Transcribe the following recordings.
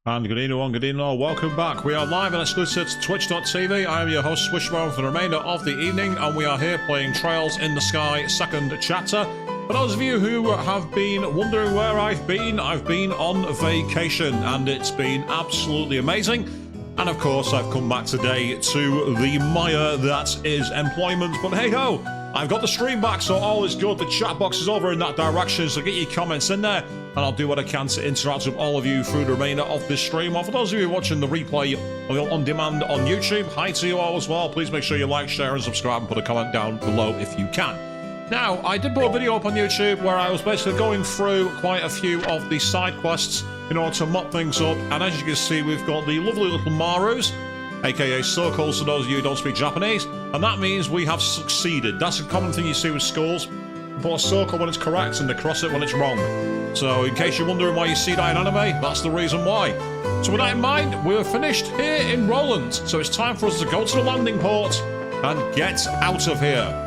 And good evening all, welcome back. We are live and exclusive to twitch.tv. I am your host, Swishbone, for the remainder of the evening, and we are here playing Trails in the Sky, second chapter. For those of you who have been wondering where I've been on vacation, and it's been absolutely amazing. And of course, I've come back today to the mire that is employment, but hey-ho! I've got the stream back, so all is good. The chat box is over in that direction, so get your comments in there, and I'll do what I can to interact with all of you through the remainder of this stream. Or for those of you watching the replay on demand on YouTube, hi to you all as well. Please make sure you like, share, and subscribe, and put a comment down below if you can. Now, I did put a video up on YouTube where I was basically going through quite a few of the side quests in order to mop things up, and as you can see, we've got the lovely little Marus, aka circles for those of you who don't speak Japanese, and that means we have succeeded. That's a common thing you see with schools. You put a circle when it's correct and they cross it when it's wrong. So in case you're wondering why you see that in anime, that's the reason why. So with that in mind, we're finished here in Roland, so it's time for us to go to the landing port and get out of here.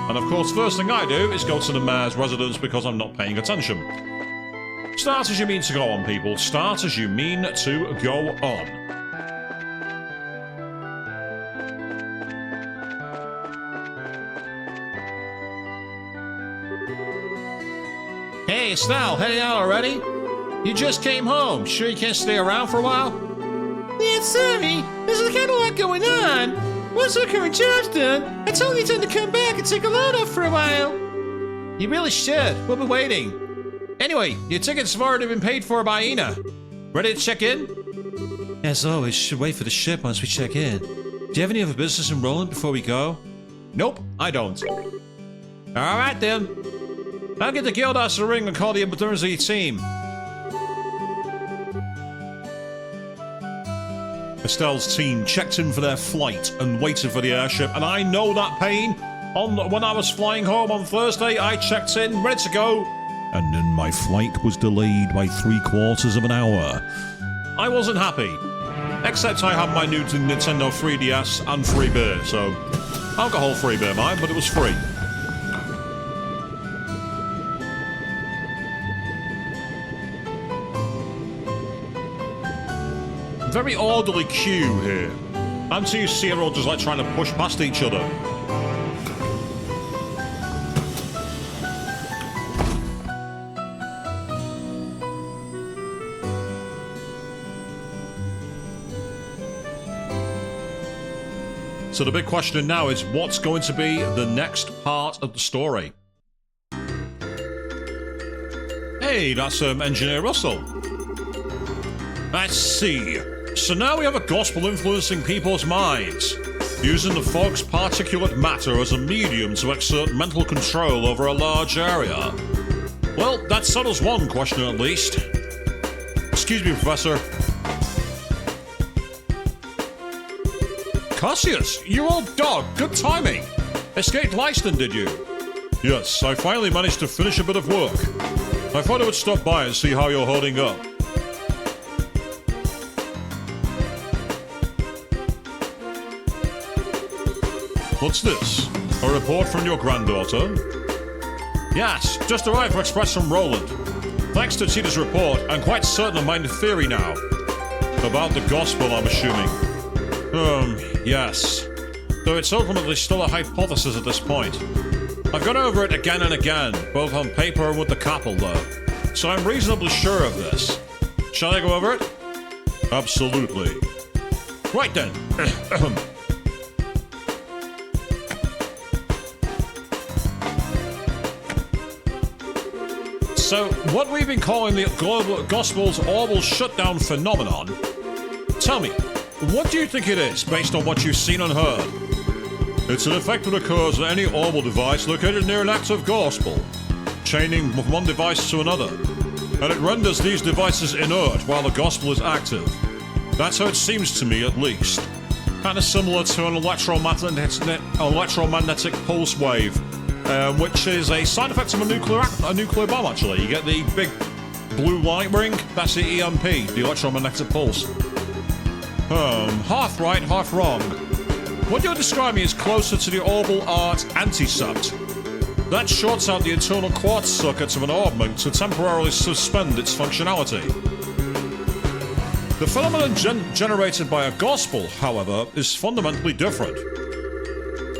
And of course, first thing I do is go to the mayor's residence because I'm not paying attention. Start as you mean to go on, people. Start as you mean to go on. Hey, Estelle, heading out already? You just came home. Sure you can't stay around for a while? Yeah, sorry. There's a kind of lot going on. Once our current job's done, I totally intend to come back and take a load off for a while. You really should. We'll be waiting. Anyway, your tickets have already been paid for by Ina. Ready to check in? As always, should wait for the ship once we check in. Do you have any other business in Roland before we go? Nope, I don't. Alright then. I'll get the Guildhouse a ring and call the emergency team. Estelle's team checked in for their flight and waited for the airship, and I know that pain. When I was flying home on Thursday, I checked in, ready to go, and then my flight was delayed by 3/4 of an hour. I wasn't happy, except I had my new Nintendo 3DS and free beer, so alcohol-free beer, mind, but it was free. Very orderly queue here. I'm too used to see everyone just like trying to push past each other. So the big question now is, what's going to be the next part of the story? Hey, that's Engineer Russell. Let's see. So now we have a gospel influencing people's minds, using the fog's particulate matter as a medium to exert mental control over a large area. Well, that settles one question at least. Excuse me, Professor. Cassius, you old dog, good timing. Escaped Leiston, did you? Yes, I finally managed to finish a bit of work. I thought I would stop by and see how you're holding up. What's this? A report from your granddaughter? Yes, just arrived for Express from Roland. Thanks to Tita's report, I'm quite certain of my theory now. About the gospel, I'm assuming. Yes. Though it's ultimately still a hypothesis at this point. I've gone over it again and again, both on paper and with the couple, though. So I'm reasonably sure of this. Shall I go over it? Absolutely. Right then. So, what we've been calling the global gospel's orbital shutdown phenomenon, tell me, what do you think it is, based on what you've seen and heard? It's an effect that occurs on any orbital device located near an active gospel, chaining from one device to another, and it renders these devices inert while the gospel is active. That's how it seems to me, at least. Kind of similar to an electromagnetic pulse wave. Which is a side effect of a nuclear bomb, actually. You get the big blue light ring, that's the EMP, the electromagnetic pulse. Half right, half wrong. What you're describing is closer to the orbital art anticept. That shorts out the internal quartz circuits of an orbment to temporarily suspend its functionality. The phenomenon generated by a gospel, however, is fundamentally different.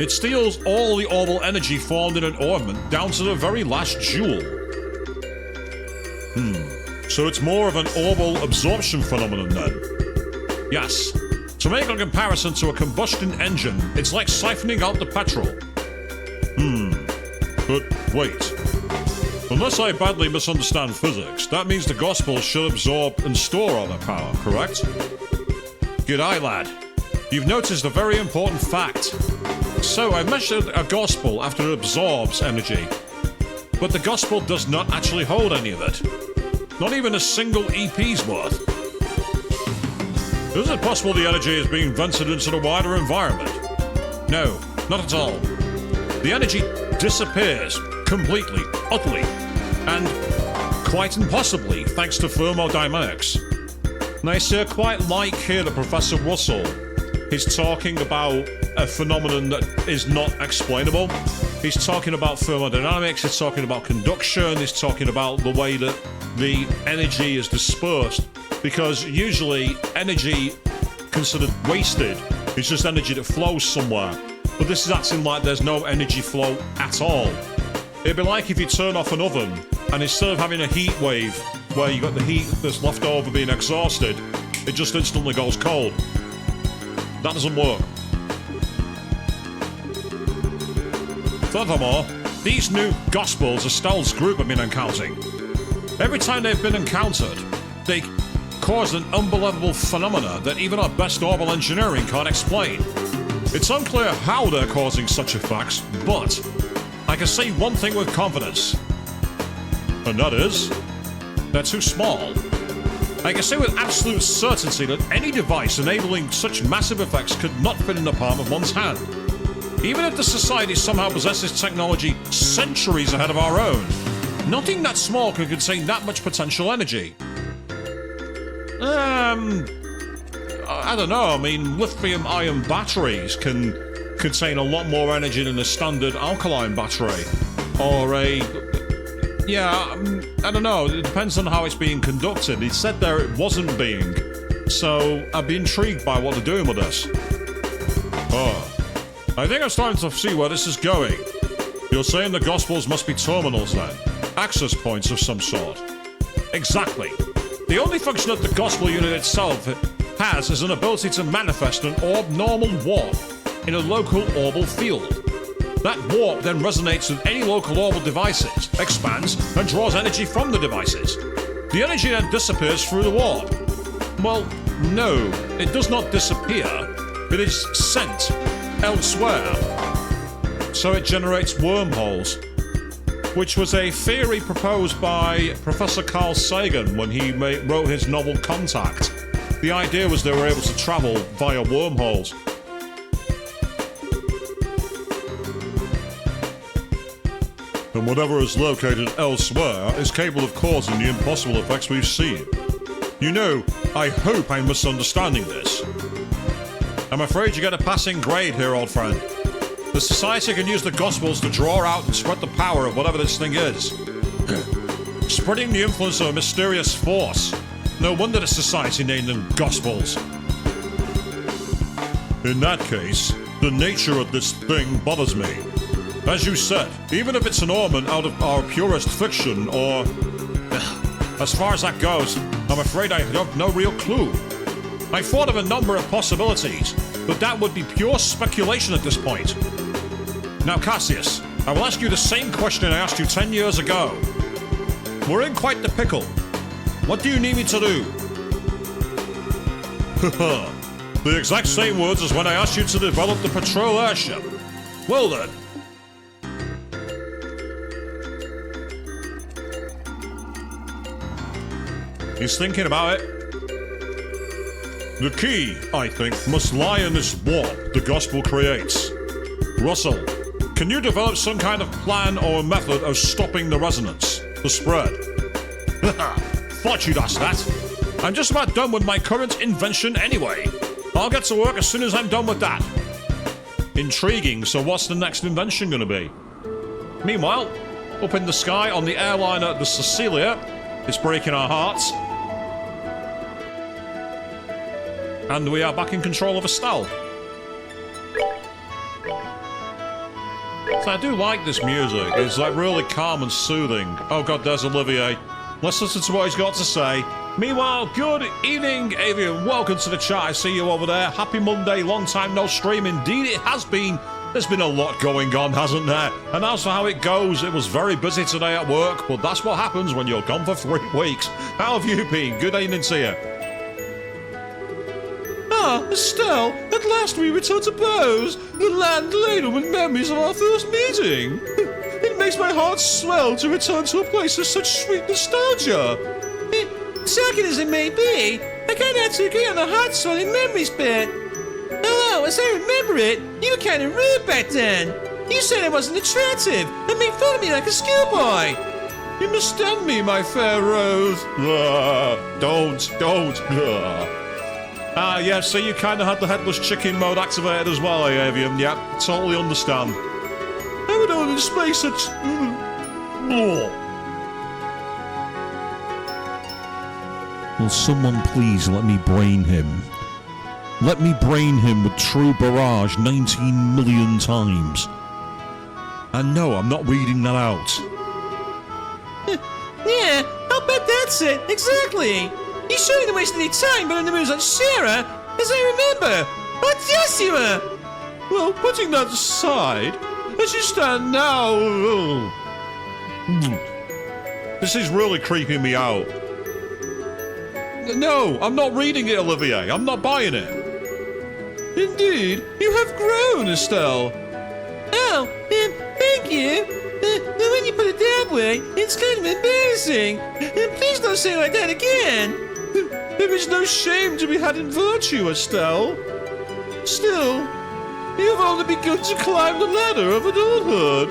It steals all the orbal energy formed in an orbment down to the very last joule. So it's more of an orbal absorption phenomenon then? Yes. To make a comparison to a combustion engine, it's like siphoning out the petrol. But wait. Unless I badly misunderstand physics, that means the gospel should absorb and store all their power, correct? G'day, lad. You've noticed a very important fact. So I measured a gospel after it absorbs energy, but the gospel does not actually hold any of it. Not even a single EP's worth. Is it possible the energy is being vented into the wider environment? No, not at all. The energy disappears completely, utterly, and quite impossibly thanks to thermodynamics. And I say quite like here that Professor Russell is talking about a phenomenon that is not explainable. He's talking about thermodynamics, he's talking about conduction, he's talking about the way that the energy is dispersed, because usually energy considered wasted is just energy that flows somewhere. But this is acting like there's no energy flow at all. It'd be like if you turn off an oven and instead of having a heat wave where you got the heat that's left over being exhausted, it just instantly goes cold. That doesn't work. Furthermore, these new gospels Estelle's group have been encountering. Every time they've been encountered, they cause an unbelievable phenomena that even our best orbal engineering can't explain. It's unclear how they're causing such effects, but I can say one thing with confidence, and that is, they're too small. I can say with absolute certainty that any device enabling such massive effects could not fit in the palm of one's hand. Even if the society somehow possesses technology centuries ahead of our own, nothing that small can contain that much potential energy. I don't know, I mean, lithium-ion batteries can contain a lot more energy than a standard alkaline battery. Or I don't know, it depends on how it's being conducted. He said there it wasn't being, so I'd be intrigued by what they're doing with this. I think I'm starting to see where this is going. You're saying the gospels must be terminals then? Access points of some sort? Exactly. The only function that the gospel unit itself has is an ability to manifest an normal warp in a local orbal field. That warp then resonates with any local orbal devices, expands, and draws energy from the devices. The energy then disappears through the warp. Well, no, it does not disappear. It is sent elsewhere. So it generates wormholes, which was a theory proposed by Professor Carl Sagan when he wrote his novel Contact. The idea was they were able to travel via wormholes. And whatever is located elsewhere is capable of causing the impossible effects we've seen. You know, I hope I'm misunderstanding this. I'm afraid you get a passing grade here, old friend. The Society can use the Gospels to draw out and spread the power of whatever this thing is. Spreading the influence of a mysterious force. No wonder the Society named them Gospels. In that case, the nature of this thing bothers me. As you said, even if it's an ornament out of our purest fiction, or... As far as that goes, I'm afraid I have no real clue. I thought of a number of possibilities, but that would be pure speculation at this point. Now, Cassius, I will ask you the same question I asked you 10 years ago. We're in quite the pickle. What do you need me to do? The exact same words as when I asked you to develop the patrol airship. Well then. He's thinking about it. The key, I think, must lie in this warp the gospel creates. Russell, can you develop some kind of plan or method of stopping the resonance, the spread? Thought you'd ask that. I'm just about done with my current invention anyway. I'll get to work as soon as I'm done with that. Intriguing, so what's the next invention gonna be? Meanwhile, up in the sky on the airliner the Cecilia, it's breaking our hearts. And we are back in control of Estelle. So I do like this music. It's like really calm and soothing. Oh god, there's Olivier. Let's listen to what he's got to say. Meanwhile, good evening, Avian. Welcome to the chat. I see you over there. Happy Monday. Long time no stream. Indeed, it has been. There's been a lot going on, hasn't there? And as for how it goes, it was very busy today at work, but that's what happens when you're gone for 3 weeks. How have you been? Good evening to you. Ah, Estelle, at last we return to Bose, the land laden with memories of our first meeting. It makes my heart swell to return to a place of such sweet nostalgia. Second as it may be, I kinda have to agree on the heart-swelling memories bit. Hello, as I remember it, you were kinda rude back then. You said I wasn't attractive and made fun of me like a schoolboy. You misunderstand me, my fair Rose. Don't. Yeah, so you kind of had the headless chicken mode activated as well, Avian. Yeah, totally understand. I would only display such... Will someone please let me brain him? Let me brain him with true barrage 19 million times. And no, I'm not reading that out. Yeah, I'll bet that's it, exactly. You sure didn't waste any time putting the moves on Sarah, as I remember. What yes you were! Well, putting that aside, as you stand now... This is really creeping me out. No, I'm not reading it, Olivier. I'm not buying it. Indeed, you have grown, Estelle. Oh, thank you. When you put it that way, it's kind of embarrassing. Please don't say it like that again. There is no shame to be had in virtue, Estelle. Still, you have only begun to climb the ladder of adulthood.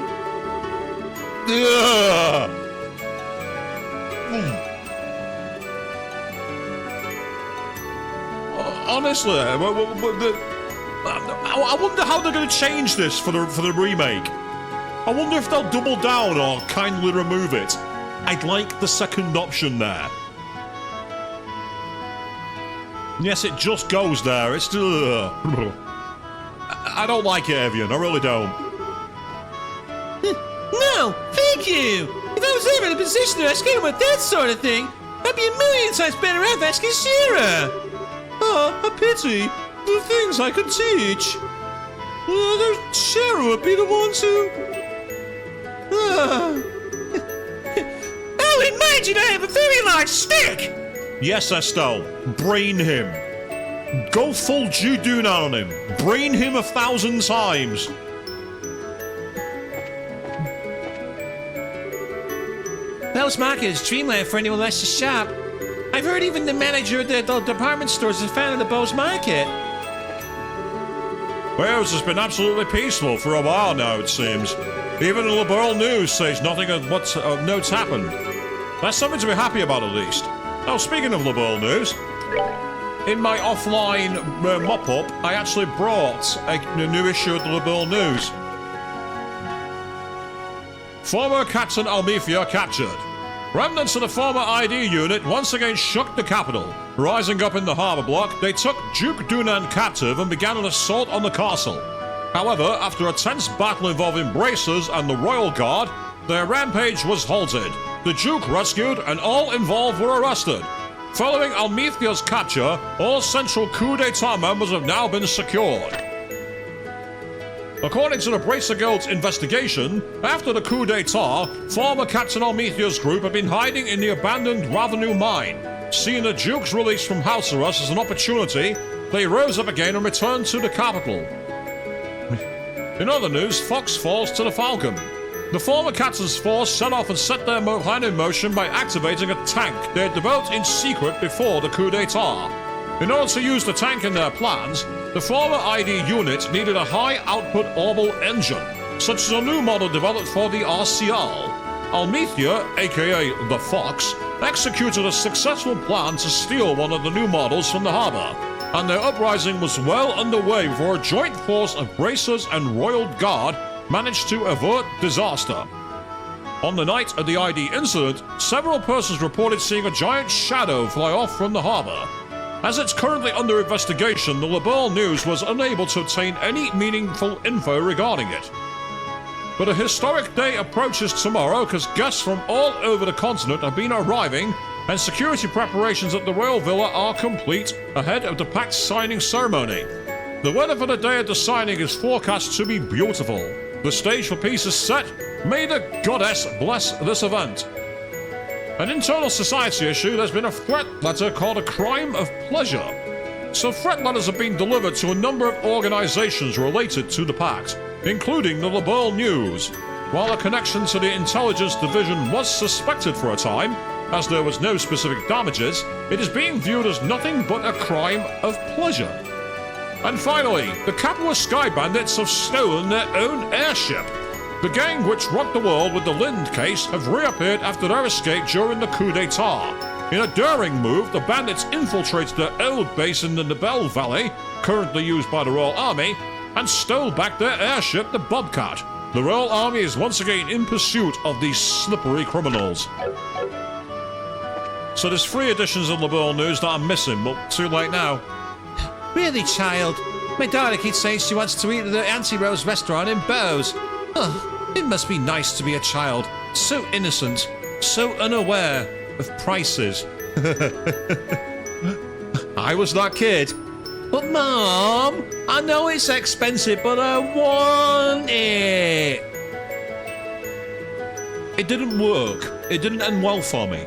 Honestly, I wonder how they're going to change this for the remake. I wonder if they'll double down or kindly remove it. I'd like the second option there. Yes, it just goes there. It's I don't like it, Evian. I really don't. No, thank you. If I was ever in a position to ask anyone that sort of thing, I'd be a million times better off asking Shira. Oh, a pity. The things I could teach. Shira would be the one to... I'll remind you that I have a very large stick. Yes, Estelle. Brain him. Go full Juduna on him. Brain him 1,000 times. Bell's Market is dreamland for anyone who likes to shop. I've heard even the manager of the department stores is a fan of the Bell's Market. Wales has been absolutely peaceful for a while now, it seems. Even the liberal news says nothing of what notes happened. That's something to be happy about, at least. Now, speaking of liberal news, in my offline mop-up, I actually brought a new issue of the liberal news. Former Captain Almethea captured. Remnants of the former ID unit once again shook the capital. Rising up in the harbour block, they took Duke Dunan captive and began an assault on the castle. However, after a tense battle involving bracers and the Royal Guard, their rampage was halted. The Duke rescued and all involved were arrested. Following Almethea's capture, all central coup d'etat members have now been secured. According to the Bracer Guild's investigation, after the coup d'etat, former Captain Almethea's group had been hiding in the abandoned Ravenue mine. Seeing the Duke's release from house arrest as an opportunity, they rose up again and returned to the capital. In other news, Fox falls to the Falcon. The former Captain's force set off and set their plan in motion by activating a tank they had developed in secret before the coup d'etat. In order to use the tank in their plans, the former ID unit needed a high-output orbital engine, such as a new model developed for the RCL. Almethea, aka the Fox, executed a successful plan to steal one of the new models from the harbour, and their uprising was well underway before a joint force of bracers and Royal Guard managed to avert disaster. On the night of the ID incident, several persons reported seeing a giant shadow fly off from the harbour. As it's currently under investigation, the Liberal News was unable to obtain any meaningful info regarding it. But a historic day approaches tomorrow because guests from all over the continent have been arriving and security preparations at the Royal Villa are complete ahead of the pact signing ceremony. The weather for the day of the signing is forecast to be beautiful. The stage for peace is set. May the goddess bless this event. An internal society issue, there's been a threat letter called a crime of pleasure. So threat letters have been delivered to a number of organizations related to the pact, including the Liberal News. While a connection to the intelligence division was suspected for a time, as there was no specific damages, it is being viewed as nothing but a crime of pleasure. And finally, the capitalist Sky Bandits have stolen their own airship. The gang which rocked the world with the Lind case have reappeared after their escape during the coup d'etat. In a daring move, the bandits infiltrated their old base in the Nibel Valley, currently used by the Royal Army, and stole back their airship, the Bobcat. The Royal Army is once again in pursuit of these slippery criminals. So there's 3 editions of Liberal News that I'm missing, but too late now. Really, child? My daughter keeps saying she wants to eat at the Auntie Rose restaurant in Bowes. Oh, it must be nice to be a child. So innocent, so unaware of prices. I was that kid. But Mom, I know it's expensive, but I want it. It didn't work. It didn't end well for me.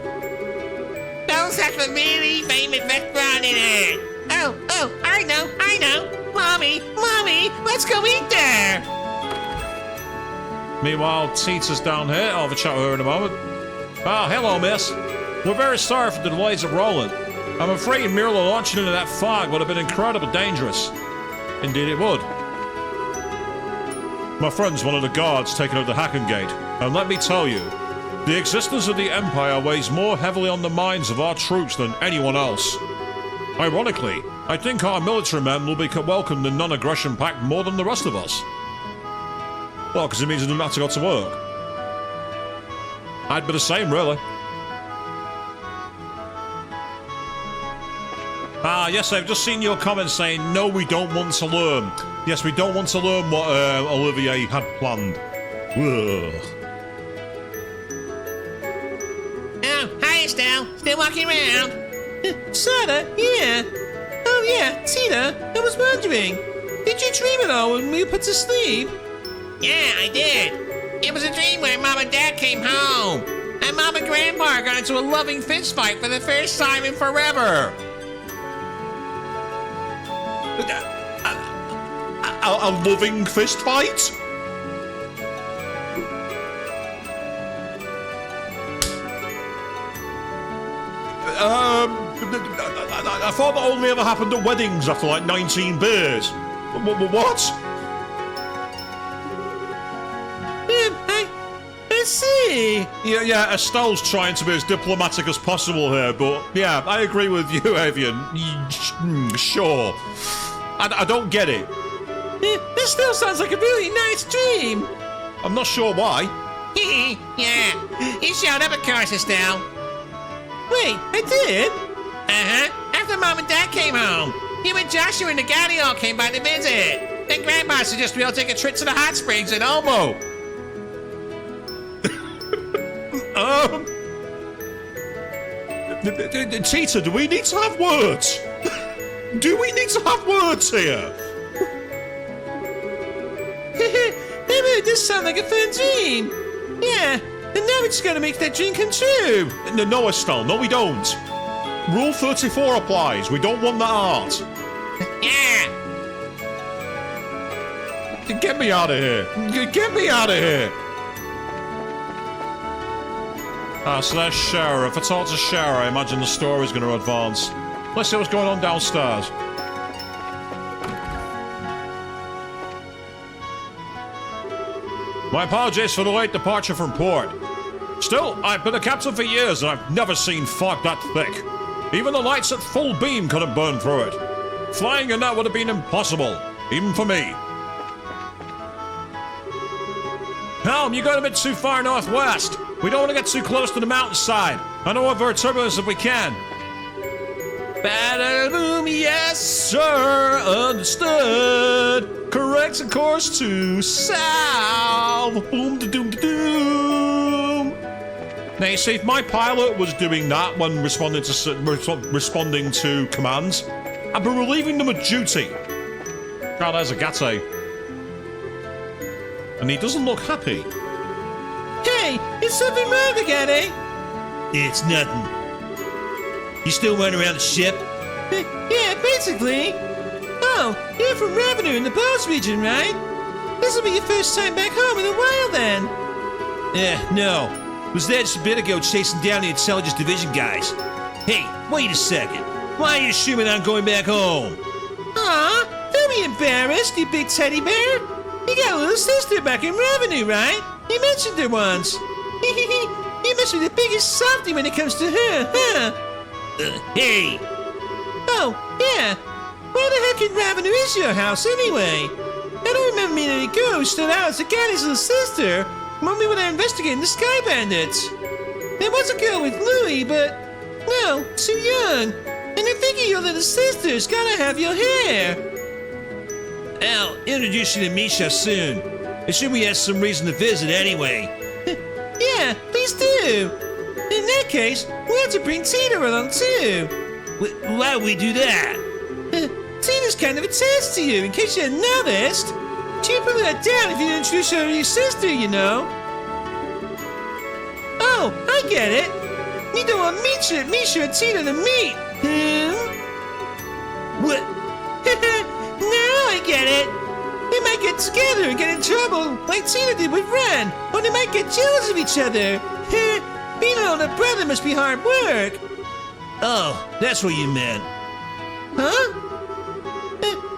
Those have a really famous restaurant in it. Oh, I know. Mommy, let's go eat there. Meanwhile, Tita's down here. I'll have a chat with her in a moment. Ah, hello, miss. We're very sorry for the delays of rolling. I'm afraid merely launching into that fog would have been incredibly dangerous. Indeed it would. My friend's one of the guards taking out the Hacken Gate, and let me tell you, the existence of the Empire weighs more heavily on the minds of our troops than anyone else. Ironically, I think our military men will be welcomed in non-aggression pact more than the rest of us. Well, because it means they don't have to go to work. I'd be the same, really. Ah, yes, I've just seen your comment saying, no, we don't want to learn. Yes, we don't want to learn what Olivier had planned. Ugh. Oh, hi, Estelle. Still walking around? Sada, yeah. Oh, yeah, Tita, I was wondering, did you dream at all when we were put to sleep? Yeah, I did. It was a dream where Mom and Dad came home, and Mom and Grandpa got into a loving fist fight for the first time in forever. A loving fist fight? I thought that only ever happened at weddings after like 19 beers. What? I see. Yeah, Estelle's trying to be as diplomatic as possible here, but yeah, I agree with you, Avian. Sure. I don't get it. This still sounds like a really nice dream. I'm not sure why. Yeah, you showed up, of course, Estelle. Wait, I did? Uh-huh. After Mom and Dad came home, you and Joshua and the Gaddy all came by to visit. Then Grandpa suggested we all take a trip to the hot springs in Omo. Tita, do we need to have words? Do we need to have words here? Maybe it does sound like a fun dream. Yeah, and now we're just gonna make that dream come true. No, Estelle, no we don't. Rule 34 applies. We don't want the art. Yeah. Get me out of here. Get me out of here. Ah, so there's Shara. If I talk to Shara, I imagine the story's going to advance. Let's see what's going on downstairs. My apologies for the late departure from port. Still, I've been a captain for years and I've never seen fog that thick. Even the lights at full beam couldn't burn through it. Flying in that would have been impossible, even for me. Helm, you're going a bit too far northwest. We don't want to get too close to the mountainside. I know avoid turbulence if we can. Ba-da-boom, yes, sir. Understood. Correct the course to south. Boom-da-doom-da-doom. Now, you see, if my pilot was doing that when responding to commands, I'd be relieving them of duty. Oh, there's Agate. And he doesn't look happy. Hey, it's something wrong, Agate. It's nothing. You still running around the ship? Yeah, basically. Oh, you're from Revenue in the Bows region, right? This will be your first time back home in a while, then. No. Was there just a bit ago chasing down the intelligence division guys. Hey, wait a second. Why are you assuming I'm going back home? Aw, don't be embarrassed, you big teddy bear. You got a little sister back in Revenue, right? You mentioned her once. You must be the biggest softie when it comes to her, huh? Hey! Oh, yeah. Where the heck in Revenue is your house, anyway? I don't remember meeting any ghosts stood out as Agate's little sister when we were investigating the Sky Bandits. There was a girl with Louie, but, well, too young. And I figure your little sister's gotta have your hair. I'll introduce you to Misha soon. Assume we have some reason to visit anyway. Yeah, please do. In that case, we'll have to bring Tina along too. Why would we do that? Tina's kind of attached to you, in case you hadn't noticed. She'd put that down if you didn't introduce her to your sister, you know. Oh, I get it. You don't want Misha and Tina to meet. What? Now I get it. They might get together and get in trouble, like Tina did with Ren, or they might get jealous of each other. Being an older brother must be hard work. Oh, that's what you meant. Huh?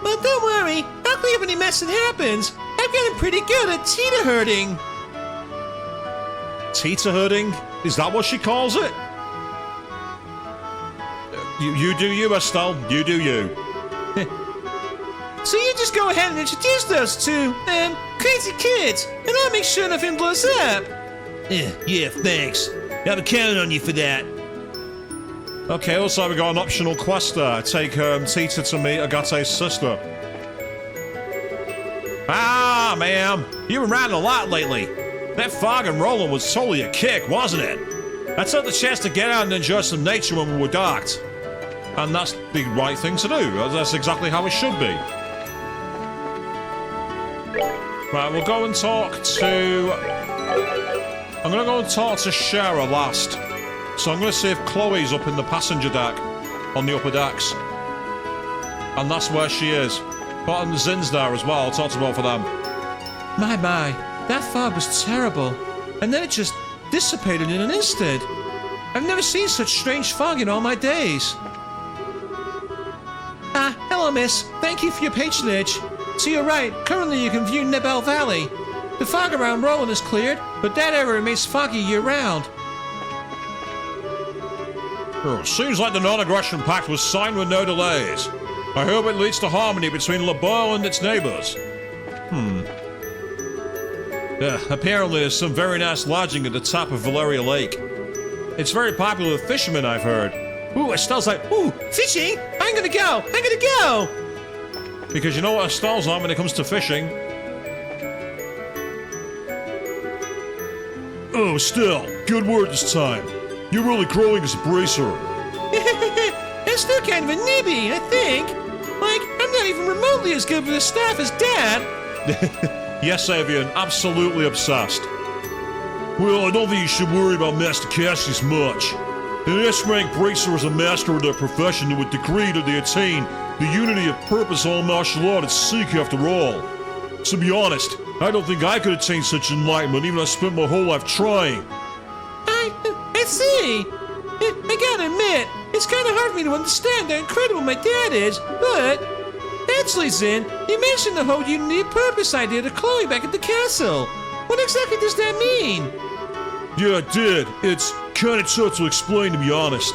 Well, don't worry. I'll clean up any mess that happens. I've gotten pretty good at Tita herding. Tita herding? Is that what she calls it? You do you, Estelle. You do you. So you just go ahead and introduce us to, crazy kids, and I'll make sure nothing blows up. Yeah, thanks. I've been counting on you for that. Okay, also we got an optional quest there. Take Tita to meet Agate's sister. Ah, ma'am. You've been riding a lot lately. That fog and rolling was totally a kick, wasn't it? I took the chance to get out and enjoy some nature when we were docked. And that's the right thing to do. That's exactly how it should be. Right, we'll go and talk to... I'm going to go and talk to Shara last. So I'm going to see if Chloe's up in the passenger deck, on the upper decks. And that's where she is. But and Zin's there as well. I'll talk to both of them. My, that fog was terrible. And then it just dissipated in an instant. I've never seen such strange fog in all my days. Hello, miss. Thank you for your patronage. So you're right. Currently you can view Nebel Valley. The fog around Roland is cleared, but that area remains foggy year-round. Seems like the non-aggression pact was signed with no delays. I hope it leads to harmony between Le Beau and its neighbors. Apparently there's some very nice lodging at the top of Valeria Lake. It's very popular with fishermen, I've heard. Ooh, Estelle's like, ooh, fishing? I'm gonna go! Because you know what Estelle's on when it comes to fishing. Oh, Estelle, good word this time. You're really growing as a bracer. I'm still kind of a newbie, I think. Like, I'm not even remotely as good with the staff as Dad. Yes, Avian, absolutely obsessed. Well, I don't think you should worry about Master Cassius much. An S-rank bracer is a master of their profession to a degree that they attain the unity of purpose all martial arts seek after all. To be honest, I don't think I could attain such enlightenment even if I spent my whole life trying. I see. I gotta admit, it's kind of hard for me to understand how incredible my dad is, but... Actually, Zin, you mentioned the whole unity of purpose idea to Chloe back at the castle. What exactly does that mean? Yeah, I did. It's kinda tough to explain, to be honest.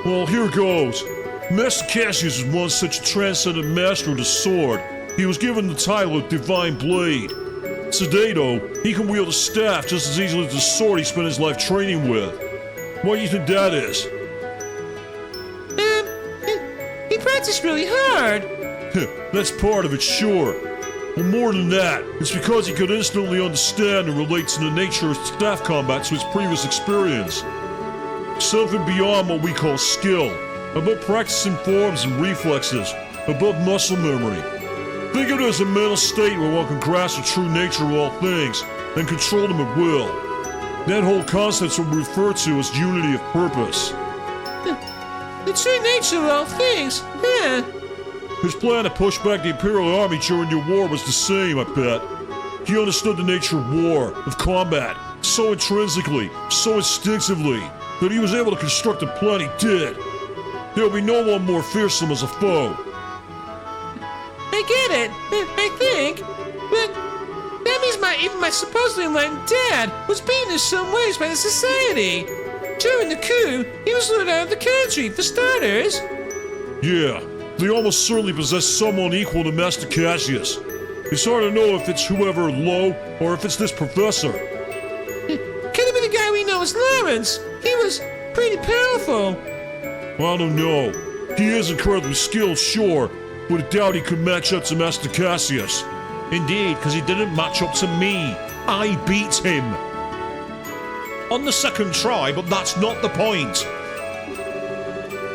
Well, here goes. Master Cassius is one such a transcendent master of the sword. He was given the title of Divine Blade. Today, though, he can wield a staff just as easily as the sword he spent his life training with. What do you think that is? That's just really hard. That's part of it, sure. But more than that, it's because he could instantly understand and relate to the nature of staff combat to his previous experience. Something beyond what we call skill, above practicing forms and reflexes, above muscle memory. Think of it as a mental state where one can grasp the true nature of all things and control them at will. That whole concept's what we refer to as unity of purpose. The true nature of all things, yeah. His plan to push back the Imperial Army during your war was the same, I bet. He understood the nature of war, of combat, so intrinsically, so instinctively, that he was able to construct the plan he did. There will be no one more fearsome as a foe. I get it, I think. But that means even my supposedly enlightened dad was beaten in some ways by the society. During the coup, he was lured out of the country, for starters. Yeah, they almost certainly possess someone equal to Master Cassius. It's hard to know if it's whoever Low or if it's this professor. Could have been the guy we know as Lawrence. He was pretty powerful. I don't know. He is incredibly skilled, sure, but I doubt he could match up to Master Cassius. Indeed, because he didn't match up to me. I beat him. On the second try, but that's not the point.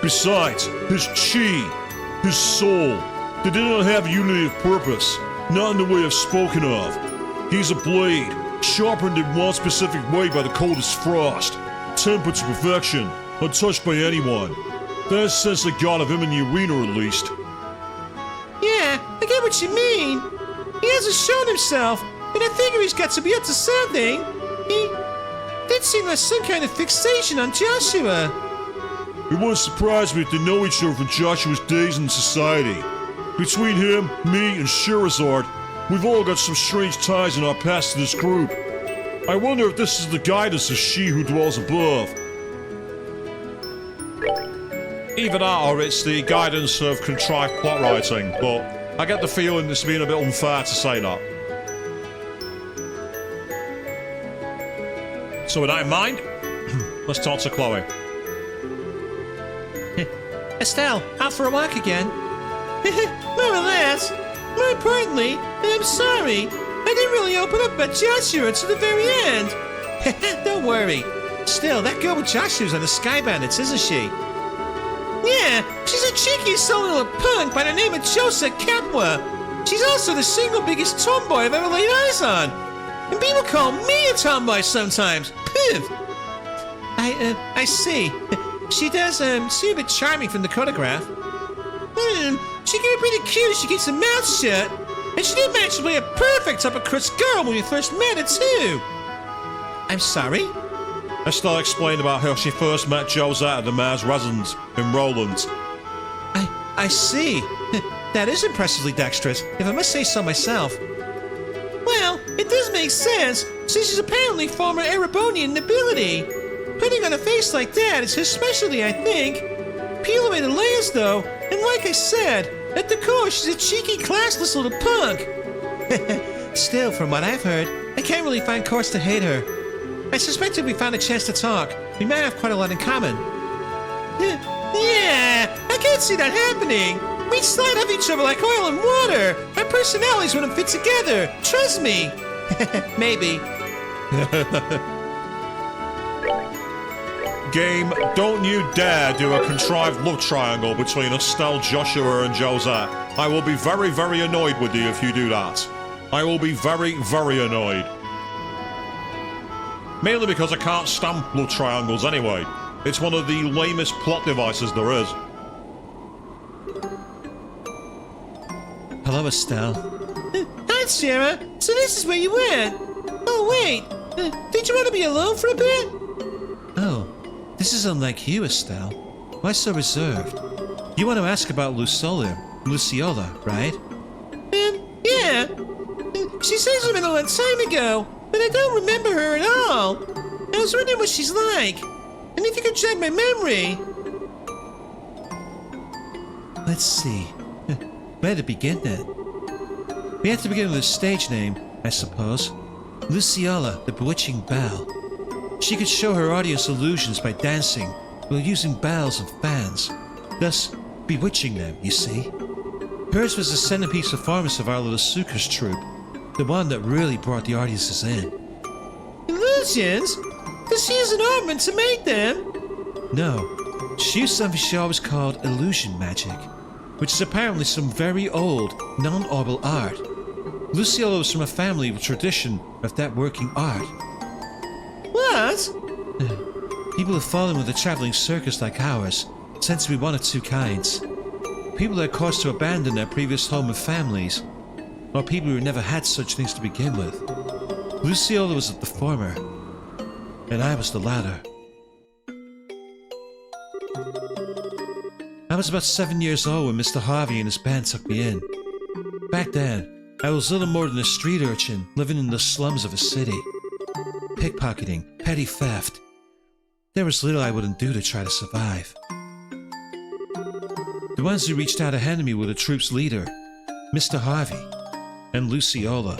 Besides, his chi, his soul, they did not have unity of purpose, not in the way I've spoken of. He's a blade, sharpened in one specific way by the coldest frost, tempered to perfection, untouched by anyone. That's the sense I got of him in the arena, at least. Yeah, I get what you mean. He hasn't shown himself, and I figure he's got to be up to something. He did seem to have some kind of fixation on Joshua. It wouldn't surprise me if they know each other from Joshua's days in society. Between him, me, and Sherazard, we've all got some strange ties in our past to this group. I wonder if this is the guidance of she who dwells above. Either that or it's the guidance of contrived plot writing, but I get the feeling it's been a bit unfair to say that. So with that in mind, let's talk to Chloe. Estelle, out for a walk again? More or less. More importantly, I'm sorry. I didn't really open up about Joshua until the very end. Don't worry. Still, that girl with Joshua's on the Sky Bandits, isn't she? Yeah, she's a cheeky soul little punk by the name of Joseph Capua. She's also the single biggest tomboy I've ever laid eyes on. And people call me a tomboy sometimes. Piv! I see. She does, seem a bit charming from the photograph. She can be pretty cute if she keeps her mouth shut. And she did manage to play a perfect upper-crust girl when we first met her, too. I'm sorry? Estelle explained about how she first met Josette at the mayor's residence in Roland. I see. That is impressively dexterous, if I must say so myself. Well, it does make sense, since she's apparently former Erebonian nobility. Putting on a face like that is her specialty, I think. Peel away the layers, though, and like I said, at the core she's a cheeky, classless little punk. Still, from what I've heard, I can't really find cause to hate her. I suspect if we found a chance to talk, we might have quite a lot in common. Yeah, I can't see that happening. We'd slide off each other like oil and water. Our personalities wouldn't fit together. Trust me. Maybe. Game, don't you dare do a contrived love triangle between Estelle, Joshua, and Josette. I will be very, very annoyed with you if you do that. I will be very, very annoyed. Mainly because I can't stand love triangles anyway. It's one of the lamest plot devices there is. Hello, Estelle. Hi, Sarah. So this is where you went. Oh, wait. Did you want to be alone for a bit? Oh, this is unlike you, Estelle. Why so reserved? You want to ask about Luciola, right? Yeah. She says it a long time ago, but I don't remember her at all. I was wondering what she's like, and if you could jog my memory. Let's see. Where to begin then? We have to begin with a stage name, I suppose. Luciola, the Bewitching Belle. She could show her audience illusions by dancing while using bells and fans. Thus, bewitching them, you see. Hers was the centerpiece performance of our little circus troupe, the one that really brought the audiences in. Illusions? Does she use an ornament to make them? No, she used something she always called illusion magic, which is apparently some very old, non-orbal art. Luciola was from a family with tradition of that working art. What? People have fallen with a traveling circus like ours tends to be one of two kinds. People that are caused to abandon their previous home and families, or people who never had such things to begin with. Luciola was the former, and I was the latter. I was about 7 years old when Mr. Harvey and his band took me in. Back then, I was little more than a street urchin living in the slums of a city. Pickpocketing, petty theft. There was little I wouldn't do to try to survive. The ones who reached out ahead of me were the troupe's leader, Mr. Harvey, and Luciola.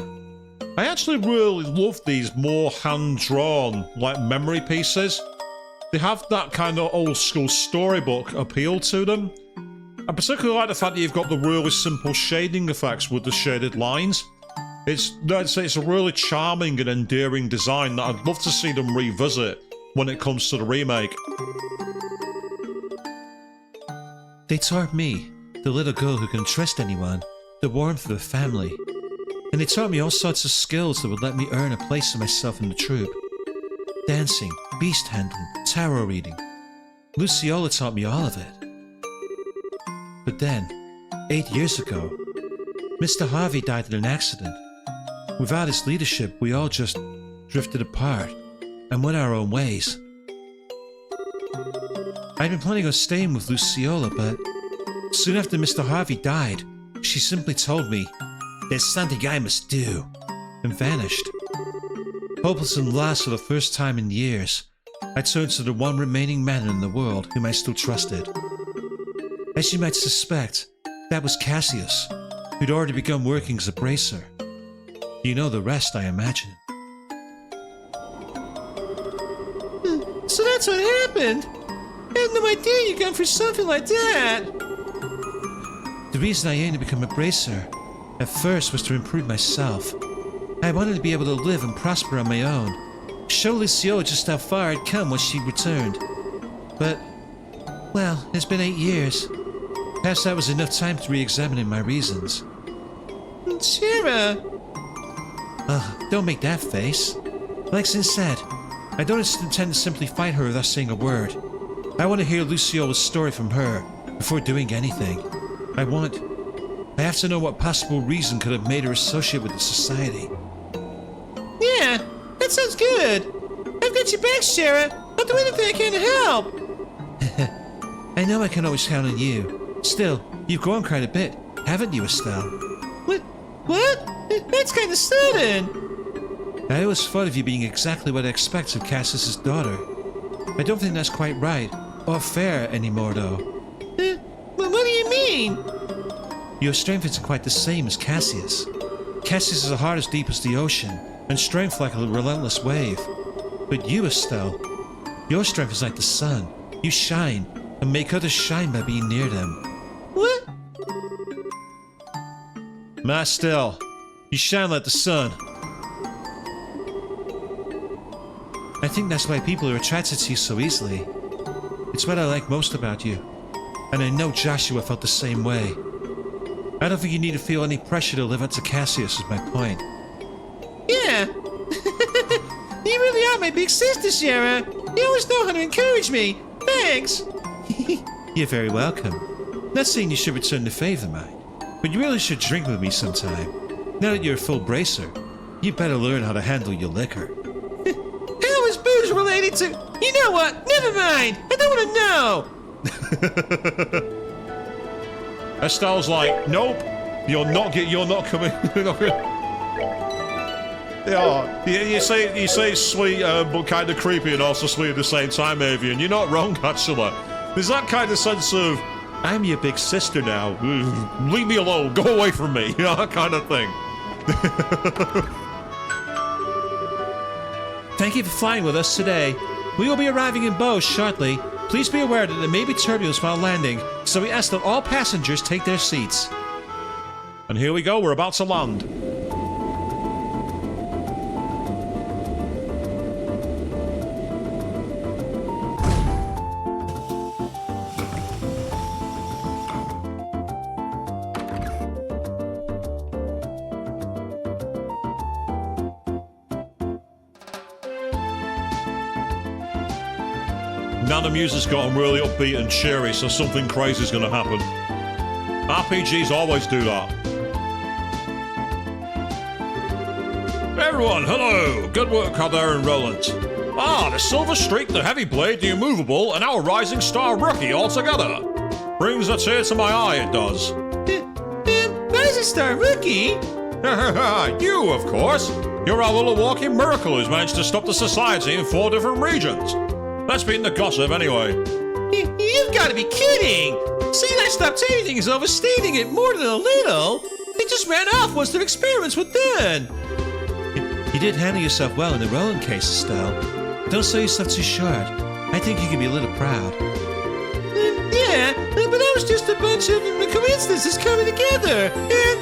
I actually really love these more hand-drawn, like, memory pieces. They have that kind of old-school storybook appeal to them. I particularly like the fact that you've got the really simple shading effects with the shaded lines. It's a really charming and endearing design that I'd love to see them revisit when it comes to the remake. They taught me, the little girl who can trust anyone, the warmth of a family. And they taught me all sorts of skills that would let me earn a place for myself in the troupe. Dancing, beast handling, tarot reading. Luciola taught me all of it. But then, 8 years ago, Mr. Harvey died in an accident. Without his leadership, we all just drifted apart and went our own ways. I'd been planning on staying with Luciola, but soon after Mr. Harvey died, she simply told me, "There's something I must do," and vanished. Hopeless and lost for the first time in years, I turned to the one remaining man in the world whom I still trusted. As you might suspect, that was Cassius, who'd already begun working as a bracer. You know the rest, I imagine. So that's what happened? I had no idea you'd gone for something like that. The reason I aimed to become a bracer at first was to improve myself. I wanted to be able to live and prosper on my own. Show Luciola just how far I'd come once she'd returned. But, well, it's been 8 years. Perhaps that was enough time to re-examine my reasons. Shira! Don't make that face. Like Sin said, I don't intend to simply fight her without saying a word. I want to hear Luciola's story from her before doing anything. I have to know what possible reason could have made her associate with the society. Yeah, that sounds good. I've got your back, Shara. I'll do anything I can to help. I know I can always count on you. Still, you've grown quite a bit, haven't you, Estelle? What? That's kind of sudden. I always thought of you being exactly what I expect of Cassius's daughter. I don't think that's quite right, or fair anymore, though. What do you mean? Your strength isn't quite the same as Cassius. Cassius has a heart as deep as the ocean, and strength like a relentless wave. But you, Estelle, your strength is like the sun. You shine, and make others shine by being near them. What? Ma, Estelle, you shine like the sun. I think that's why people are attracted to you so easily. It's what I like most about you. And I know Joshua felt the same way. I don't think you need to feel any pressure to live up to Cassius, is my point. Yeah. You really are my big sister, Shara. You always know how to encourage me. Thanks. You're very welcome. Not saying you should return the favor, mine, but you really should drink with me sometime. Now that you're a full bracer, you better learn how to handle your liquor. How is booze related to... You know what? Never mind. I don't want to know. Estelle's like, nope, you're not coming. Yeah, you say it's sweet, but kind of creepy and also sweet at the same time, Avian. You're not wrong, actually. There's that kind of sense of, I'm your big sister now. Leave me alone. Go away from me. You know, that kind of thing. Thank you for flying with us today. We will be arriving in Bow shortly. Please be aware that there may be turbulence while landing, so we ask that all passengers take their seats. And here we go, we're about to land. Now the music's gotten really upbeat and cheery, so something crazy's gonna happen. RPGs always do that. Everyone, hello! Good work out there in Roland. Ah, the Silver Streak, the Heavy Blade, the Immovable, and our Rising Star Rookie all together. Brings a tear to my eye, it does. Rising Star Rookie? You, of course. You're our little walking miracle who's managed to stop the society in 4 different regions. That's been the gossip anyway. You've got to be kidding! Saying I stopped anything is overstating it more than a little. They just ran off once their experiments were done. You did handle yourself well in the Roland case, Estelle. Don't sell yourself too short. I think you can be a little proud. Yeah, but that was just a bunch of coincidences coming together, and...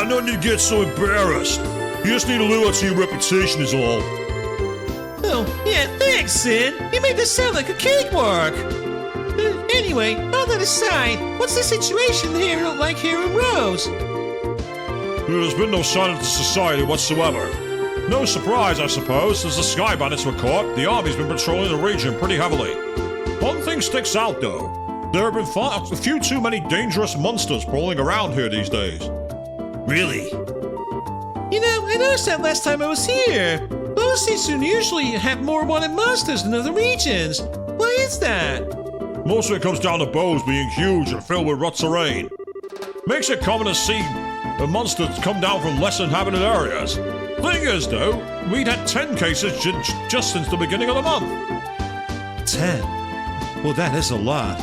No need to get so embarrassed. You just need to live up to your reputation is all. Oh, yeah, thanks, Sid. You made this sound like a cakewalk. Anyway, all that aside, what's the situation here in Rose? There's been no sign of the society whatsoever. No surprise, I suppose, since the Sky Bandits were caught, the army's been patrolling the region pretty heavily. One thing sticks out, though. There have been a few too many dangerous monsters crawling around here these days. Really? You know, I noticed that last time I was here. Those seasons usually have more wanted monsters than other regions. Why is that? Most of it comes down to bows being huge and filled with rough terrain. Makes it common to see monsters come down from less inhabited areas. Thing is, though, we'd had 10 cases just since the beginning of the month. 10? Well, that is a lot.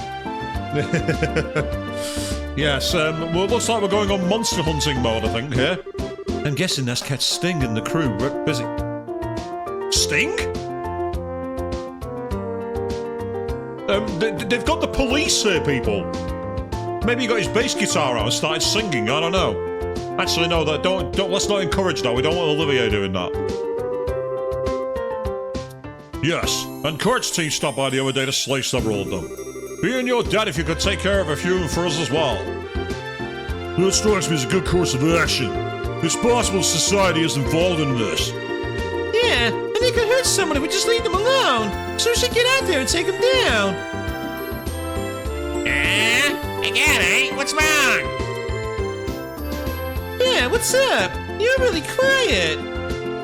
Yes, well, looks like we're going on monster hunting mode, I think, here. I'm guessing that's catch Sting and the crew busy. Sting? They've got the police here, people. Maybe he got his bass guitar out and started singing, I don't know. Actually, no, don't, let's not encourage that. We don't want Olivier doing that. Yes, and Kurt's team stopped by the other day to slay several of them. Be and your dad if you could take care of a few for us as well. That strikes me as a good course of action. It's possible society is involved in this. Yeah, and they could hurt someone if we just leave them alone. So we should get out there and take them down. I got it. What's wrong? Yeah, what's up? You're really quiet.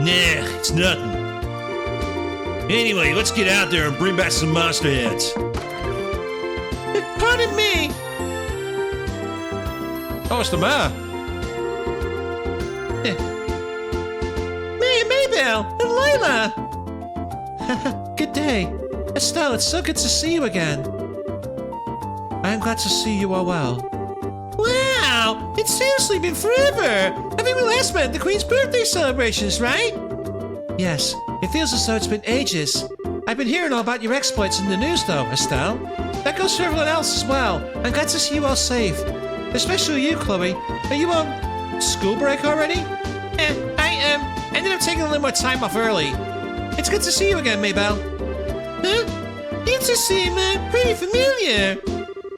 Nah, it's nothing. Anyway, let's get out there and bring back some monster heads. Pardon me. Oh, it's the mayor. Me, Maybelle, and Layla. Good day. Estelle, it's so good to see you again. I'm glad to see you all well. Wow, it's seriously been forever. I think we last met at the Queen's birthday celebrations, right? Yes, it feels as though it's been ages. I've been hearing all about your exploits in the news, though, Estelle. That goes for everyone else as well. I'm glad to see you all safe. Especially you, Chloe. Are you on school break already? I ended up taking a little more time off early. It's good to see you again, Maybelle. Huh? You two seem pretty familiar.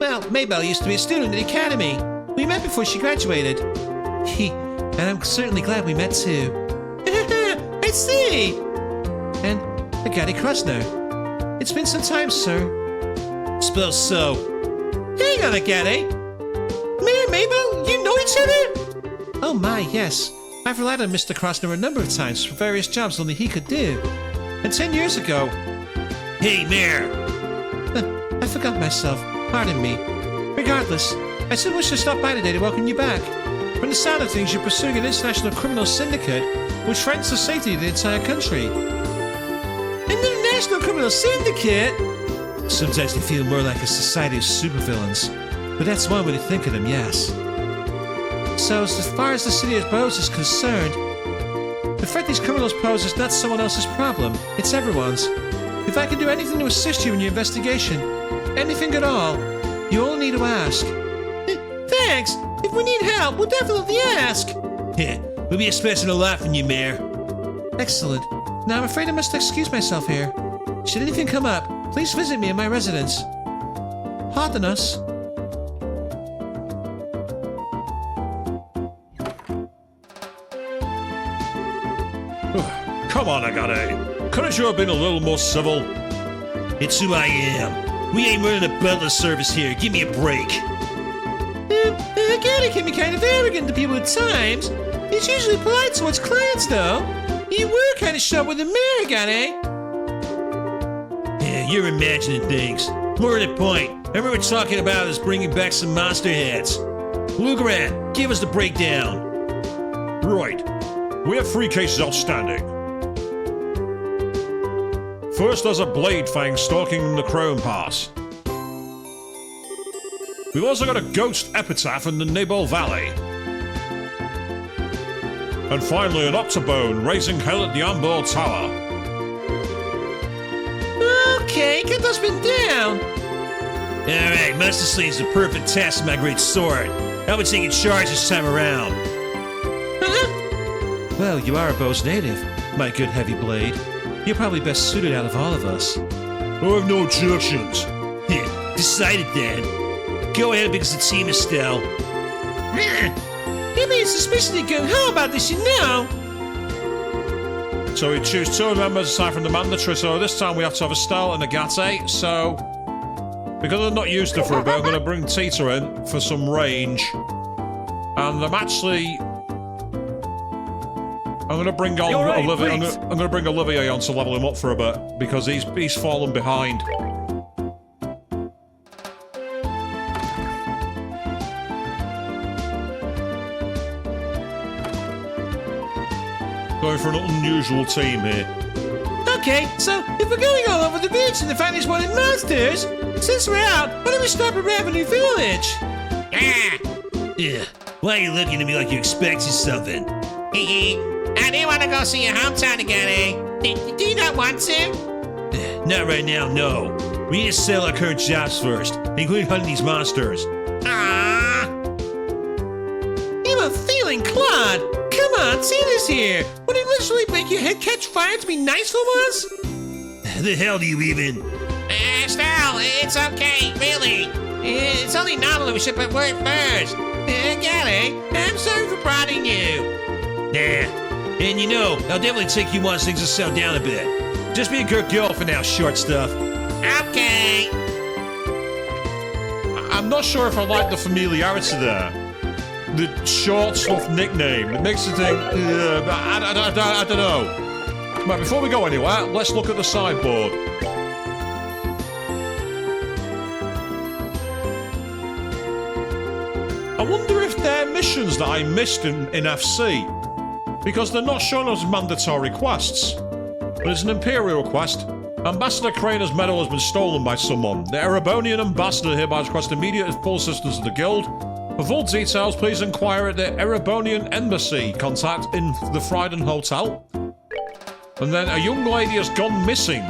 Well, Maybelle used to be a student at the academy. We met before she graduated. And I'm certainly glad we met too. I see. And Agate Krusner. It's been some time, sir. Suppose so. Hang on, Agate. Me and Maybelle, you know each other? Oh my, yes. I've relied on Mr. Krusner a number of times for various jobs only he could do. And 10 years ago... Hey, Mayor! I forgot myself. Pardon me. Regardless, I still wish to stop by today to welcome you back. From the sound of things, you're pursuing an international criminal syndicate which threatens the safety of the entire country. An international criminal syndicate? Sometimes they feel more like a society of supervillains. But that's one way to think of them, yes. So, as far as the city of Bose is concerned, the threat these criminals pose is not someone else's problem. It's everyone's. If I can do anything to assist you in your investigation, anything at all, You all need to ask. Thanks. If we need help, we'll definitely ask. Yeah, we'll be expecting a lot from you, Mayor. Excellent. Now I'm afraid I must excuse myself here. Should anything come up, please visit me in my residence. Pardon us. Come on, Agate. Couldn't you have been a little more civil? It's who I am. We ain't running a butler service here. Give me a break. Agate can be kind of arrogant to people at times. He's usually polite towards clients, though. You were kind of short with the mayor, Agate. Yeah, you're imagining things. More to the point, I remember talking about us bringing back some monster heads. Lugaran, give us the breakdown. Right. We have 3 cases outstanding. First, there's a blade fang stalking the Crone Pass. We've also got a ghost epitaph in the Nibel Valley. And finally, an octobone raising hell at the Ambor Tower. Okay, get those men down. Alright, Master Slave's the perfect test of my great sword. I'll be taking charge this time around. Huh? Well, you are a Bose native, my good heavy blade. You're probably best suited out of all of us. I have no objections. Yeah, decided then. Go ahead because the team, Estelle. You're being suspiciously gung-ho about this, you know. So we choose 2 members aside from the mandatory, so this time we have to have Estelle and Agate, so... Because I'm not used to it for a bit, I'm going to bring Tita in for some range. And I'm actually... I'm going to bring on Olivier. I'm going to bring Olivier on to level him up for a bit because he's fallen behind. Going for an unusual team here. Okay, so if we're going all over the region to find these wanted monsters, since we're out, why don't we stop at Revenue Village? Yeah, why are you looking at me like you expected something? I do want to go see your hometown again, eh? Do you not want to? Not right now, no. We need to settle our current jobs first, including hunting these monsters. Aww. You have a feeling, Claude. Come on, see this here. Would it literally make your head catch fire to be nice for once? The hell do you even? Estelle, it's okay, really. It's only novel we should put word first. Gally, I'm sorry for prodding you. Nah. And you know, I'll definitely take you once things will settle down a bit. Just be a good girl for now, short stuff. Okay. I'm not sure if I like the familiarity there. The short stuff nickname. It makes you think, I don't know. Right, before we go anywhere, let's look at the sideboard. I wonder if they're missions that I missed in FC. Because they're not shown as mandatory quests. But it's an Imperial quest. Ambassador Craner's medal has been stolen by someone. The Erebonian ambassador hereby requests immediate full assistance of the guild. For full details, please inquire at the Erebonian Embassy. Contact in the Fryden Hotel. And then a young lady has gone missing.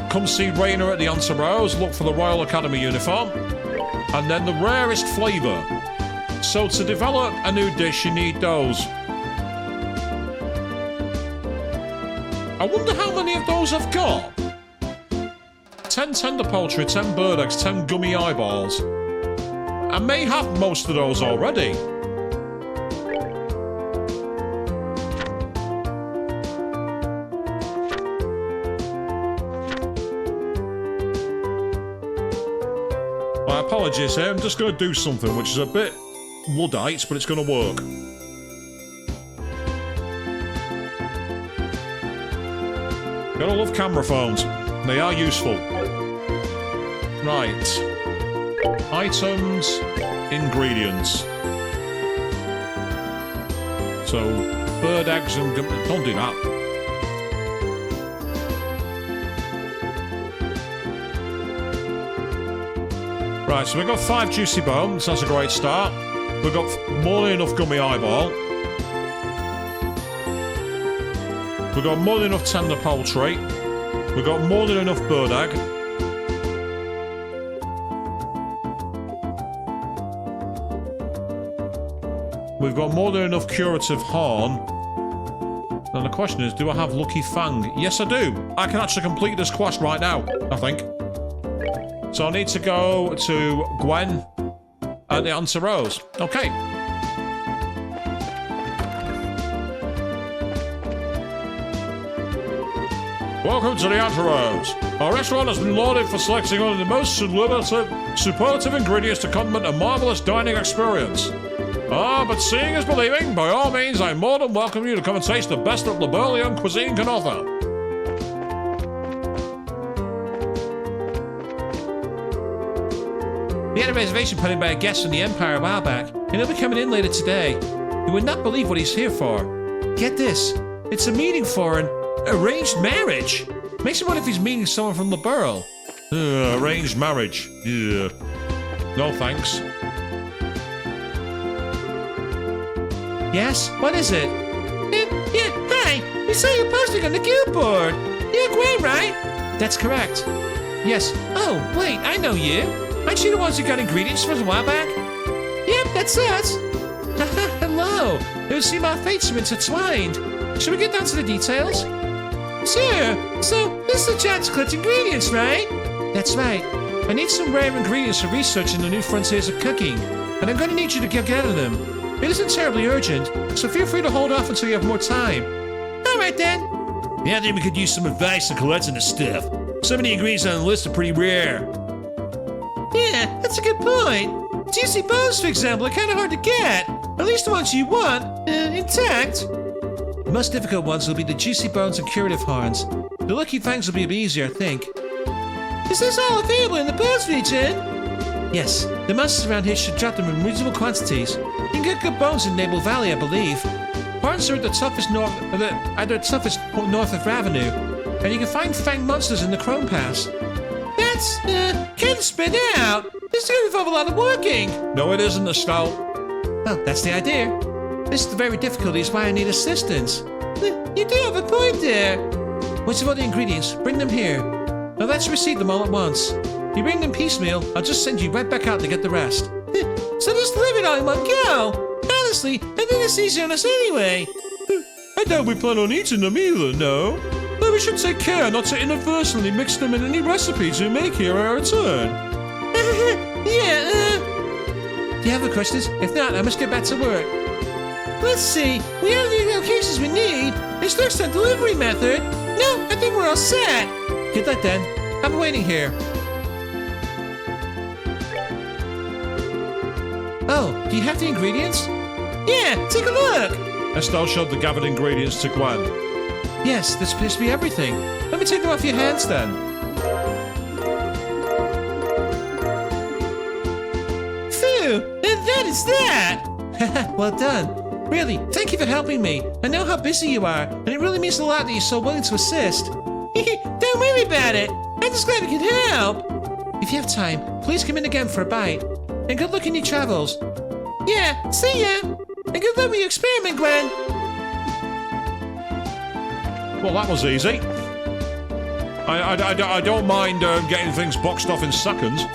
Come see Rainer at the Answer Rose. Look for the Royal Academy uniform. And then the rarest flavour. So to develop a new dish, you need those. I wonder how many of those I've got. 10 tender poultry, 10 bird eggs, 10 gummy eyeballs. I may have most of those already. My apologies here, I'm just going to do something which is a bit Luddite, but it's going to work. Gotta love camera phones. They are useful. Right. Items, ingredients. So, bird eggs and... Don't do that. Right, so we've got 5 juicy bones. That's a great start. We've got more than enough gummy eyeball. We've got more than enough tender poultry. We've got more than enough bird egg. we've got more than enough curative horn. And the question is, do I have Lucky Fang? Yes, I do. I can actually complete this quest right now, I think. So I need to go to Gwen at the Answer Rose. Okay. Welcome to the Answer Rose. Our restaurant has been lauded for selecting only the most superlative ingredients to complement a marvelous dining experience. But seeing is believing. By all means, I more than welcome you to come and taste the best that Laberlian cuisine can offer. We had a reservation put in by a guest from the Empire a while back, and he'll be coming in later today. You would not believe what he's here for. Get this. It's a meeting for an arranged marriage. Makes me wonder if he's meeting someone from the Burl. Arranged marriage. Yeah. No thanks. Yes? What is it? Yeah, hi! We saw you posting on the guild board! You're Gwen, right? That's correct. Yes. Oh, wait, I know you. Aren't you the ones who got ingredients from a while back? Yep, that's us. Hello. It would seem our fates are intertwined. Should we get down to the details? Sure. So, this is the chance to collect ingredients, right? That's right. I need some rare ingredients for research in the new frontiers of cooking, and I'm going to need you to go gather them. It isn't terribly urgent, so feel free to hold off until you have more time. All right, then. Yeah, I think we could use some advice on collecting this stuff. Some of the ingredients on the list are pretty rare. Yeah, that's a good point. Juicy bones, for example, are kind of hard to get. At least the ones you want, intact. The most difficult ones will be the juicy bones and curative horns. The lucky fangs will be a bit easier, I think. Is this all available in the bones region? Yes, the monsters around here should drop them in reasonable quantities. You can get good bones in Naval Valley, I believe. Horns are at the toughest north of Ravenue, and you can find fang monsters in the Chrome Pass. That's kind of spread out. This is going to involve a lot of working. No, it isn't, Estelle. Well, that's the idea. This is the very difficulty is why I need assistance. You do have a point there. Once you've all the ingredients, bring them here. Now let's receive them all at once. You bring them piecemeal, I'll just send you right back out to get the rest. So just deliver it all in one go. Honestly, I think it's easier on us anyway. I doubt we plan on eating them either, no? But we should take care not to inadvertently mix them in any recipes we make here on our return. Yeah, do you have any questions? If not, I must get back to work. Let's see. We have the locations we need. It's next on delivery method. No, I think we're all set. Good luck then. I'm waiting here. Oh, do you have the ingredients? Yeah, take a look. Estelle showed the gathered ingredients to Gwen. Yes, this appears to be everything. Let me take them off your hands then. Phew, and that is that. Well done. Really, thank you for helping me. I know how busy you are, and it really means a lot that you're so willing to assist. Don't worry about it. I'm just glad we could help. If you have time, please come in again for a bite. And good luck in your travels. Yeah, see ya. And good luck with your experiment, Gwen. Well, that was easy. I don't mind getting things boxed off in seconds.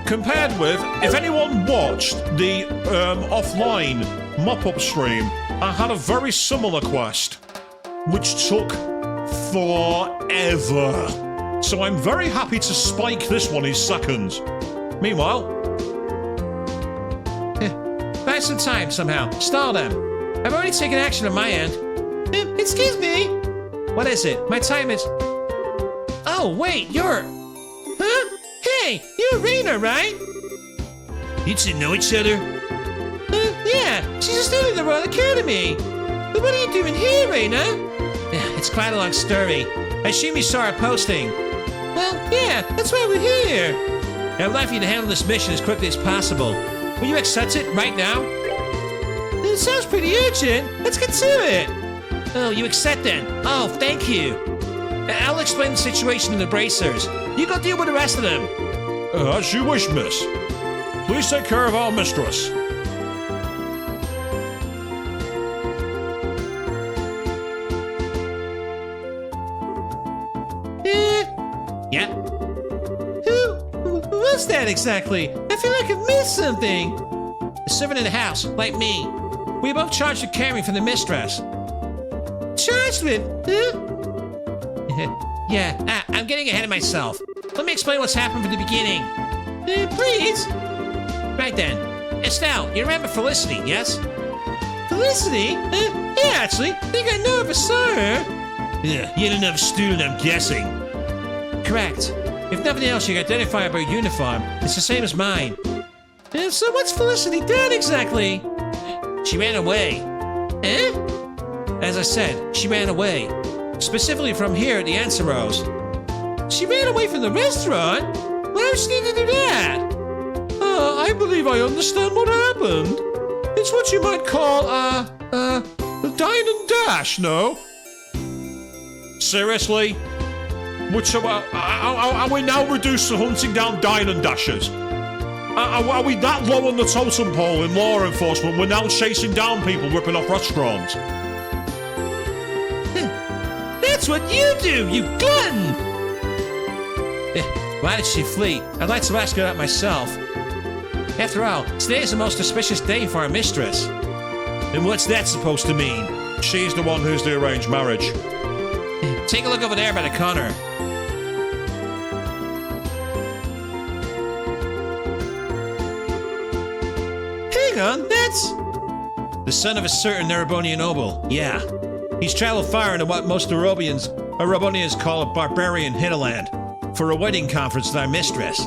Compared with, if anyone watched the offline mop-up stream, I had a very similar quest, which took forever. So I'm very happy to spike this one in seconds. Meanwhile... Buy some time somehow. Stall them. I've already taken action on my end. Excuse me. What is it? My time is... Oh, wait, you're... Huh? Hey, you're Raina, right? You two know each other? Yeah, she's a student at the Royal Academy. But what are you doing here, Raina? It's quite a long story. I assume you saw our posting. Well, yeah, that's why we're here. I'd like for you to handle this mission as quickly as possible. Will you accept it right now? It sounds pretty urgent. Let's get to it. Oh, you accept then? Oh, thank you. I'll explain the situation in the bracers. You go deal with the rest of them. As you wish, miss. Please take care of our mistress. Yeah? Who was that exactly? I feel like I've missed something. a servant in the house, like me. We are both charged with caring for the mistress. Charged with? Huh? Yeah, I'm getting ahead of myself. Let me explain what's happened from the beginning. Please. Right then. Estelle, you remember Felicity, yes? Felicity? Yeah, actually. I think I know if I saw her. Yeah, yet another student, I'm guessing. Correct. If nothing else, you can identify her by her uniform. It's the same as mine. So what's Felicity done exactly? She ran away. Eh? As I said, she ran away. Specifically from here at the Anseros. She ran away from the restaurant? Why would she need to do that? I believe I understand what happened. It's what you might call, the dine and dash, no? Seriously? Which are we now reduced to hunting down dine and dashers? Are we that low on the totem pole in law enforcement? We're now chasing down people ripping off restaurants. That's what you do, you glutton! Why did she flee? I'd like to ask her that myself. After all, today is the most auspicious day for our mistress. And what's that supposed to mean? She's the one who's the arranged marriage. Take a look over there by the corner. Hang on, that's... the son of a certain Erebonian noble, yeah. He's traveled far into what most Erebonians call a barbarian hinterland for a wedding conference with our mistress.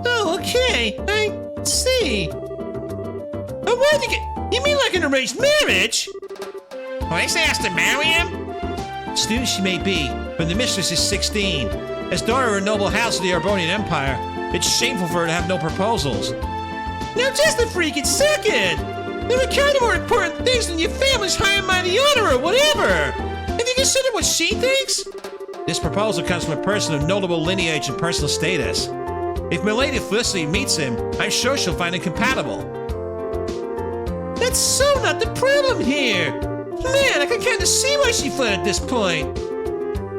Oh, okay, I see. A wedding? You mean like an arranged marriage? Police asked to marry him? Student she may be, but the mistress is 16. As daughter of a noble house of the Erebonian Empire, it's shameful for her to have no proposals. Now just a freaking second! There are kind of more important things than your family's high and mighty honor or whatever! Have you considered what she thinks? This proposal comes from a person of notable lineage and personal status. If Milady Felicity meets him, I'm sure she'll find him compatible. That's so not the problem here! Man, I can kind of see why she fled at this point.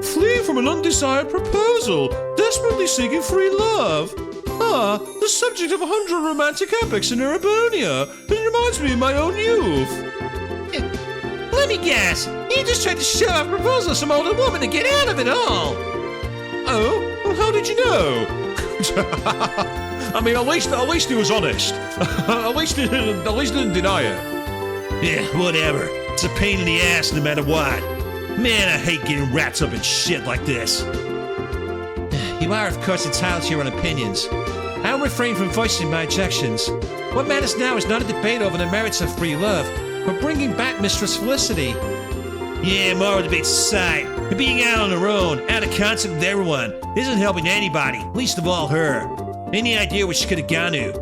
Fleeing from an undesired proposal, desperately seeking free love. The subject of 100 romantic epics in Erebonia. It reminds me of my own youth. Let me guess, you just tried to shove off a proposal to some older woman to get out of it all. Oh? Well, how did you know? I mean, at least he was honest. at least he didn't deny it. Yeah, whatever. It's a pain in the ass no matter what. Man, I hate getting wrapped up in shit like this. You are, of course, entitled to your own opinions. I'll refrain from voicing my objections. What matters now is not a debate over the merits of free love, but bringing back Mistress Felicity. Yeah, moral debates aside, her being out on her own, out of concert with everyone, isn't helping anybody, least of all her. Any idea what she could have gone to?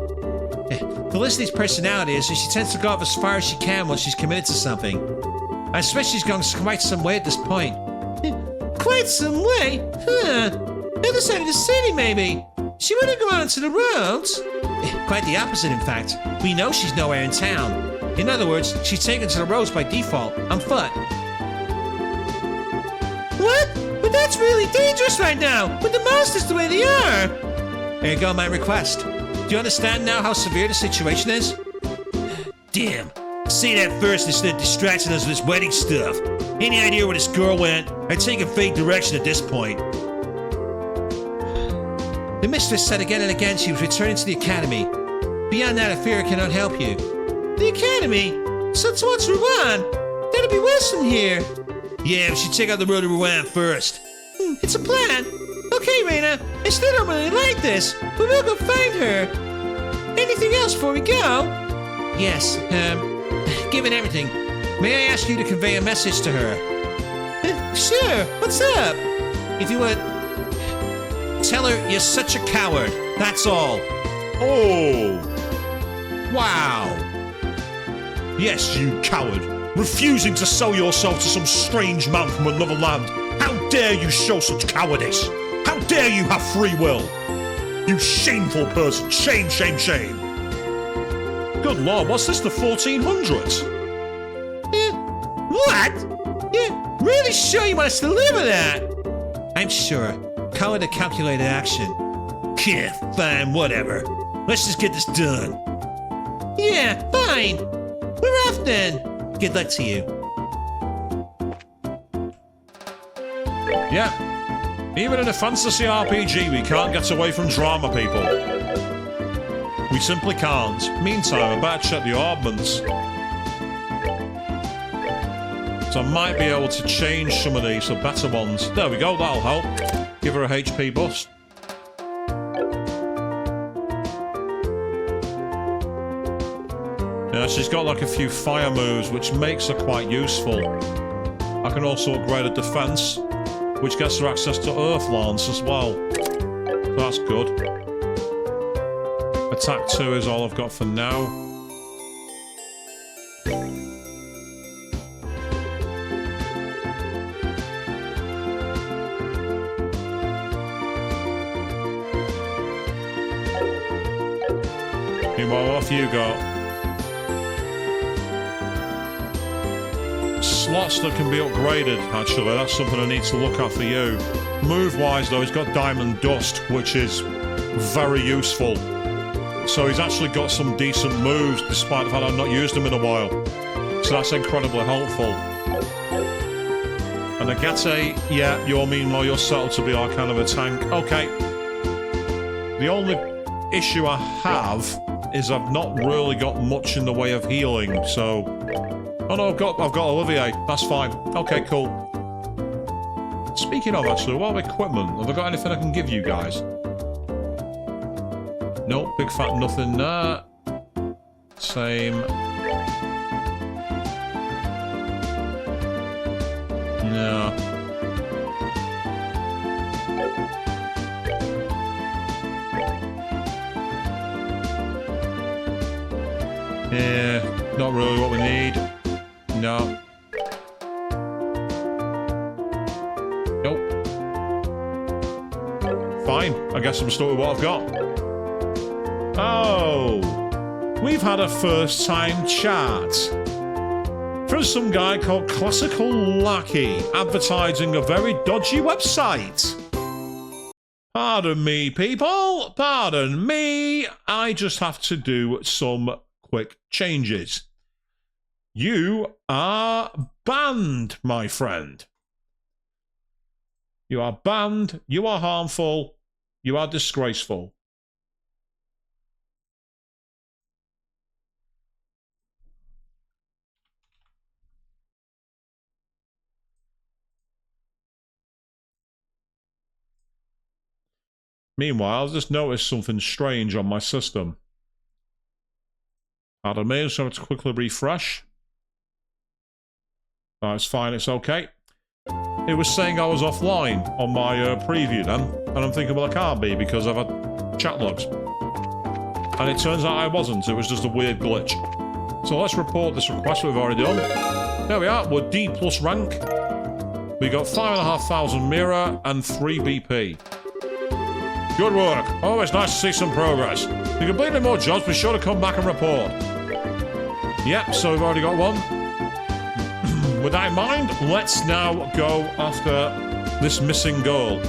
Felicity's personality is that she tends to go off as far as she can when she's committed to something. I suspect she's gone quite some way at this point. Quite some way? Huh. Other side of the city, maybe. She wouldn't go out into the roads. Quite the opposite, in fact. We know she's nowhere in town. In other words, she's taken to the roads by default, on foot. What? But that's really dangerous right now, with the monsters the way they are. There you go, my request. Do you understand now how severe the situation is? Damn. Say that first instead of distracting us with this wedding stuff. Any idea where this girl went? I'd take a fake direction at this point. The mistress said again and again she was returning to the academy. Beyond that, I fear I cannot help you. The academy? So towards Rouen? That'll be worse from here. Yeah, we should check out the road to Rouen first. It's a plan. Okay, Raina, I still don't really like this, but we'll go find her. Anything else before we go? Yes, given everything, may I ask you to convey a message to her? Sure, what's up? If you would, tell her you're such a coward, that's all. Oh. Wow. Yes, you coward. Refusing to sell yourself to some strange man from another land. How dare you show such cowardice? How dare you have free will? You shameful person. Shame, shame, shame. Good lord, what's this, the 1400s? What? You're really sure you want us to live with that? I'm sure. Call it a calculated action. Yeah, fine, whatever. Let's just get this done. Yeah, fine. We're off then. Good luck to you. Yeah. Even in a fantasy RPG, we can't get away from drama, people. We simply can't. Meantime, I better check the ordnance. So I might be able to change some of these for better ones. There we go, that'll help. Give her a HP boost. Yeah, she's got like a few fire moves, which makes her quite useful. I can also upgrade her defense, which gets her access to Earth Lance as well. So that's good. Attack 2 is all I've got for now. Meanwhile, off you go. Slots that can be upgraded, actually. That's something I need to look at for you. Move-wise, though, he's got Diamond Dust, which is very useful. So he's actually got some decent moves, despite the fact I've not used them in a while. So that's incredibly helpful. And Agate, yeah, meanwhile, you're settled to be our kind of a tank. Okay. The only issue I have is I've not really got much in the way of healing, so... Oh no, I've got Olivier. That's fine. Okay, cool. Speaking of, actually, what equipment? Have I got anything I can give you guys? Nope, big fat nothing there. Same. No. Yeah, not really what we need. No. Nope. Fine. I guess I'm stuck with what I've got. Oh. We've had a first-time chat from some guy called Classical Lackey advertising a very dodgy website. Pardon me, people. Pardon me. I just have to do some quick changes. You are banned, my friend. You are banned. You are harmful. You are disgraceful. Meanwhile, I've just noticed something strange on my system. Pardon me, I'm just going to quickly refresh. Oh, it's fine, it's okay. It was saying I was offline on my preview then, and I'm thinking, well, I can't be because I've had chat logs. And it turns out I wasn't, it was just a weird glitch. So let's report this request we've already done. There we are, we're D+ rank. We got 5,500 Mira and 3 BP. Good work. Always nice to see some progress. If you complete any more jobs, be sure to come back and report. Yep, so we've already got one. With that in mind, let's now go after this missing girl.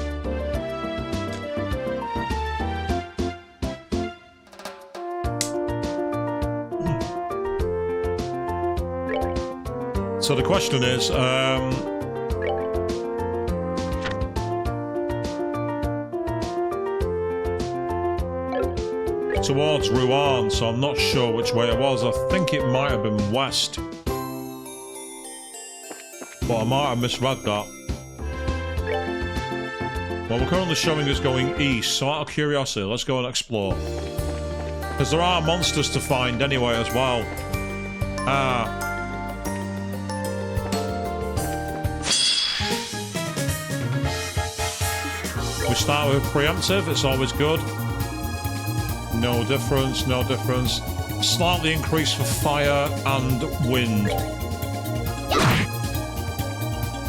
So the question is, towards Rouen, so I'm not sure which way it was. I think it might have been west. But I might have misread that. Well, we're currently showing us going east, so out of curiosity, let's go and explore. Because there are monsters to find anyway as well. We start with preemptive, it's always good. No difference, no difference. Slightly increased for fire and wind.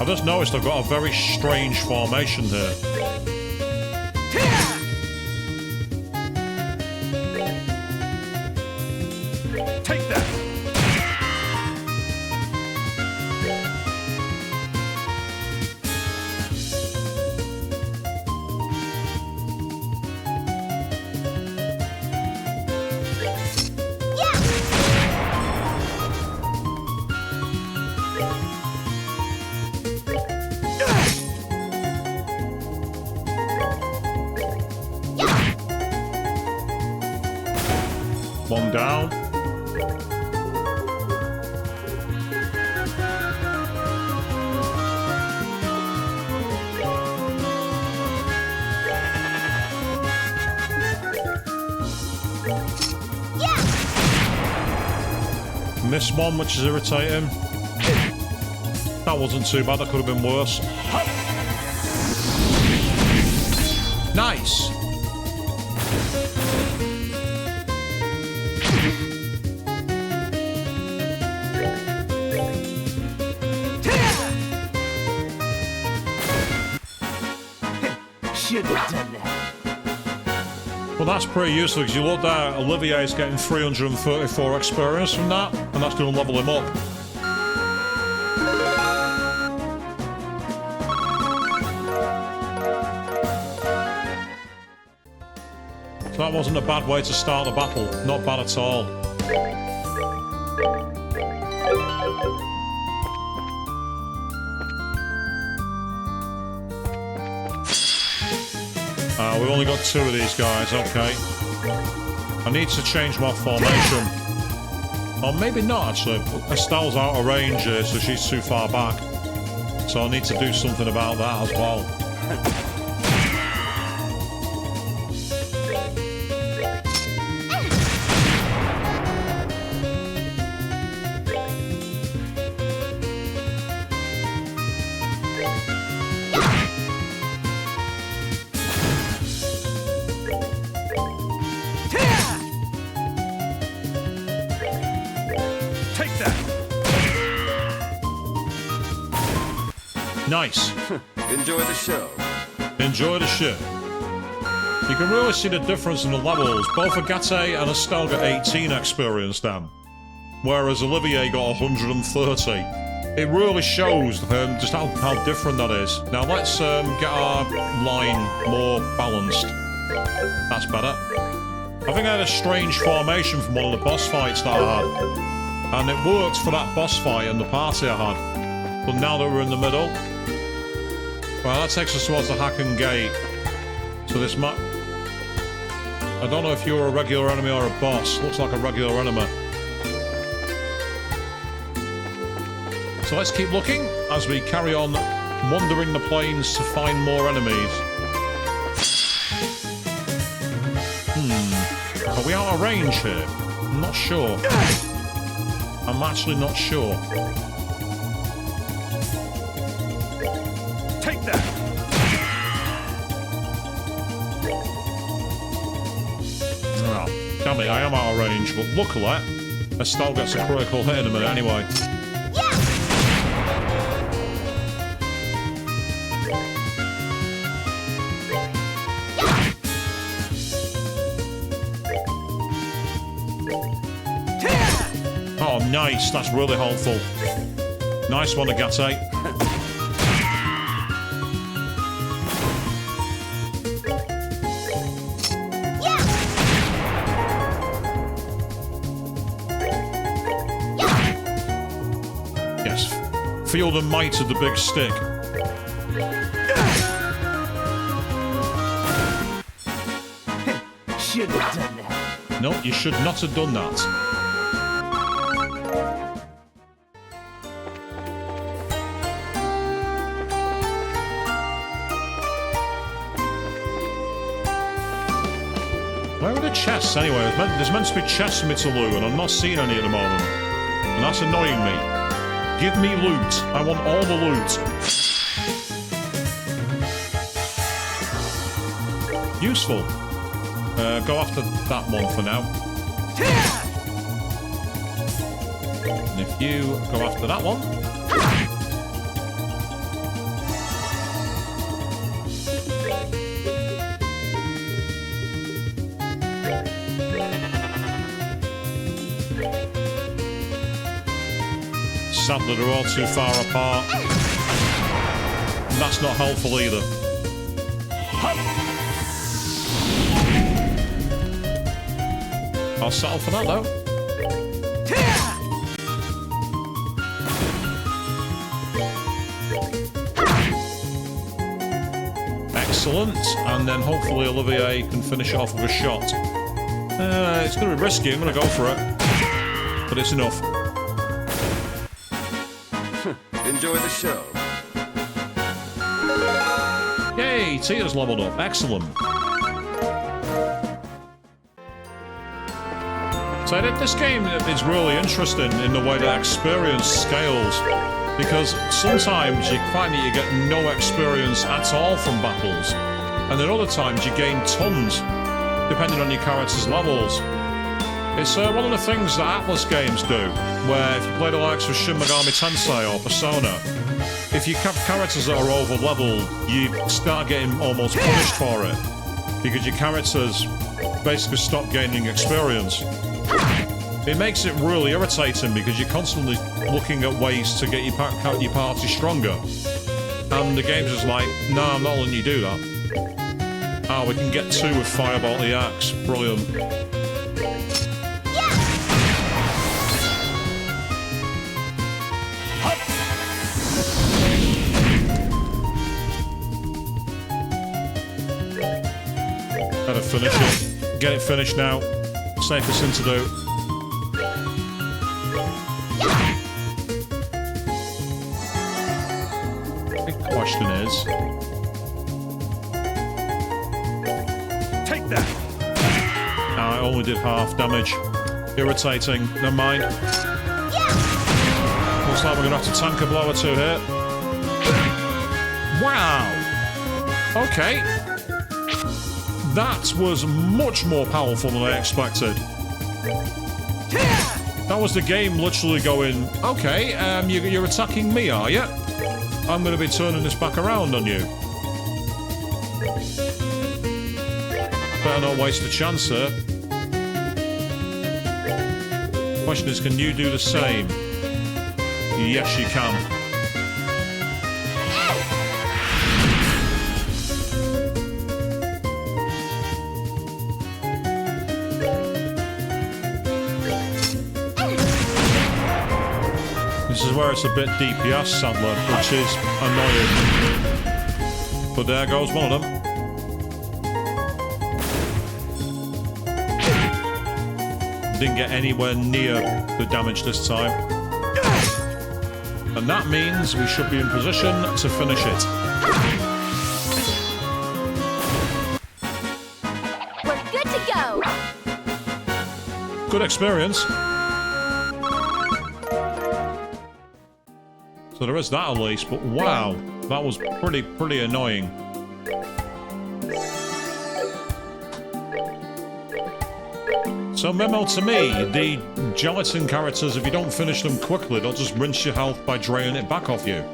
I've just noticed I've got a very strange formation here. Take that! missed one, which is irritating. That wasn't too bad. That could have been worse. Nice. Should have done that. Well, that's pretty useful because you look there, Olivier's getting 334 experience from that, and that's going to level him up. So that wasn't a bad way to start the battle. Not bad at all. We've only got 2 of these guys, okay. I need to change my formation. Or maybe not, actually. Estelle's out of range here, so she's too far back. So I need to do something about that as well. Nice. Enjoy the show. Enjoy the show. You can really see the difference in the levels. Both Agate and Estelle got 18 experience then, whereas Olivier got 130. It really shows just how different that is. Now let's get our line more balanced. That's better. I think I had a strange formation from one of the boss fights that I had, and it worked for that boss fight and the party I had. But now that we're in the middle, well, that takes us towards the Hacken Gate. So this map, I don't know if you're a regular enemy or a boss. Looks like a regular enemy. So let's keep looking as we carry on wandering the plains to find more enemies. Are we out of range here? I'm not sure. I'm actually not sure. Take that. Oh, damn it, I am out of range, but luckily, Estelle gets a critical hit in a minute anyway. Oh, nice. That's really helpful. Nice one, Agate. Yes. Feel the might of the big stick. Should have done that. No, you should not have done that. Where are the chests anyway? There's meant to be chests for me to loot, and I'm not seeing any at the moment. And that's annoying me. Give me loot. I want all the loot. Useful. Go after that one for now. And if you go after that one. Sadly, they're all too far apart. And that's not helpful either. I'll settle for that, though. Excellent. And then hopefully Olivier can finish it off with a shot. It's going to be risky. I'm going to go for it. But it's enough. Enjoy the show. Yay, Tia's leveled up. Excellent. So this game is really interesting in the way that experience scales, because sometimes you find that you get no experience at all from battles, and then other times you gain tons, depending on your character's levels. It's one of the things that Atlas games do, where if you play the likes of Shin Megami Tensei or Persona, if you have characters that are over-leveled, you start getting almost punished for it, because your characters basically stop gaining experience. It makes it really irritating because you're constantly looking at ways to get your party stronger. And the game's just like, no, I'm not letting you do that. Ah, we can get 2 with Fireball the Axe. Brilliant. Gotta finish it. Get it finished now. Safest thing to do. Big question is... Take that! I only did half damage. Irritating. Never mind. Looks like we're gonna have to tank a blow or 2 here. Wow! Okay. That was much more powerful than I expected. That was the game literally going, okay, you're attacking me, are you? I'm going to be turning this back around on you. Better not waste a chance, sir. Question is, can you do the same? Yes, you can. This is where it's a bit DPS, sadly, which is annoying. But there goes one of them. Didn't get anywhere near the damage this time. And that means we should be in position to finish it. We're good to go. Good experience. So there is that at least, but wow, that was pretty annoying. So memo to me, the gelatin characters, if you don't finish them quickly, they'll just rinse your health by draining it back off you.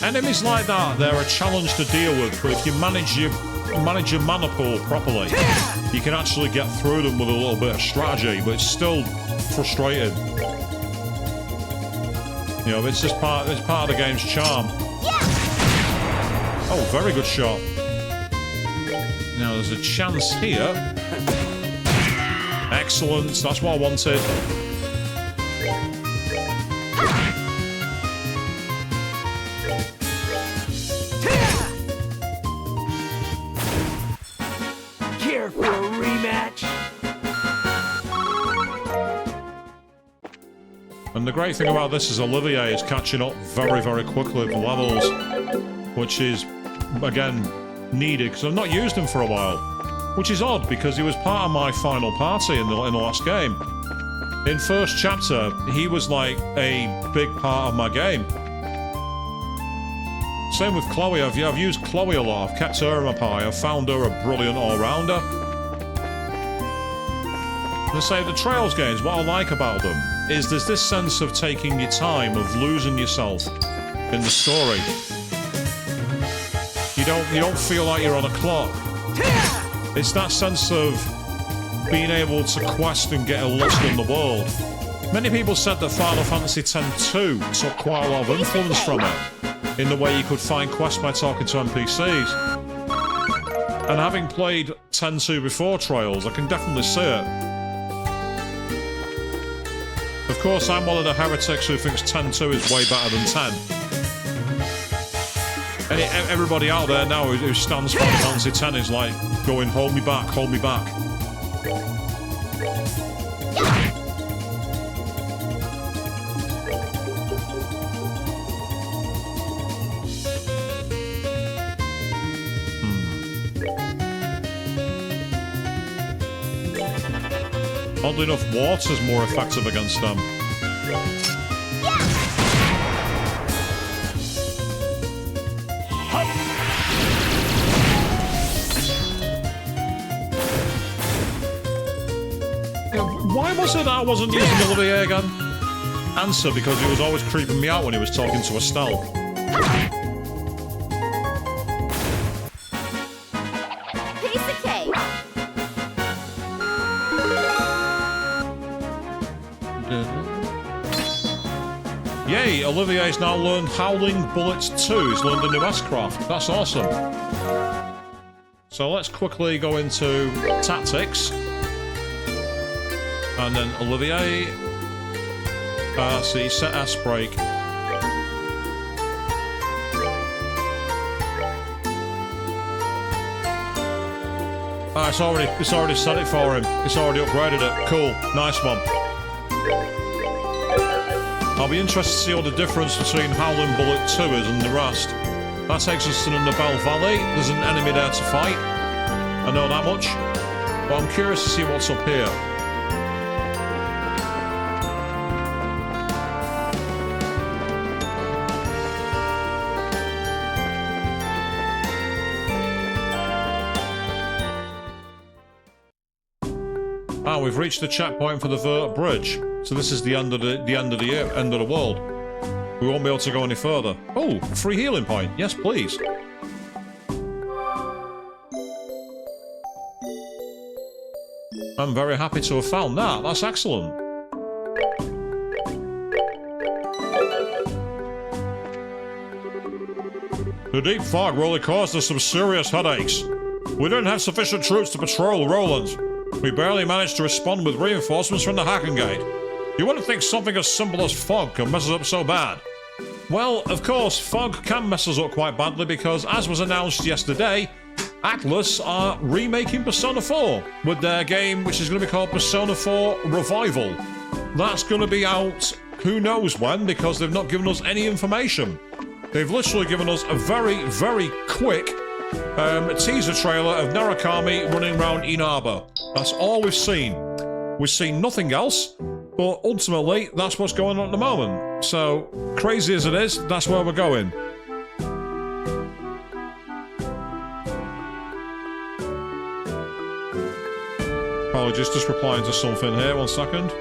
Enemies like that, they're a challenge to deal with, but if you manage your mana pool properly, you can actually get through them with a little bit of strategy, but it's still frustrating. You know, it's just part of the game's charm. Oh, very good shot. Now there's a chance here. Excellent, that's what I wanted. Care for a rematch? And the great thing about this is Olivier is catching up very quickly with the levels, which is, again, needed, because I've not used him for a while. Which is odd, because he was part of my final party in the last game. In first chapter, he was like a big part of my game. Same with Chloe, I've used Chloe a lot, I've kept her in my pie, I've found her a brilliant all-rounder. And say the Trails games, what I like about them is there's this sense of taking your time, of losing yourself in the story. You don't feel like you're on a clock. It's that sense of being able to quest and get lost in the world. Many people said that Final Fantasy X-2 took quite a lot of influence from it, in the way you could find quests by talking to NPCs. And having played X-2 before Trails, I can definitely see it. Of course, I'm one of the heretics who thinks X-2 is way better than 10. And everybody out there now who stands for Final Fantasy X is like going, hold me back, hold me back. Oddly enough, water's more effective against them. Why was it I wasn't using Olivier again? Answer, because he was always creeping me out when he was talking to Estelle. Piece of cake. Yay, Olivier's now learned Howling Bullets 2. He's learned a new S-craft. That's awesome. So let's quickly go into tactics. And then Olivier. See, set S-brake. Ah, it's already set it for him. It's already upgraded it. Cool. Nice one. I'll be interested to see what the difference between Howling Bullet 2 is and the rest. That takes us to the Nobel Valley. There's an enemy there to fight. I know that much. But I'm curious to see what's up here. Ah, we've reached the checkpoint for the Vert Bridge. So this is the end of the world. We won't be able to go any further. Oh, free healing point. Yes, please. I'm very happy to have found that. That's excellent. The deep fog really caused us some serious headaches. We didn't have sufficient troops to patrol Roland. We barely managed to respond with reinforcements from the Hacken Gate. You wouldn't think something as simple as fog can mess us up so bad. Well, of course, fog can mess us up quite badly because, as was announced yesterday, Atlas are remaking Persona 4 with their game, which is going to be called Persona 4 Revival. That's going to be out who knows when because they've not given us any information. They've literally given us a very, very quick teaser trailer of Narukami running around Inaba. That's all we've seen. We've seen nothing else, but ultimately, that's what's going on at the moment. So, crazy as it is, that's where we're going. Apologies, just replying to something here, 1 second.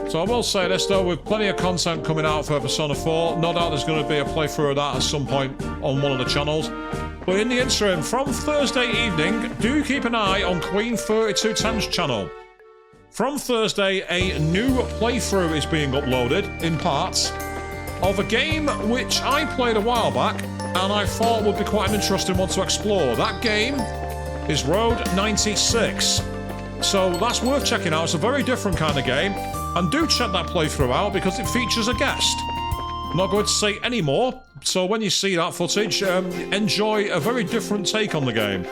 So I will say this though, with plenty of content coming out for Persona 4, no doubt there's going to be a playthrough of that at some point on one of the channels. But in the interim, from Thursday evening, do keep an eye on Queen 3210's channel. From Thursday, a new playthrough is being uploaded, in parts, of a game which I played a while back, and I thought would be quite an interesting one to explore. That game is Road 96. So that's worth checking out. It's a very different kind of game. And do check that playthrough out because it features a guest. I'm not going to say any more, so when you see that footage, enjoy a very different take on the game.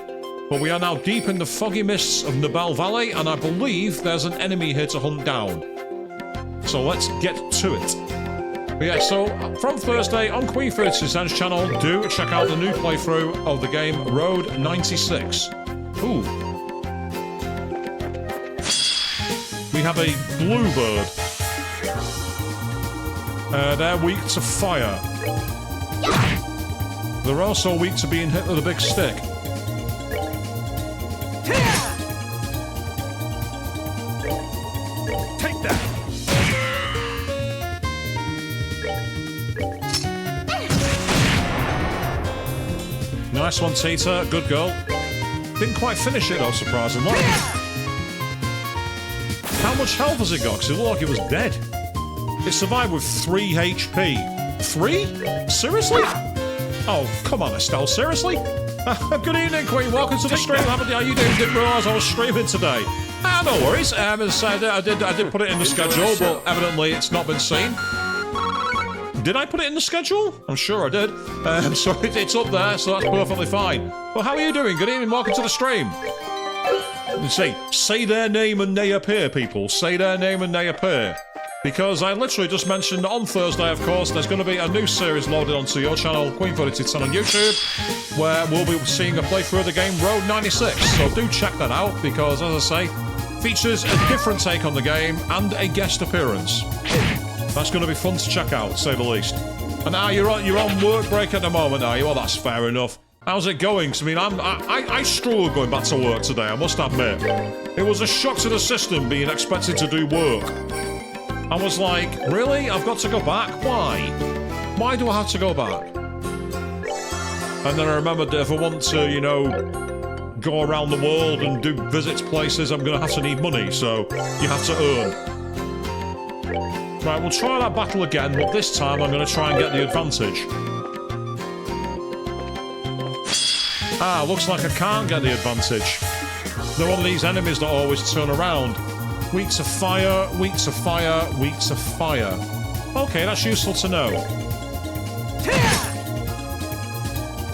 But we are now deep in the foggy mists of Nobel Valley, and I believe there's an enemy here to hunt down. So let's get to it. But yeah, so from Thursday on Queen 3210's channel, do check out the new playthrough of the game Road 96. Ooh. We have a bluebird. They're weak to fire. They're also weak to being hit with a big stick. Take that! Nice one, Tita. Good girl. Didn't quite finish it though, surprisingly. How much health has it got? Because it looked like it was dead. It survived with 3 HP. 3? Seriously? Oh, come on, Estelle. Seriously? Good evening, Queen. Welcome to the stream. How you doing? Didn't realise I was streaming today. No worries. As I said, I did put it in the schedule, but evidently it's not been seen. Did I put it in the schedule? I'm sure I did. So it's up there, so that's perfectly fine. Well, how are you doing? Good evening. Welcome to the stream. Say their name and they appear, people. Say their name and they appear. Because I literally just mentioned on Thursday, of course, there's going to be a new series loaded onto your channel, Queen4210 on YouTube, where we'll be seeing a playthrough of the game Road 96. So do check that out, because, as I say, features a different take on the game and a guest appearance. That's going to be fun to check out, to say the least. And now you're on work break at the moment, are you? Well, that's fair enough. How's it going? 'Cause, I mean, I struggled going back to work today, I must admit. It was a shock to the system being expected to do work. I was like, really? I've got to go back? Why? Why do I have to go back? And then I remembered that if I want to, you know, go around the world and do visits places, I'm going to have to need money, so you have to earn. Right, we'll try that battle again, but this time I'm going to try and get the advantage. Ah, looks like I can't get the advantage. They're one of these enemies that always turn around. Weak to fire, weak to fire, weak to fire. Okay, that's useful to know.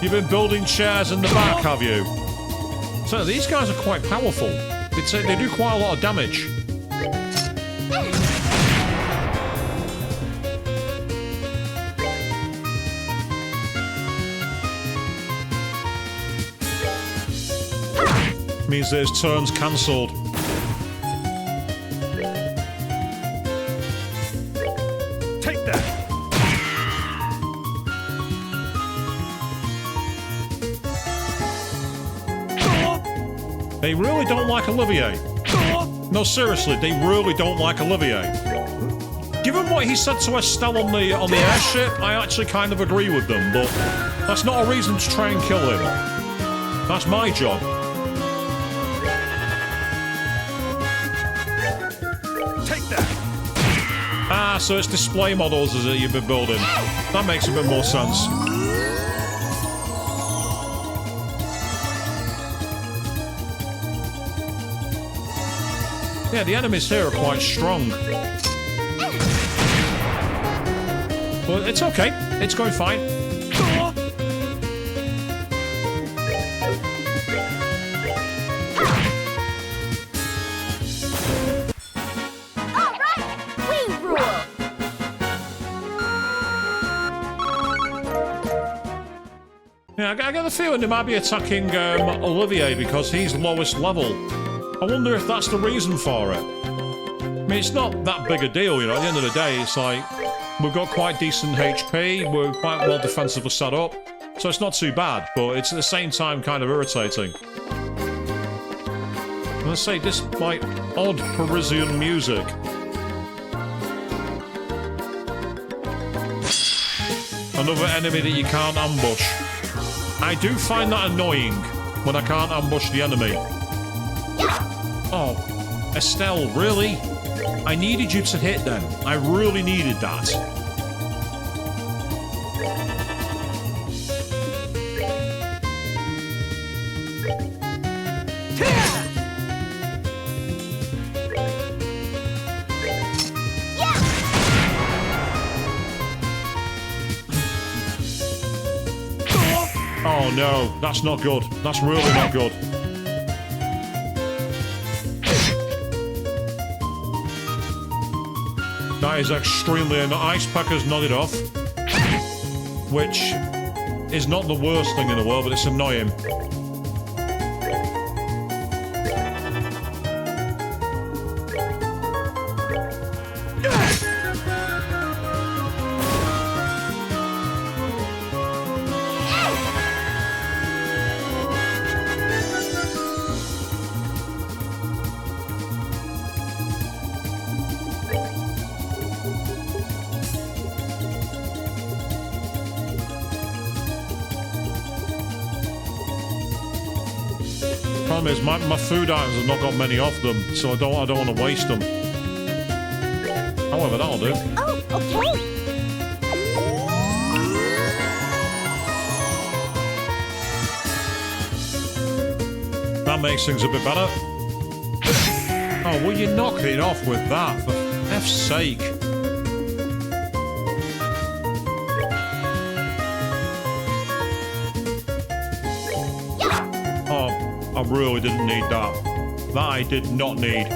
You've been building chairs in the back, have you? So these guys are quite powerful. They do quite a lot of damage. Means that his turn's cancelled. Take that! They really don't like Olivier. No, seriously, they really don't like Olivier. Given what he said to Estelle on the airship, I actually kind of agree with them, but that's not a reason to try and kill him. That's my job. Ah, so it's display models, is it, you've been building? That makes a bit more sense. Yeah, the enemies here are quite strong. But it's okay. It's going fine. Yeah, I get the feeling they might be attacking Olivier because he's lowest level. I wonder if that's the reason for it. I mean, it's not that big a deal, you know. At the end of the day, it's like we've got quite decent HP, we're quite well defensively set up, so it's not too bad, but it's at the same time kind of irritating. And let's say this, like, odd Parisian music. Another enemy that you can't ambush. I do find that annoying when I can't ambush the enemy. Oh, Estelle, really? I needed you to hit them. I really needed that. Oh no, that's not good. That's really not good. That is extremely annoying. Ice Pecker's nodded off. Which is not the worst thing in the world, but it's annoying. Problem is, my food items have not got many of them, so I don't want to waste them. However, that'll do. Oh, okay. That makes things a bit better. Oh, will you knock it off with that, for F's sake? Oh, I really didn't need that. That I did not need.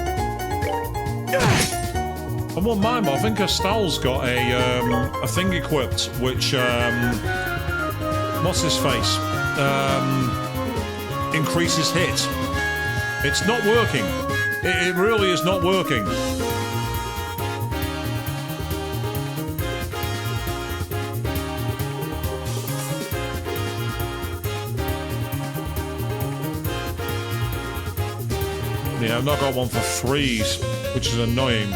I won't mind, but I think Estelle's got a thing equipped, which, what's his face? Increases hit. It's not working. It really is not working. Yeah, I've not got one for freeze, which is annoying.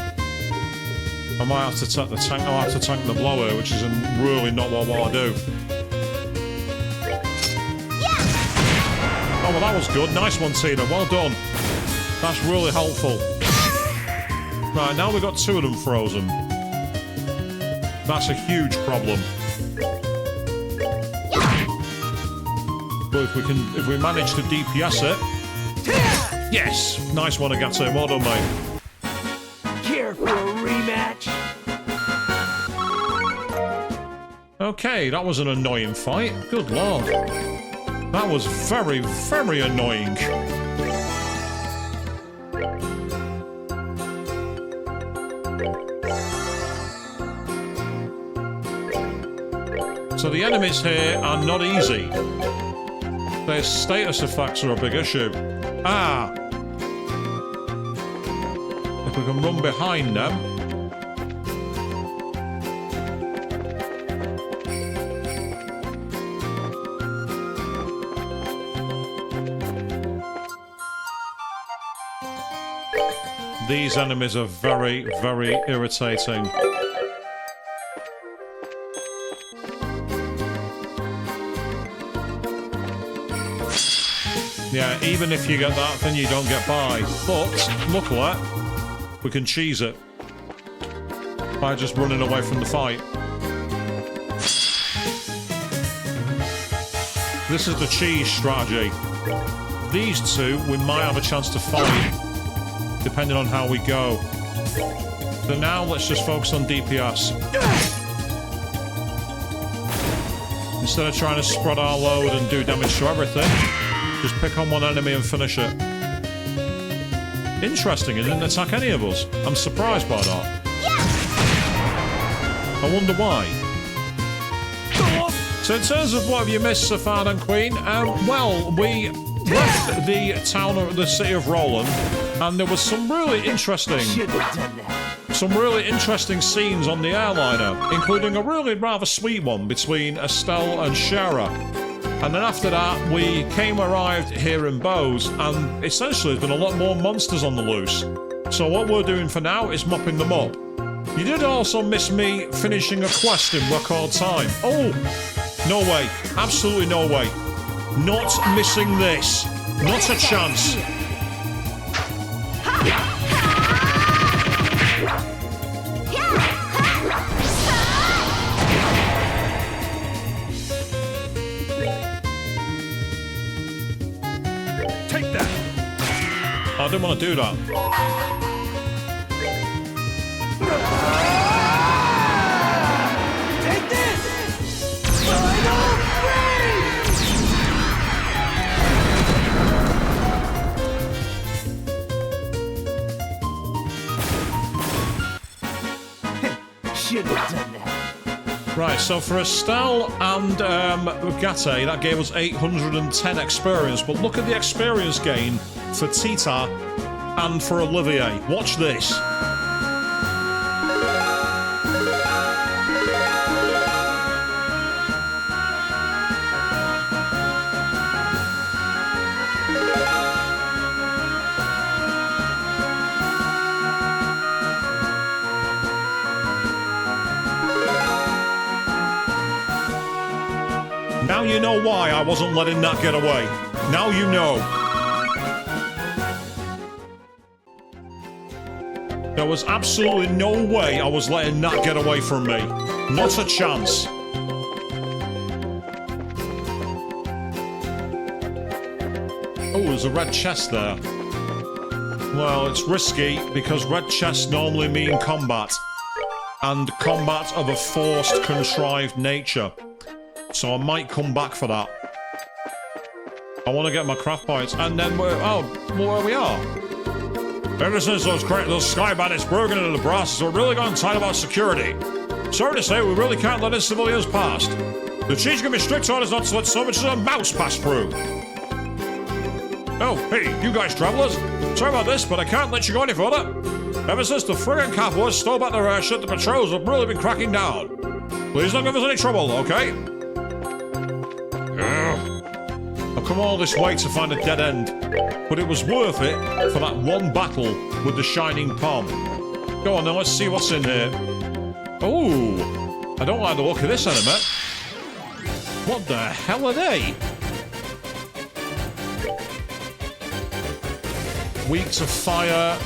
I might have to tank the tank. I'll have to tank the blower, which is really not what I want to do. Oh, well, that was good. Nice one, Tina. Well done. That's really helpful. Right, now we've got 2 of them frozen. That's a huge problem. But if we manage to DPS it. Yes! Nice one, Agate. Well done, mate. Care for a rematch? Okay, that was an annoying fight. Good lord. That was very, very annoying. So the enemies here are not easy. Their status effects are a big issue. Ah! If we can run behind them. These enemies are very, very irritating. Yeah, even if you get that, then you don't get by. But, luckily, we can cheese it by just running away from the fight. This is the cheese strategy. These two, we might have a chance to fight, depending on how we go. So now, let's just focus on DPS. Instead of trying to spread our load and do damage to everything, just pick on one enemy and finish it. Interesting, it didn't attack any of us. I'm surprised by that. I wonder why. So in terms of what have you missed, Safan and Queen? Well, we left the town, the city of Roland, and there was some really interesting scenes on the airliner, including a really rather sweet one between Estelle and Shara. And then after that, we arrived here in Bose, and essentially there's been a lot more monsters on the loose. So what we're doing for now is mopping them up. You did also miss me finishing a quest in record time. Oh, no way. Absolutely no way. Not missing this. Not a chance. I didn't want to do that. Take this! Final frame! Should have done that. Right, so for Estelle and Agate, that gave us 810 experience. But look at the experience gain for Tita and for Olivier. Watch this. Now you know why I wasn't letting that get away. Now you know. There was absolutely no way I was letting that get away from me. Not a chance. Oh, there's a red chest there. Well, it's risky because red chests normally mean combat. And combat of a forced, contrived nature. So I might come back for that. I want to get my craft points. And then we're... Oh, well, where we are. Ever since those sky bandits broke into the brasses, we're really gone tight about security. Sorry to say, we really can't let in civilians past. The chief's gonna be strict orders not to let so much as a mouse pass through. Oh, hey, you guys travelers. Sorry about this, but I can't let you go any further. Ever since the friggin' Cowboys stole back their airship, the patrols have really been cracking down. Please don't give us any trouble, okay? I've come all this way to find a dead end, but it was worth it for that one battle with the shining palm. Go on then, let's see what's in here. Ooh, I don't like the look of this enemy. What the hell are they? Weak to fire.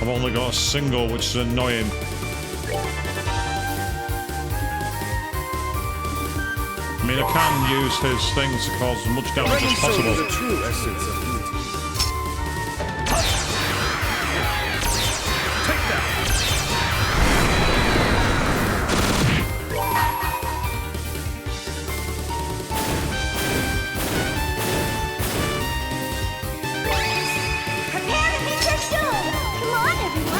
I've only got a single, which is annoying. I mean, I can use his thing to cause as much damage as possible. The true essence of beauty. Take that. Prepare to meet your doom! Come on, everyone!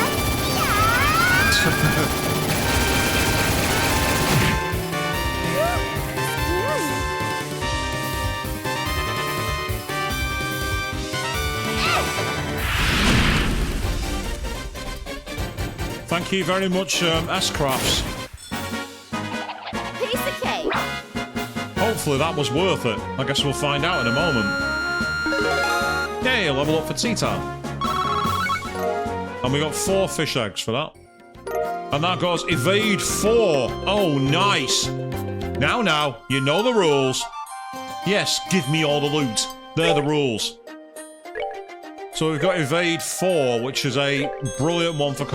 Thank you very much, S-Crafts. Piece of cake! Hopefully that was worth it. I guess we'll find out in a moment. Yay, level up for tea time. And we got 4 fish eggs for that. And that goes evade 4. Oh, nice. Now, you know the rules. Yes, give me all the loot. They're the rules. So we've got evade 4, which is a brilliant one for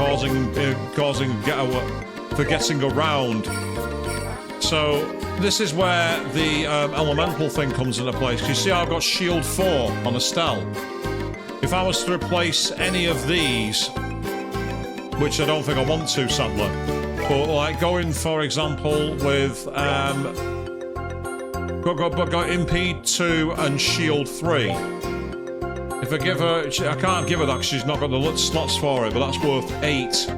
getting around. So this is where the elemental thing comes into place. You see how I've got shield 4 on Estelle? If I was to replace any of these, which I don't think I want to, sadly, but like going, for example, with got impede 2 and shield 3. If I give her, I can't give her that because she's not got the slots for it, but that's worth 8.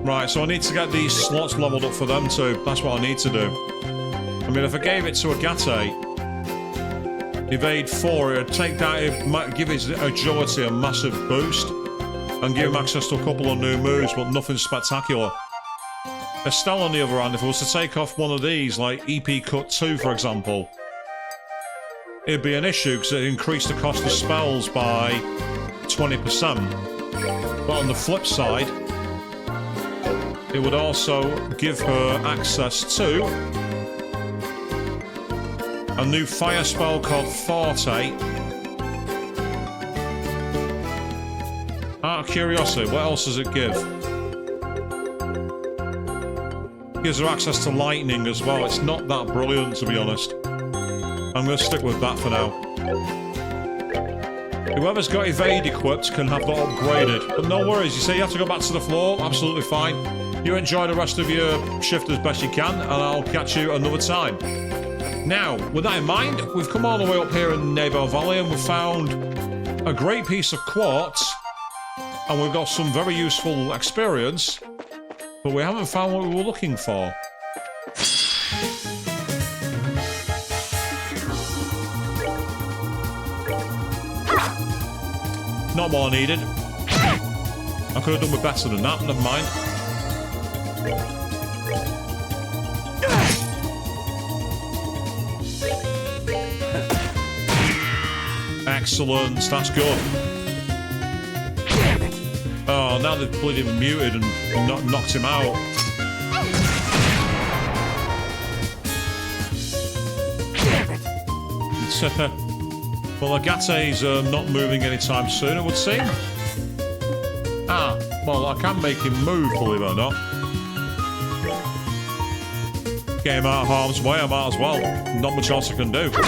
Right, so I need to get these slots leveled up for them too. That's what I need to do. I mean, if I gave it to Agate, evade 4, it'd take that, it'd give his agility a massive boost and give him access to a couple of new moves, but nothing spectacular. Estelle, on the other hand, if I was to take off one of these, like EP Cut 2, for example, it'd be an issue because it increased the cost of spells by 20%. But on the flip side, it would also give her access to a new fire spell called Forte. Out of curiosity, what else does it give? It gives her access to lightning as well. It's not that brilliant, to be honest. I'm going to stick with that for now. Whoever's got evade equipped can have that upgraded. But no worries, you say you have to go back to the floor, absolutely fine. You enjoy the rest of your shift as best you can, and I'll catch you another time. Now, with that in mind, we've come all the way up here in Nebo Valley and we've found a great piece of quartz, and we've got some very useful experience, but we haven't found what we were looking for. Not more needed. I could have done with better than that, never mind. Excellent, that's good. Oh, now they've bloody muted and knocked him out. Well, Agate's not moving anytime soon, it would seem. Ah, well, I can make him move, believe it or not. Get him out of harm's way, I might as well. Not much else I can do. All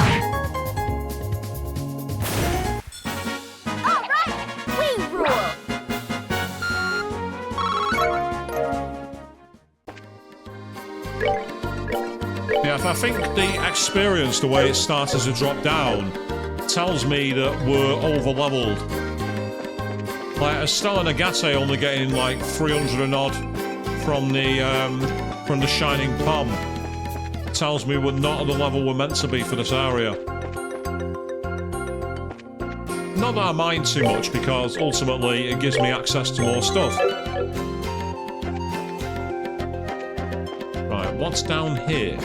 right, we rule. Yeah, I think the experience, the way it started to drop down, tells me that we're over-leveled. Like, Estelle and Agate only getting like 300 and odd from the Shining Palm. Tells me we're not at the level we're meant to be for this area. Not that I mind too much, because ultimately it gives me access to more stuff. Right, what's down here?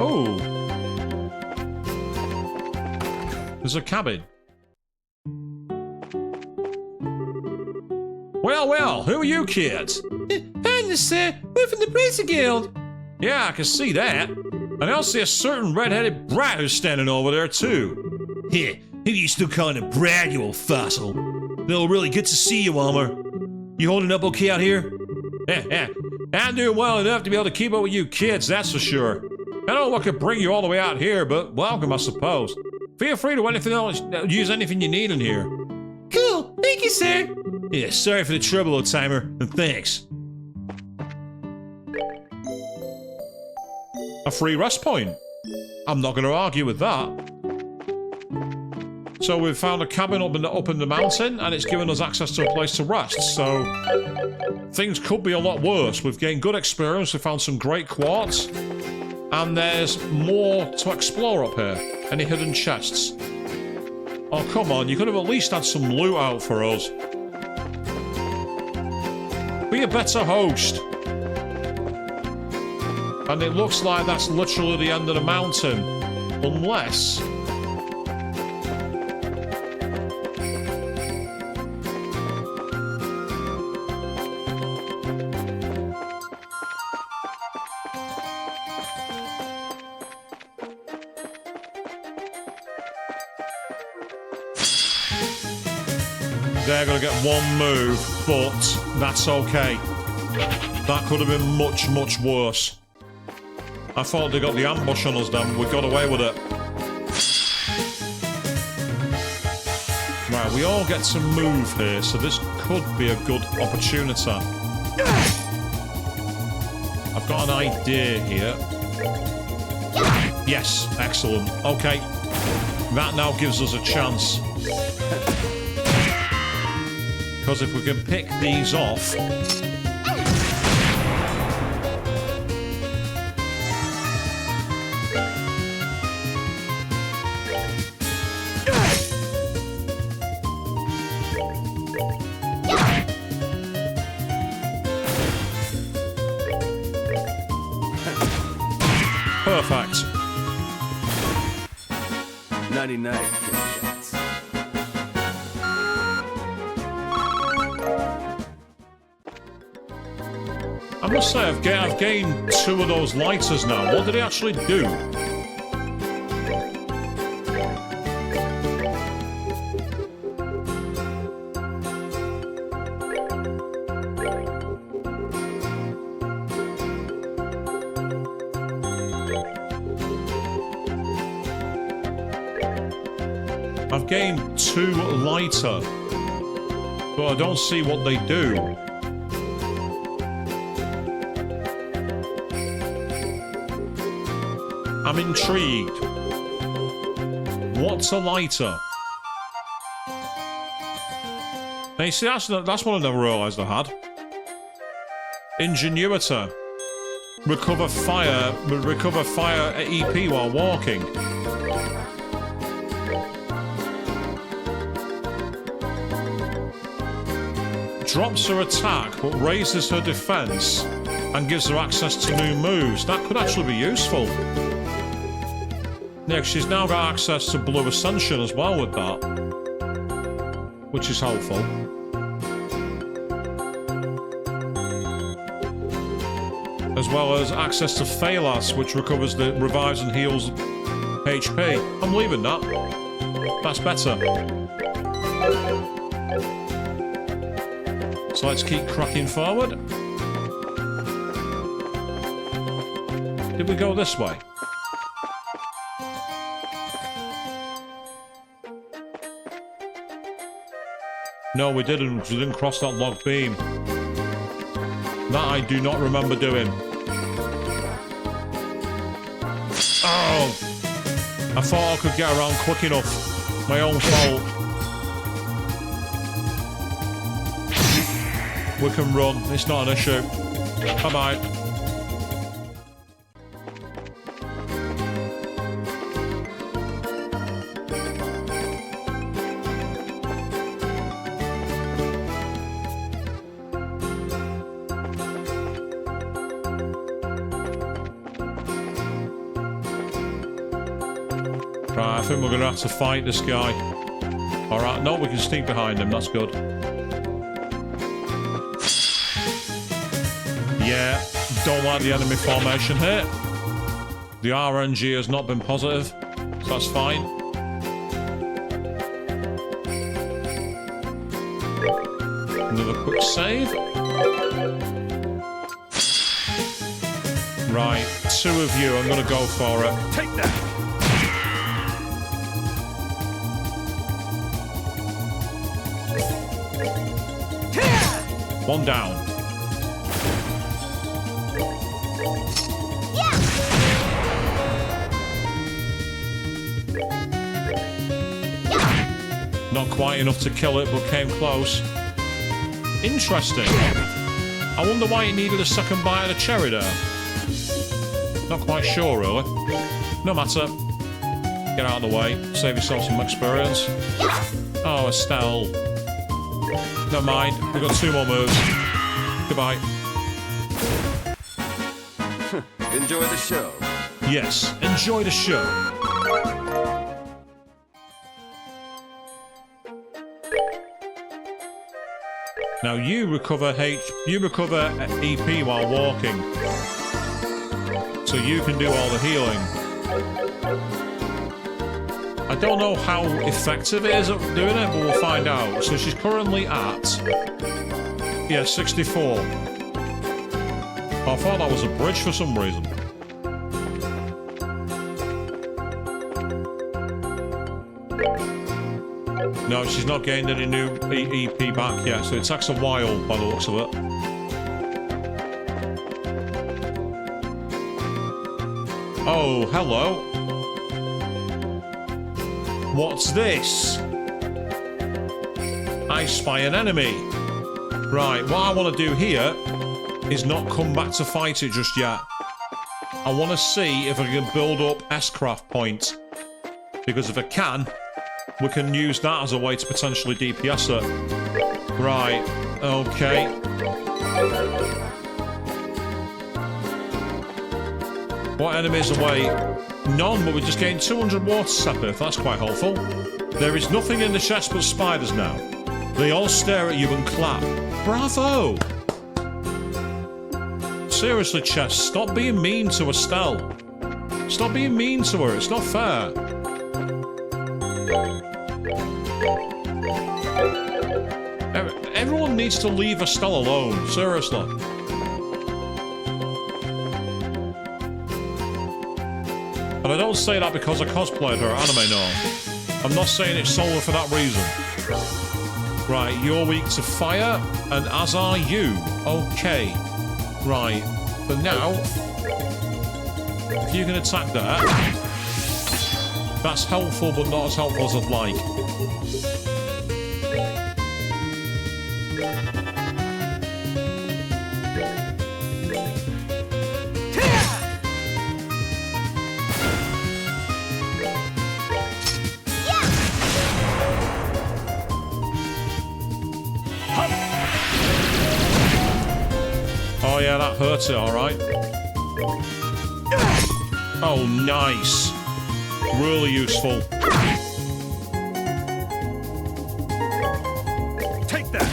Oh! There's a cabin. Well, who are you kids? Pardon us, sir. We're from the Protecc Guild. Yeah, I can see that. And I also see a certain red-headed brat who's standing over there, too. Yeah, who you still calling a brat, you old fossil? No, really good to see you, Elmer. You holding up okay out here? Yeah. I'm doing well enough to be able to keep up with you kids, that's for sure. I don't know what could bring you all the way out here, but welcome, I suppose. Feel free to use anything you need in here. Cool. Thank you, sir. Yeah, sorry for the trouble, old timer, and thanks. A free rest point. I'm not going to argue with that. So we've found a cabin up in the mountain, and it's given us access to a place to rest. So things could be a lot worse. We've gained good experience. We found some great quartz, and there's more to explore up here. Any hidden chests? Oh, come on. You could have at least had some loot out for us. Be a better host. And it looks like that's literally the end of the mountain. Unless... They're going to get one move, but that's okay. That could have been much, much worse. I thought they got the ambush on us then. We got away with it. Right, we all get to move here, so this could be a good opportunity. I've got an idea here. Yes, excellent. Okay. That now gives us a chance. Because if we can pick these off... Perfect. 99 shots. I must say, I've gained 2 of those lighters now. What did they actually do? I've gained 2 lighter, but I don't see what they do. I'm intrigued. What's a lighter? Now you see, that's one I never realised I had. Ingenuity. Recover fire EP while walking. Drops her attack, but raises her defense and gives her access to new moves. That could actually be useful. Yeah, she's now got access to Blue Ascension as well with that, which is helpful. As well as access to Phalas, which revives and heals HP. I'm leaving that. That's better. So let's keep cracking forward. Did we go this way? No, we didn't, because we didn't cross that log beam. That I do not remember doing. Oh! I thought I could get around quick enough. My own fault. We can run. It's not an issue. Bye-bye. Right, I think we're going to have to fight this guy. Alright, no, we can sneak behind him. That's good. Yeah, don't like the enemy formation here. The RNG has not been positive, so that's fine. Another quick save. Right, 2 of you, I'm going to go for it. Take that! One down. Not quite enough to kill it, but came close. Interesting. I wonder why it needed a second bite of the cherry there. Not quite sure, really. No matter. Get out of the way. Save yourself some experience. Oh, Estelle. Never mind. We've got 2 more moves. Goodbye. Enjoy the show. Yes, enjoy the show. Now you recover EP while walking. So you can do all the healing. I don't know how effective it is at doing it, but we'll find out. So she's currently at... yeah, 64. Oh, I thought that was a bridge for some reason. No, she's not gained any new EP back yet, so it takes a while by the looks of it. Oh, hello. What's this? I spy an enemy. Right, what I want to do here is not come back to fight it just yet. I want to see if I can build up S-craft points. Because if I can, we can use that as a way to potentially DPS it. Right, okay. What enemies away? None, but we just gained 200 water sapphire. That's quite helpful. There is nothing in the chest but spiders now. They all stare at you and clap. Bravo! Seriously, chest, stop being mean to Estelle. Stop being mean to her, it's not fair. Everyone needs to leave Estelle alone, seriously. And I don't say that because I cosplayed her anime, no. I'm not saying it's solely for that reason. Right, you're weak to fire, and as are you. Okay. Right, but now, if you can attack that, that's helpful, but not as helpful as I'd like. Oh yeah, that hurts it, alright. Oh, nice. Really useful. Take that!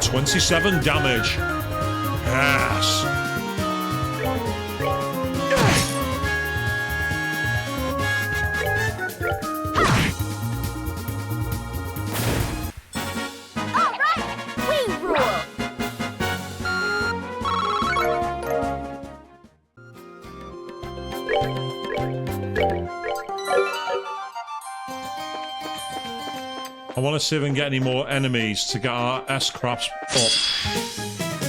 27 damage. Yes. want to see if we can get any more enemies to get our S-crafts up.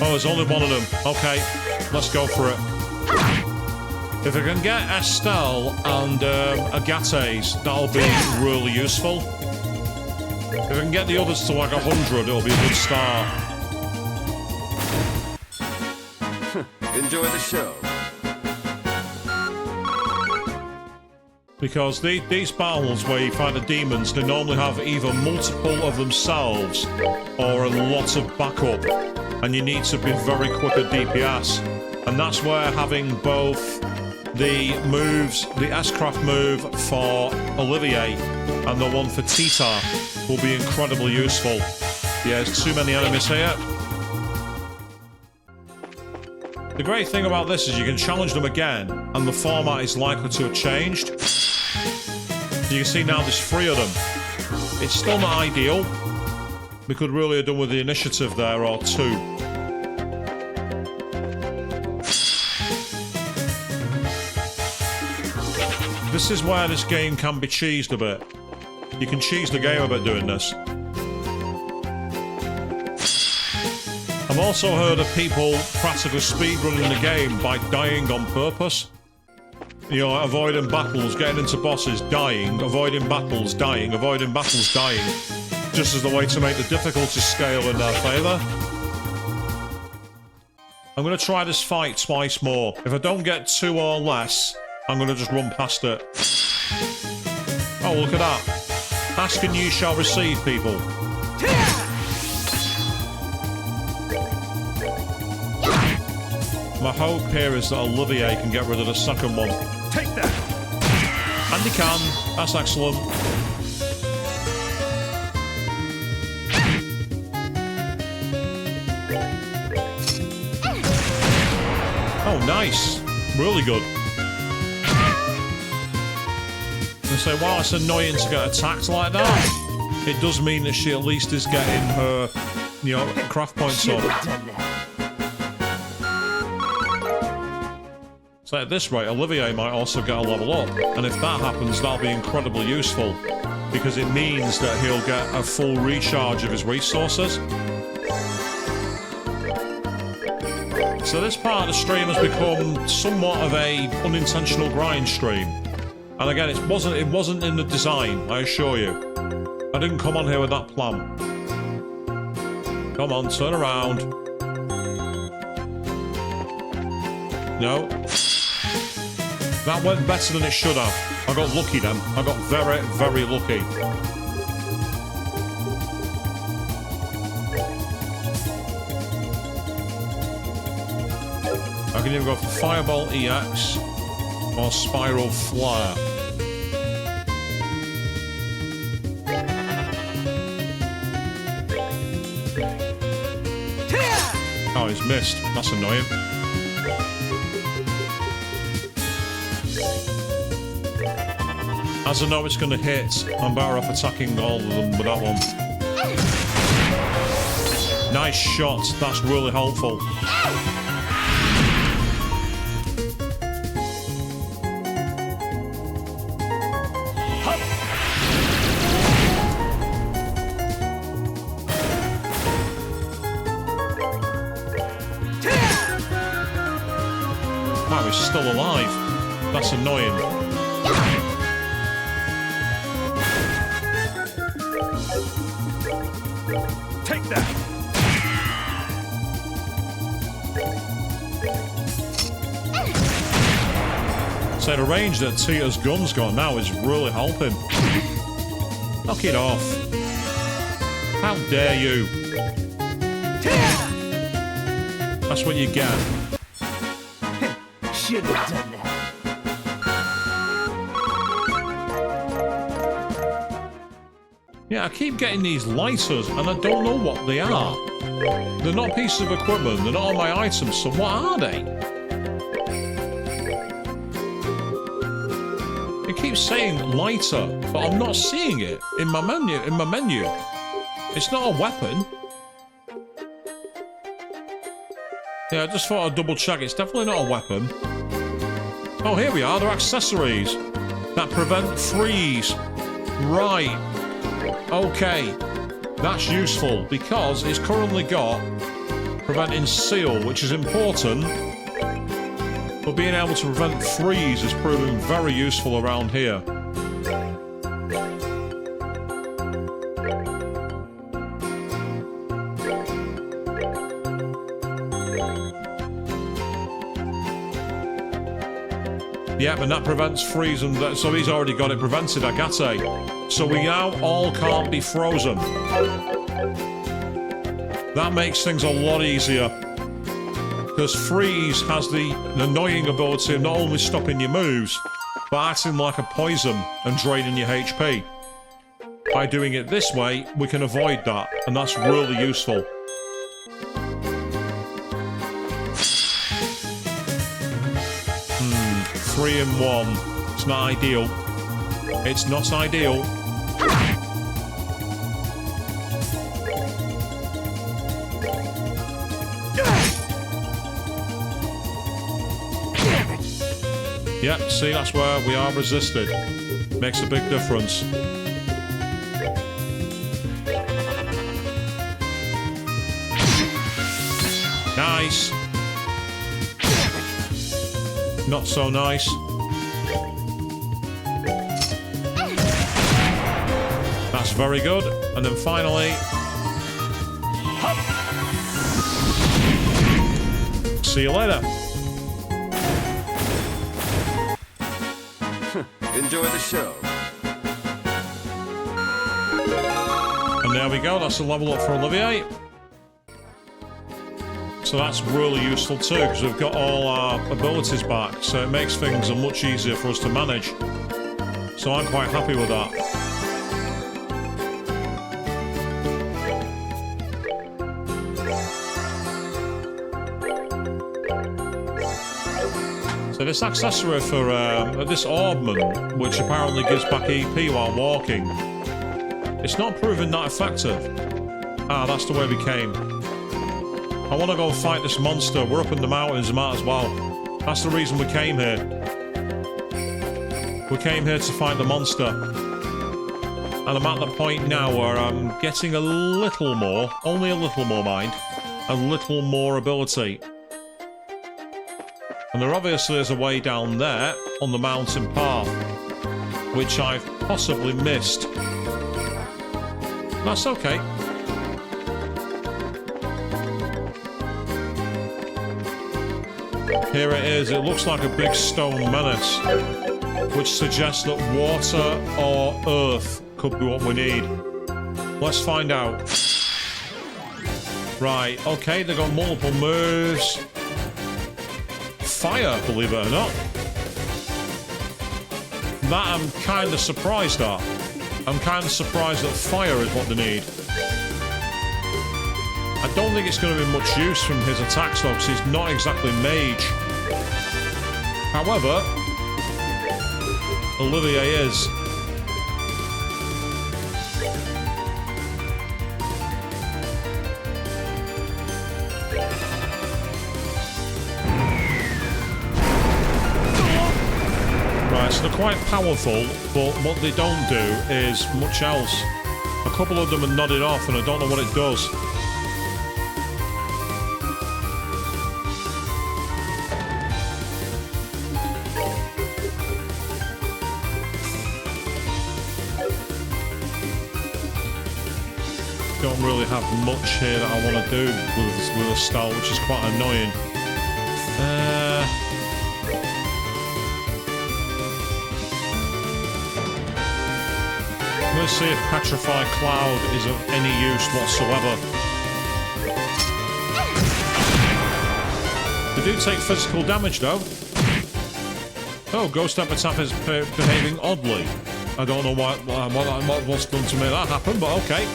Oh, there's only one of them. Okay, let's go for it. If I can get Estelle and Agates, that'll be really useful. If I can get the others to like 100, it'll be a good start. Enjoy the show. Because these battles where you fight the demons, they normally have either multiple of themselves or a lot of backup. And you need to be very quick at DPS. And that's where having both the moves, the S-craft move for Olivier and the one for Tita will be incredibly useful. Yeah, there's too many enemies here. The great thing about this is you can challenge them again, and the format is likely to have changed. You can see now there's 3 of them. It's still not ideal. We could really have done with the initiative there, or 2. This is where this game can be cheesed a bit. You can cheese the game a bit doing this. I've also heard of people practically speedrunning the game by dying on purpose. You know, avoiding battles, getting into bosses, dying, avoiding battles, dying, avoiding battles, dying. Just as the way to make the difficulty scale in their favour. I'm going to try this fight twice more. If I don't get 2 or less, I'm going to just run past it. Oh, look at that. Ask and you shall receive, people. My hope here is that Olivier can get rid of the second one. Take that! And he can. That's excellent. Oh, nice. Really good. I say, wow, it's annoying to get attacked like that. It does mean that she at least is getting her, you know, craft points up. So at this rate, Olivier might also get a level up, and if that happens, that'll be incredibly useful, because it means that he'll get a full recharge of his resources. So this part of the stream has become somewhat of a unintentional grind stream. And again, it wasn't in the design, I assure you. I didn't come on here with that plan. Come on, turn around. No. That went better than it should have. I got lucky then. I got very, very lucky. I can either go for Fireball EX or Spiral Flare. Oh, he's missed. That's annoying. As I know it's going to hit, I'm better off attacking all of them with that one. Nice shot. That's really helpful. Wow, he's still alive. That's annoying. Take that! So the range that Tita's gun's got now is really helping. Knock it off. How dare you? That's what you get. Should have done that. Yeah, I keep getting these lighters and I don't know what they are. They're not pieces of equipment, they're not on my items, so what are they? It keeps saying lighter, but I'm not seeing it in my menu. It's not a weapon. Yeah, I just thought I'd double check. It's definitely not a weapon. Oh, here we are. They're accessories that prevent freeze. Right. Okay, that's useful because it's currently got preventing seal, which is important, but being able to prevent freeze is proving very useful around here. Yep, and that prevents freeze, and so he's already got it prevented, Agate. So we now all can't be frozen. That makes things a lot easier. Because freeze has the annoying ability of not only stopping your moves, but acting like a poison and draining your HP. By doing it this way, we can avoid that, and that's really useful. 3 in 1. It's not ideal. It's not ideal. Yep, see, that's where we are resisted. Makes a big difference. Nice. Not so nice. That's very good. And then finally... See you later. Enjoy the show. And there we go. That's a level up for Olivier. So that's really useful too, because we've got all our abilities back, so it makes things much easier for us to manage. So I'm quite happy with that. So this accessory for this orbment, which apparently gives back EP while walking, it's not proving that effective. Ah, that's the way we came. I want to go and fight this monster. We're up in the mountains, might as well. That's the reason we came here. We came here to fight the monster. And I'm at the point now where I'm getting a little more, only a little more mind, a little more ability. And there obviously is a way down there on the mountain path, which I've possibly missed. That's okay. Here it is. It looks like a big stone menace, which suggests that water or earth could be what we need. Let's find out. Right, okay, they've got multiple moves. Fire, believe it or not. That I'm kind of surprised at. I'm kind of surprised that fire is what they need. I don't think it's going to be much use from his attacks though, because he's not exactly mage. However, Olivier is. Right, so they're quite powerful, but what they don't do is much else. A couple of them are nodded off and I don't know what it does. Don't really have much here that I want to do with a style, which is quite annoying. Let's see if Petrify Cloud is of any use whatsoever. They do take physical damage though. Oh, Ghost Epitaph is behaving oddly. I don't know what's done to make that happen, but okay.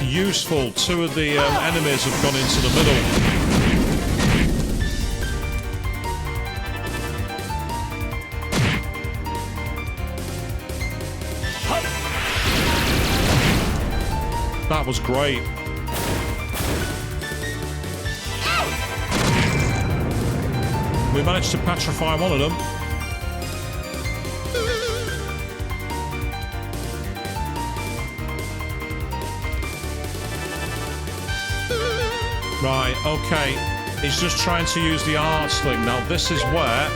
Useful. Two of the enemies have gone into the middle. That was great. We managed to petrify one of them. Right, okay. He's just trying to use the art sling. Now, this is where...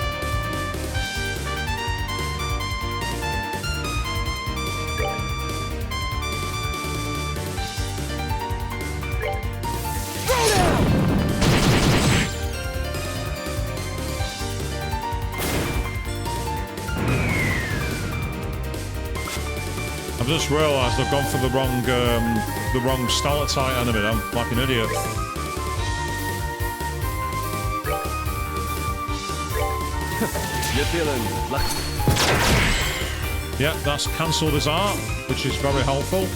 I've just realised I've gone for the wrong stalactite enemy. I'm like an idiot. You're feeling lucky. Yeah, that's cancelled his art, which is very helpful.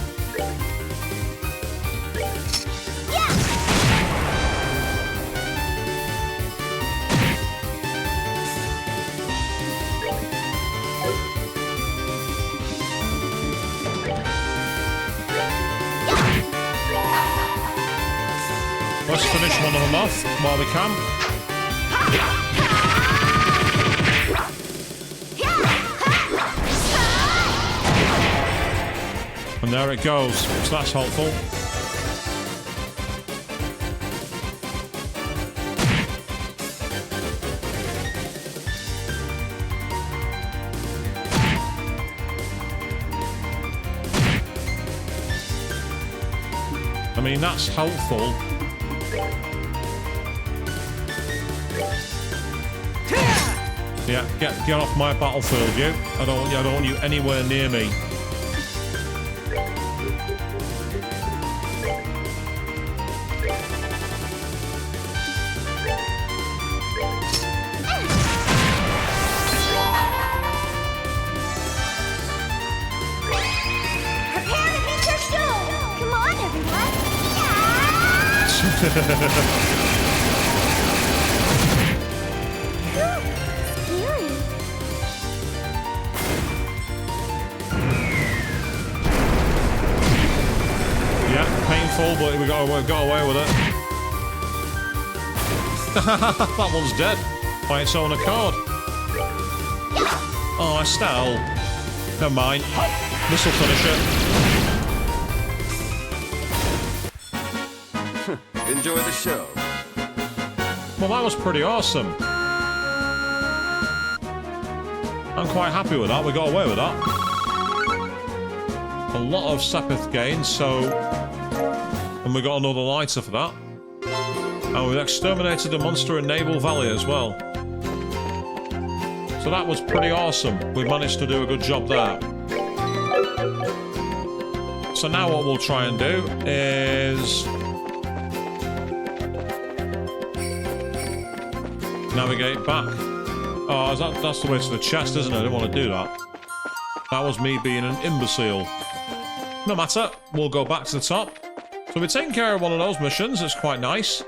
Let's finish one of them off while we can. And there it goes. So that's helpful. I mean, that's helpful. Yeah, get off my battlefield, you. I don't want you anywhere near me. Prepare to meet your doom! Come on, everyone! Scary. Yeah, painful, but we got away with it. That one's dead by its own accord. Oh, Estelle. Never mind. This'll finish it. Enjoy the show. Well, that was pretty awesome. I'm quite happy with that. We got away with that. A lot of Sepith gains, so... And we got another lighter for that. And we've exterminated a monster in Naval Valley as well. So that was pretty awesome. We managed to do a good job there. So now what we'll try and do is... navigate back. Oh, that's the way to the chest, isn't it? I didn't want to do that. That was me being an imbecile. No matter, we'll go back to the top. So we're taking care of one of those missions. It's quite nice.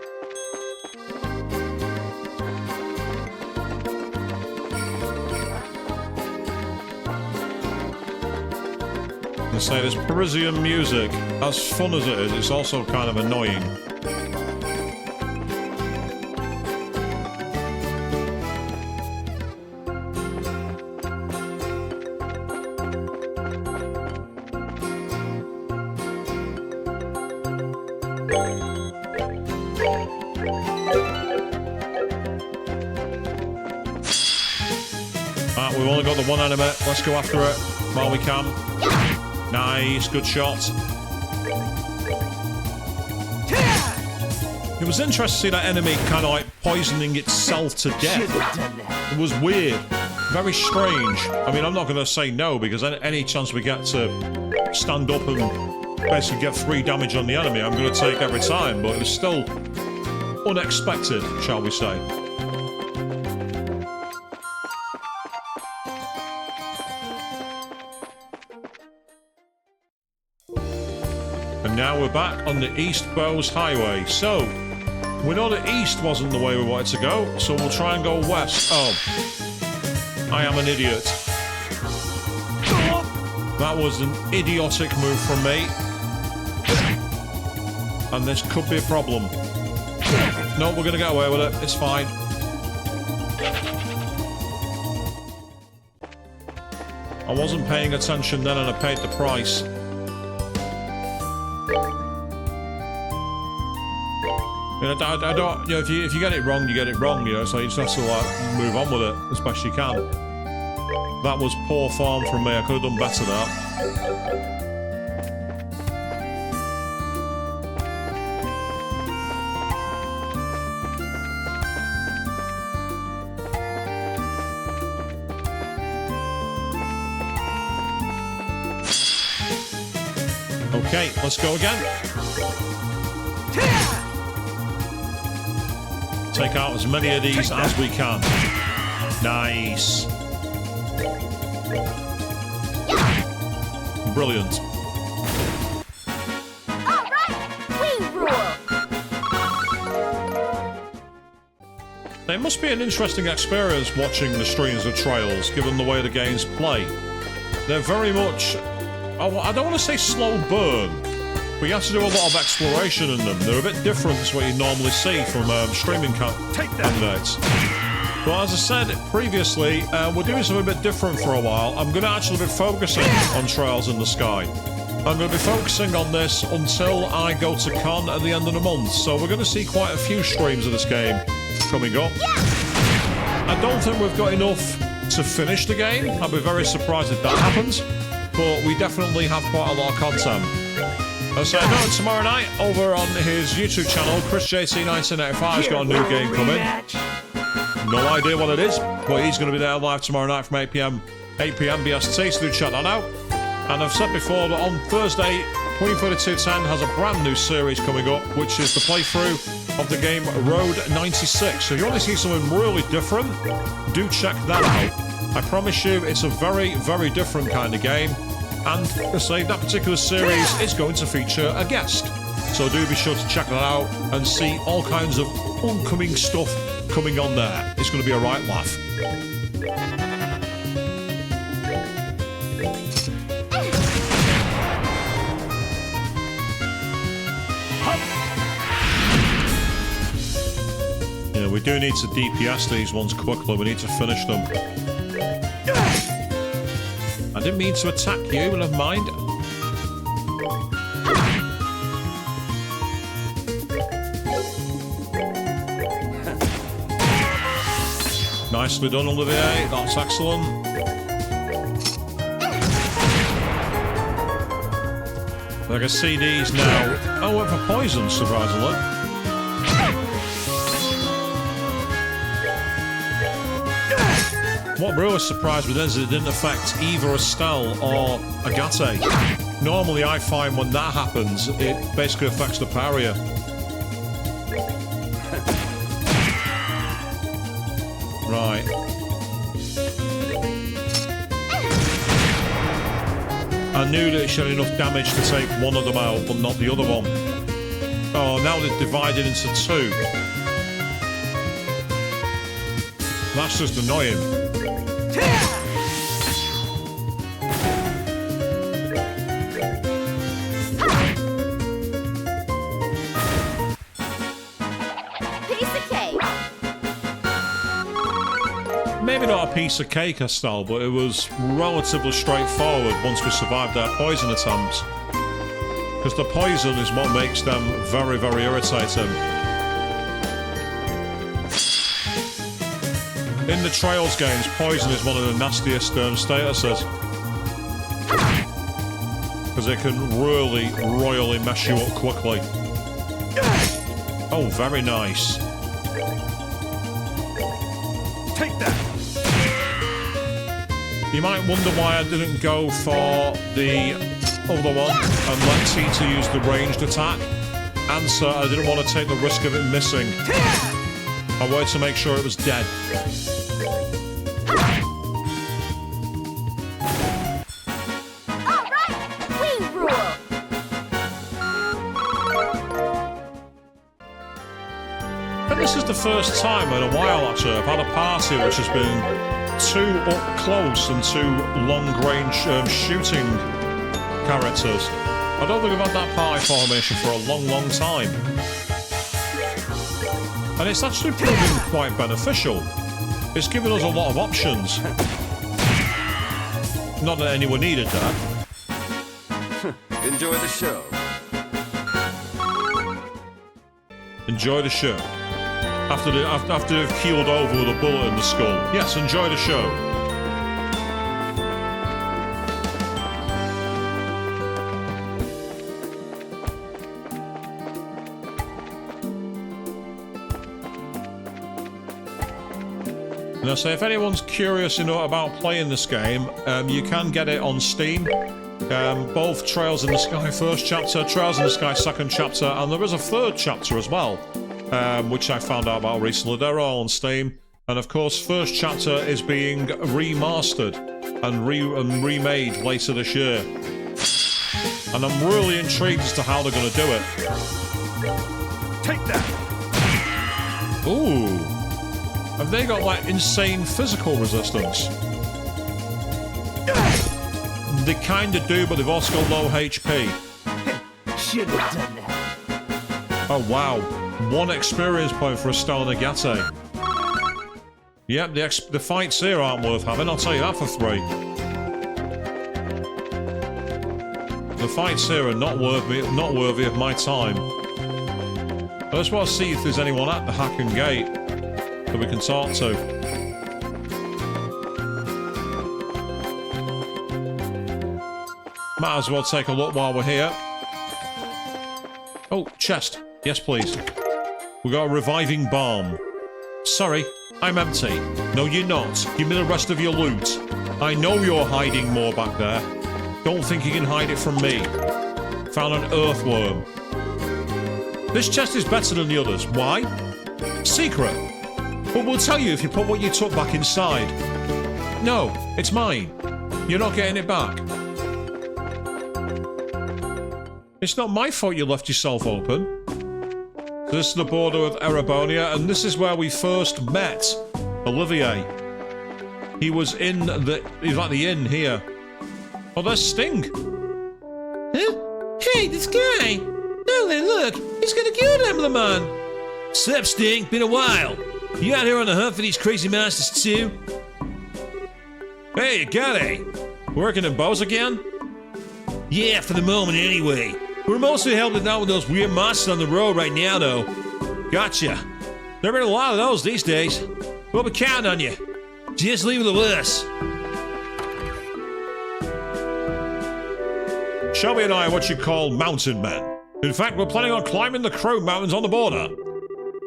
I say this Parisian music, as fun as it is, it's also kind of annoying. We've only got the one enemy. Let's go after it while we can. Nice, good shot. It was interesting to see that enemy kind of like poisoning itself to death. It was weird. Very strange. I mean, I'm not going to say no, because any chance we get to stand up and basically get free damage on the enemy, I'm going to take every time, but it was still unexpected, shall we say. And now we're back on the East Bows Highway. So, we know that east wasn't the way we wanted to go, so we'll try and go west. Oh. I am an idiot. That was an idiotic move from me. And this could be a problem. No, we're going to get away with it. It's fine. I wasn't paying attention then and I paid the price. You know, I don't. You know, if you get it wrong, you get it wrong. You know, so you just have to like move on with it as best you can. That was poor form from me. I could have done better there. Okay, let's go again. Take out as many of these as we can. Nice. Brilliant. All right, we rule. It must be an interesting experience watching the streams of Trails, given the way the games play. They're very much... Oh, I don't want to say slow burn, but you have to do a lot of exploration in them. They're a bit different to what you normally see from streaming candidates. But as I said previously, we're doing something a bit different for a while. I'm going to actually be focusing on Trails in the Sky. I'm going to be focusing on this until I go to Con at the end of the month. So we're going to see quite a few streams of this game coming up. I don't think we've got enough to finish the game. I'd be very surprised if that happens. But we definitely have quite a lot of content. So I know tomorrow night over on his YouTube channel, ChrisJC1985 has got a new game coming. No idea what it is, but he's going to be there live tomorrow night from 8 p.m. BST, so do check that out. And I've said before that on Thursday, Queen 3210 has a brand new series coming up, which is the playthrough of the game Road 96. So if you want to see something really different, do check that out. I promise you, it's a very, very different kind of game. And I say that particular series is going to feature a guest. So do be sure to check that out and see all kinds of upcoming stuff coming on there. It's going to be a right laugh. Yeah, we do need to DPS these ones quickly. We need to finish them. I didn't mean to attack you, but never mind. Nicely done, Olivier. That's excellent. I can see these now. Oh, went for poison, surprisingly. What really surprised me then is it didn't affect either Estelle or Agate. Normally I find when that happens, it basically affects the parrier. Right. I knew that it had enough damage to take one of them out, but not the other one. Oh, now they're divided into two. That's just annoying. Maybe not a piece of cake, Estelle, but it was relatively straightforward once we survived their poison attempts. Because the poison is what makes them very, very irritating. In the Trails games, poison is one of the nastiest statuses. Because it can really, royally mess you up quickly. Oh, very nice. Take that! You might wonder why I didn't go for the other one and let Tita use the ranged attack. Answer, I didn't want to take the risk of it missing. I wanted to make sure it was dead. This is the first time in a while, actually, I've had a party which has been too up close and too long-range shooting characters. I don't think I've had that party formation for a long, long time. And it's actually proven quite beneficial. It's given us a lot of options. Not that anyone needed that. Enjoy the show. Enjoy the show. After they've keeled over with a bullet in the skull. Yes, enjoy the show. Now, so if anyone's curious, about playing this game, you can get it on Steam. Both Trails in the Sky first chapter, Trails in the Sky second chapter, and there is a third chapter as well, which I found out about recently. They're all on Steam. And of course, first chapter is being remastered and remade later this year. And I'm really intrigued as to how they're going to do it. Take that! Ooh. Have they got, like, insane physical resistance? They kind of do, but they've also got low HP. Should have done that. Oh, wow. 1 experience point for Estelle Negate. Yep, the fights here aren't worth having, I'll tell you that for 3. The fights here are not worthy of my time. I just want to see if there's anyone at the Hacken Gate that we can talk to. Might as well take a look while we're here. Oh, chest. Yes, please. We got a reviving balm. Sorry, I'm empty. No, you're not. Give me the rest of your loot. I know you're hiding more back there. Don't think you can hide it from me. Found an earthworm. This chest is better than the others. Why? Secret. But we'll tell you if you put what you took back inside. No, it's mine. You're not getting it back. It's not my fault you left yourself open. This is the border with Erebonia, and this is where we first met Olivier. He was at the inn here. Oh, there's Sting. Huh? Hey, this guy! No, then look! He's gonna kill them, the man! Sup, Sting? Been a while. You out here on the hunt for these crazy monsters too? Hey, Gary! Working in bows again? Yeah, for the moment anyway. We're mostly helping out with those weird monsters on the road right now, though. Gotcha. There have been a lot of those these days. We'll be counting on you. Just leave it with us. Shelby and I are what you call mountain men. In fact, we're planning on climbing the Crow Mountains on the border.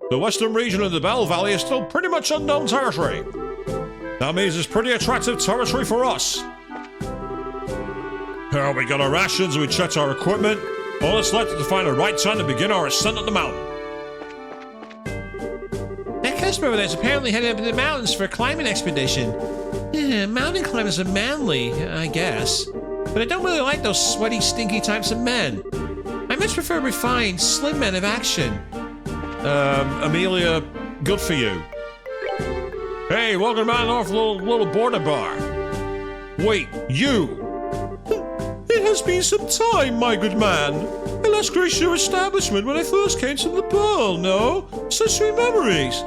The western region of the Bell Valley is still pretty much unknown territory. That means it's pretty attractive territory for us. We got our rations, we checked our equipment. All that's left is to find the right time to begin our ascent on the mountain. That customer over there is apparently headed up to the mountains for a climbing expedition. Yeah, mountain climbers are manly, I guess. But I don't really like those sweaty, stinky types of men. I much prefer refined, slim men of action. Amelia, good for you. Hey, welcome to our little border bar. Wait, you! It has been some time, my good man. I last graced your establishment when I first came to the ball, no? Such sweet memories.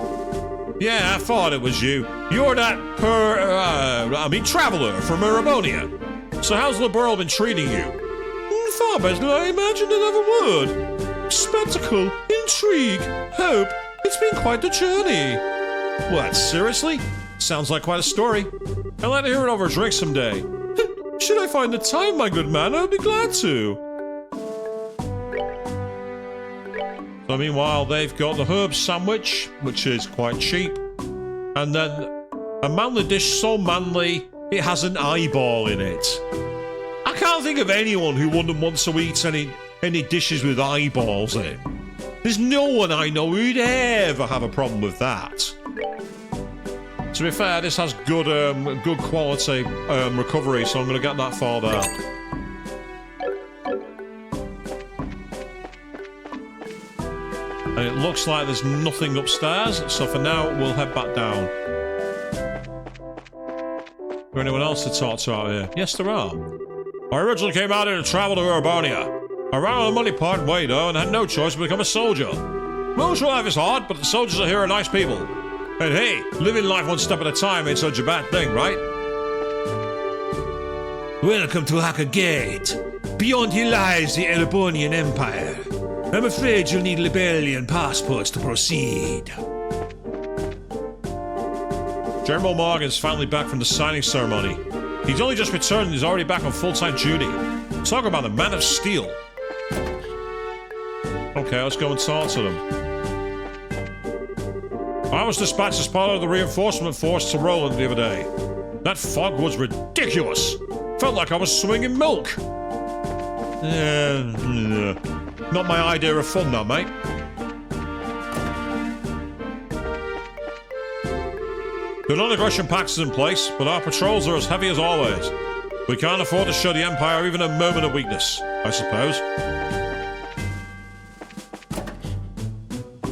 Yeah, I thought it was you. You're that traveler from Erebonia. So how's the world been treating you? Far better than I imagined it ever would. Spectacle, intrigue, hope. It's been quite the journey. What, seriously? Sounds like quite a story. I'd like to hear it over a drink someday. Should I find the time, my good man, I'd be glad to. So meanwhile, they've got the herb sandwich, which is quite cheap. And then a manly dish so manly, it has an eyeball in it. I can't think of anyone who wouldn't want to eat any dishes with eyeballs in. There's no one I know who'd ever have a problem with that. To be fair, this has good quality recovery, so I'm going to get that for there. And it looks like there's nothing upstairs, so for now, we'll head back down. Is there anyone else to talk to out here? Yes, there are. I originally came out here to travel to Erebonia. I ran out of money part way, though, and had no choice but to become a soldier. Military life is hard, but the soldiers are here are nice people. And hey, living life one step at a time ain't such a bad thing, right? Welcome to Hacker Gate. Beyond here lies the Erebonian Empire. I'm afraid you'll need Liberian passports to proceed. General Morgan's finally back from the signing ceremony. He's only just returned and he's already back on full-time duty. Talk about the man of steel. Okay, let's go and talk to them. I was dispatched as part of the reinforcement force to Roland the other day. That fog was ridiculous. Felt like I was swimming in milk. Not my idea of fun now, mate. The non-aggression pact is in place, but our patrols are as heavy as always. We can't afford to show the Empire even a moment of weakness, I suppose.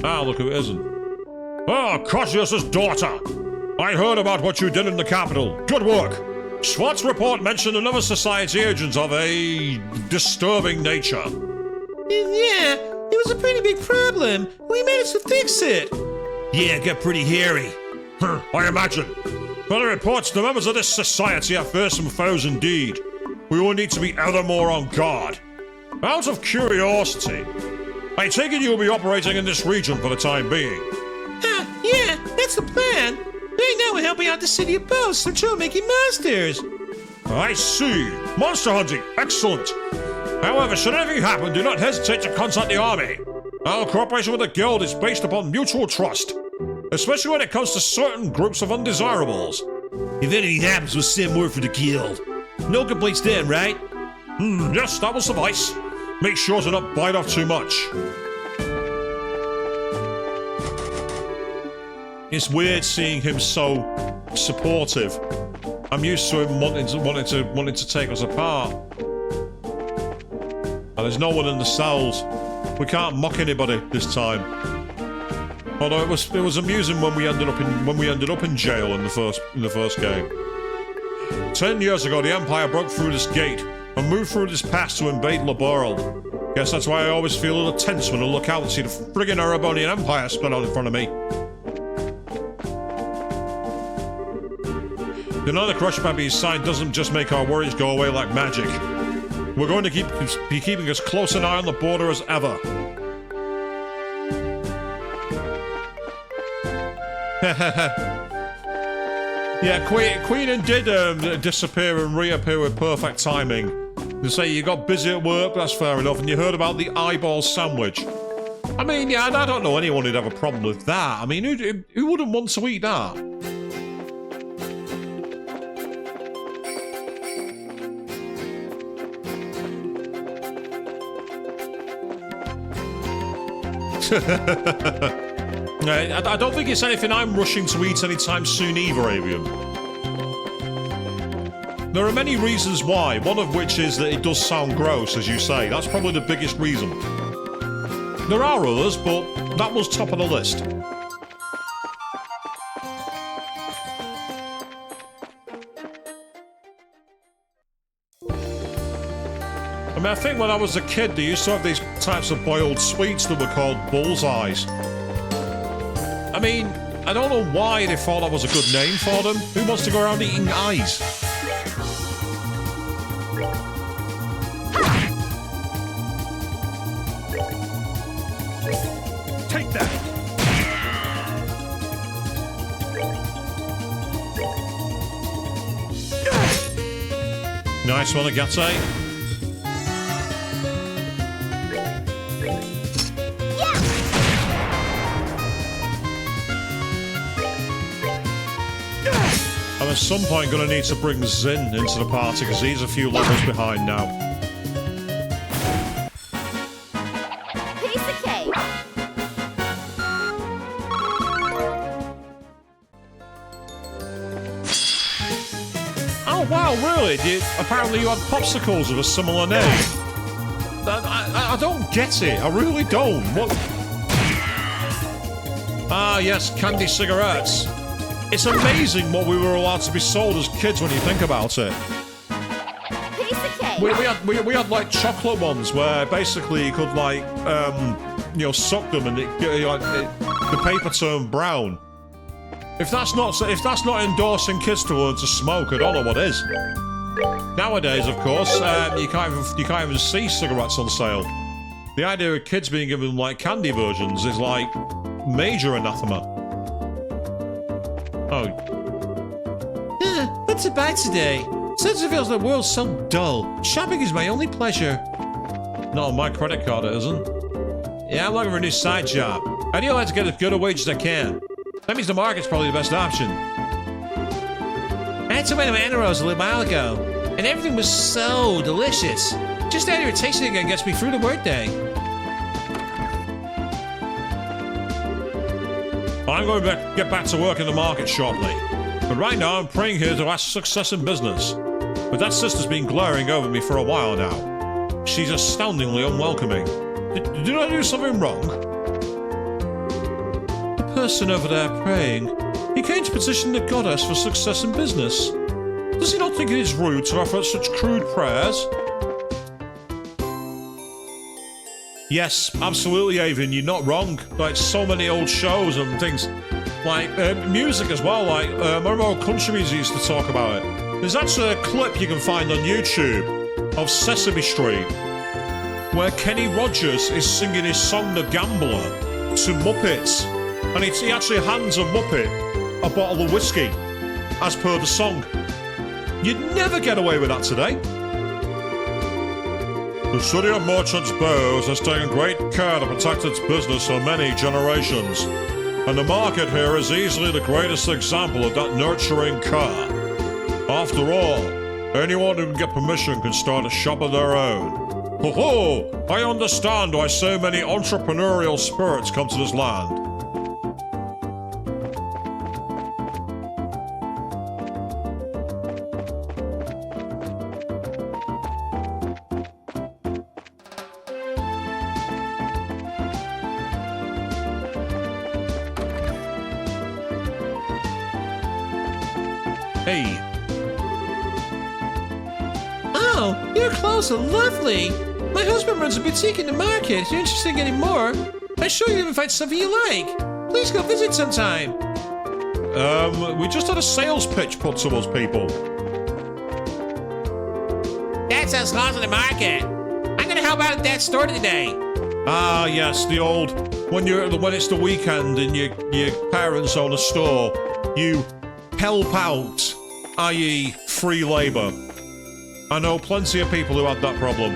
Ah, look who it isn't. Oh, Cassius's daughter! I heard about what you did in the capital. Good work! SWAT's report mentioned another society agent of a disturbing nature. Yeah, it was a pretty big problem. We managed to fix it. Yeah, it got pretty hairy. I imagine. From the reports, the members of this society are fearsome foes indeed. We will need to be ever more on guard. Out of curiosity, I take it you will be operating in this region for the time being. Yeah, that's the plan. Right now we're helping out the city of Boast and Joe making monsters. I see. Monster hunting. Excellent. However, should anything happen, do not hesitate to contact the army. Our cooperation with the guild is based upon mutual trust, especially when it comes to certain groups of undesirables. If anything happens, we'll send word for the guild. No complaints then, right? Yes, that will suffice. Make sure to not bite off too much. It's weird seeing him so supportive. I'm used to him wanting to take us apart. And there's no one in the cells. We can't mock anybody this time. Although it was amusing when we ended up in jail in the first game. 10 years ago, the Empire broke through this gate and moved through this pass to invade the world. Guess that's why I always feel a little tense when I look out and see the friggin' Erebonian Empire split out in front of me. The non-aggression pact being signed doesn't just make our worries go away like magic. We're going to be keeping as close an eye on the border as ever. Yeah, Queen did disappear and reappear with perfect timing. They say you got busy at work, that's fair enough, and you heard about the eyeball sandwich. I mean, yeah, I don't know anyone who'd have a problem with that. I mean, who wouldn't want to eat that? I don't think it's anything I'm rushing to eat anytime soon either, Avian. There are many reasons why, one of which is that it does sound gross, as you say. That's probably the biggest reason. There are others, but that was top of the list. I mean, I think when I was a kid, they used to have these types of boiled sweets that were called bullseyes. I mean, I don't know why they thought that was a good name for them. Who wants to go around eating eyes? Take that! Nice one, Agate. I'm at some point going to need to bring Zin into the party because he's a few levels behind now. Piece of cake. Oh wow, really? Apparently you had popsicles of a similar name. I don't get it. I really don't. What? Ah, yes, candy cigarettes. It's amazing what we were allowed to be sold as kids when you think about it. Piece of cake. We had like chocolate ones where basically you could like suck them and the paper turned brown. If that's not endorsing kids to learn to smoke, I don't know what is. Nowadays, of course, you can't even see cigarettes on sale. The idea of kids being given like candy versions is like major anathema. Oh, What's to buy today? Since it feels the world's so dull, shopping is my only pleasure. not on my credit card, it isn't. Yeah, I'm looking for a new side job. I'd like to get as good a wage as I can. That means the market's probably the best option. I had some Annaros a little while ago, and everything was so delicious. Just the idea of tasting it again gets me through the workday. I'm going to get back to work in the market shortly. But right now, I'm praying here to ask success in business. But that sister's been glaring over me for a while now. She's astoundingly unwelcoming. Did I do something wrong? The person over there praying, he came to petition the goddess for success in business. Does he not think it is rude to offer such crude prayers? Yes, absolutely, Avon. You're not wrong. Like, so many old shows and things. Like, music as well. Like, I remember old country music used to talk about it. There's actually a clip you can find on YouTube of Sesame Street where Kenny Rogers is singing his song The Gambler to Muppets. And he actually hands a Muppet a bottle of whiskey, as per the song. You'd never get away with that today. The city of Merchants Bows has taken great care to protect its business for many generations, and the market here is easily the greatest example of that nurturing care. After all, anyone who can get permission can start a shop of their own. Ho ho! I understand why so many entrepreneurial spirits come to this land. Hey. Oh, your clothes are lovely. My husband runs a boutique in the market. If you're interested in getting more, I'm sure you'll even find something you like. Please go visit sometime. We just had a sales pitch put to us, people. Dad sells clothes in the market. I'm gonna help out at Dad's store today. Ah, yes, the old when it's the weekend and your parents own a store, you help out, i.e., free labor. I know plenty of people who had that problem.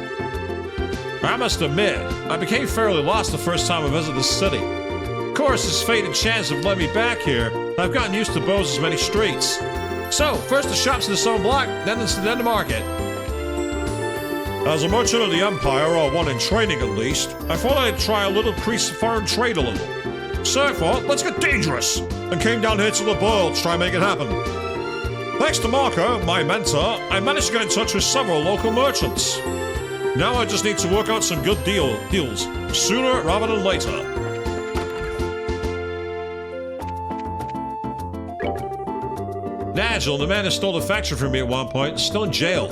I must admit, I became fairly lost the first time I visited the city. Of course, this fate and chance have led me back here, and I've gotten used to Bose's many streets. So, first the shops in the stone block, then the market. As a merchant of the Empire, or one in training at least, I thought I'd try a little increase foreign trade a little. So I thought, let's get dangerous, and came down here to the boil to try and make it happen. Thanks to Marco, my mentor, I managed to get in touch with several local merchants. Now I just need to work out some good deals, sooner rather than later. Nigel, the man who stole the factory from me at one point, is still in jail.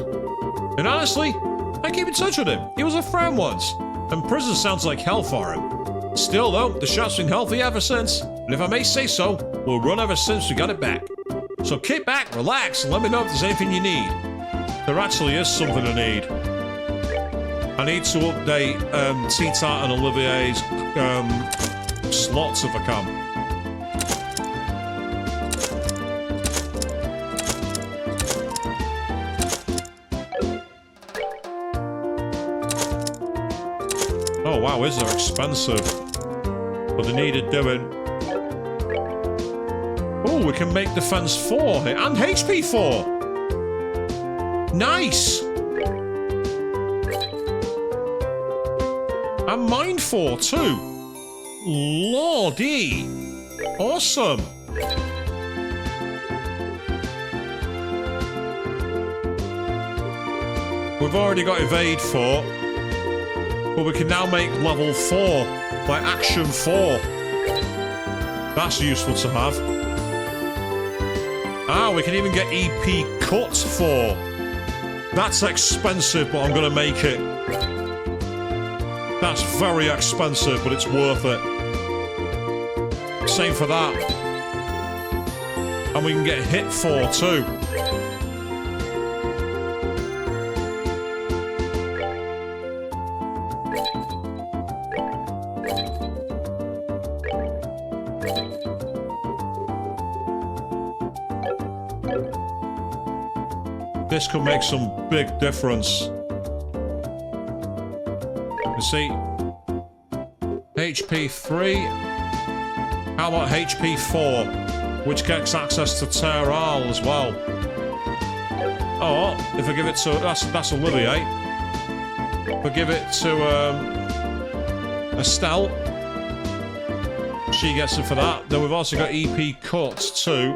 And honestly, I keep in touch with him. He was a friend once, and prison sounds like hell for him. Still, though, the shop's been healthy ever since, and if I may say so, we'll run ever since we got it back. So kick back, relax, and let me know if there's anything you need. There actually is something I need. I need to update T-Tart and Olivier's slots if I can. Oh wow, is they're expensive. But they needed doing. Oh, we can make defense 4 here and HP 4. Nice. And mine 4 too. Lordy. Awesome. We've already got evade 4. But we can now make level 4, like action 4. That's useful to have. Ah, we can even get EP cut 4. That's expensive, but I'm going to make it. That's very expensive, but it's worth it. Same for that. And we can get hit 4 too. this could make some big difference. You see, HP 3. How about HP 4, which gets access to Terral as well? Oh, if I give it to that's Olivier. If I give it to Estelle, she gets it for that. Then we've also got EP Cuts too,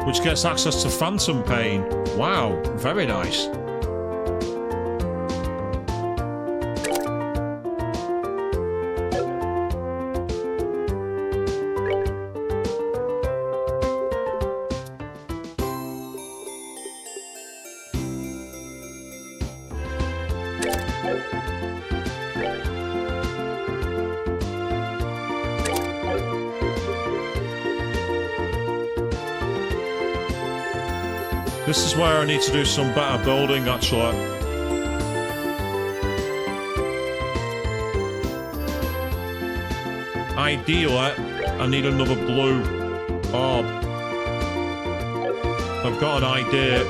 which gets access to Phantom Pain. Wow, very nice. This is where I need to do some better building, actually. Ideally, I need another blue orb. I've got an idea.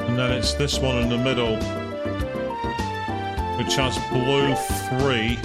And then it's this one in the middle, which has blue 3.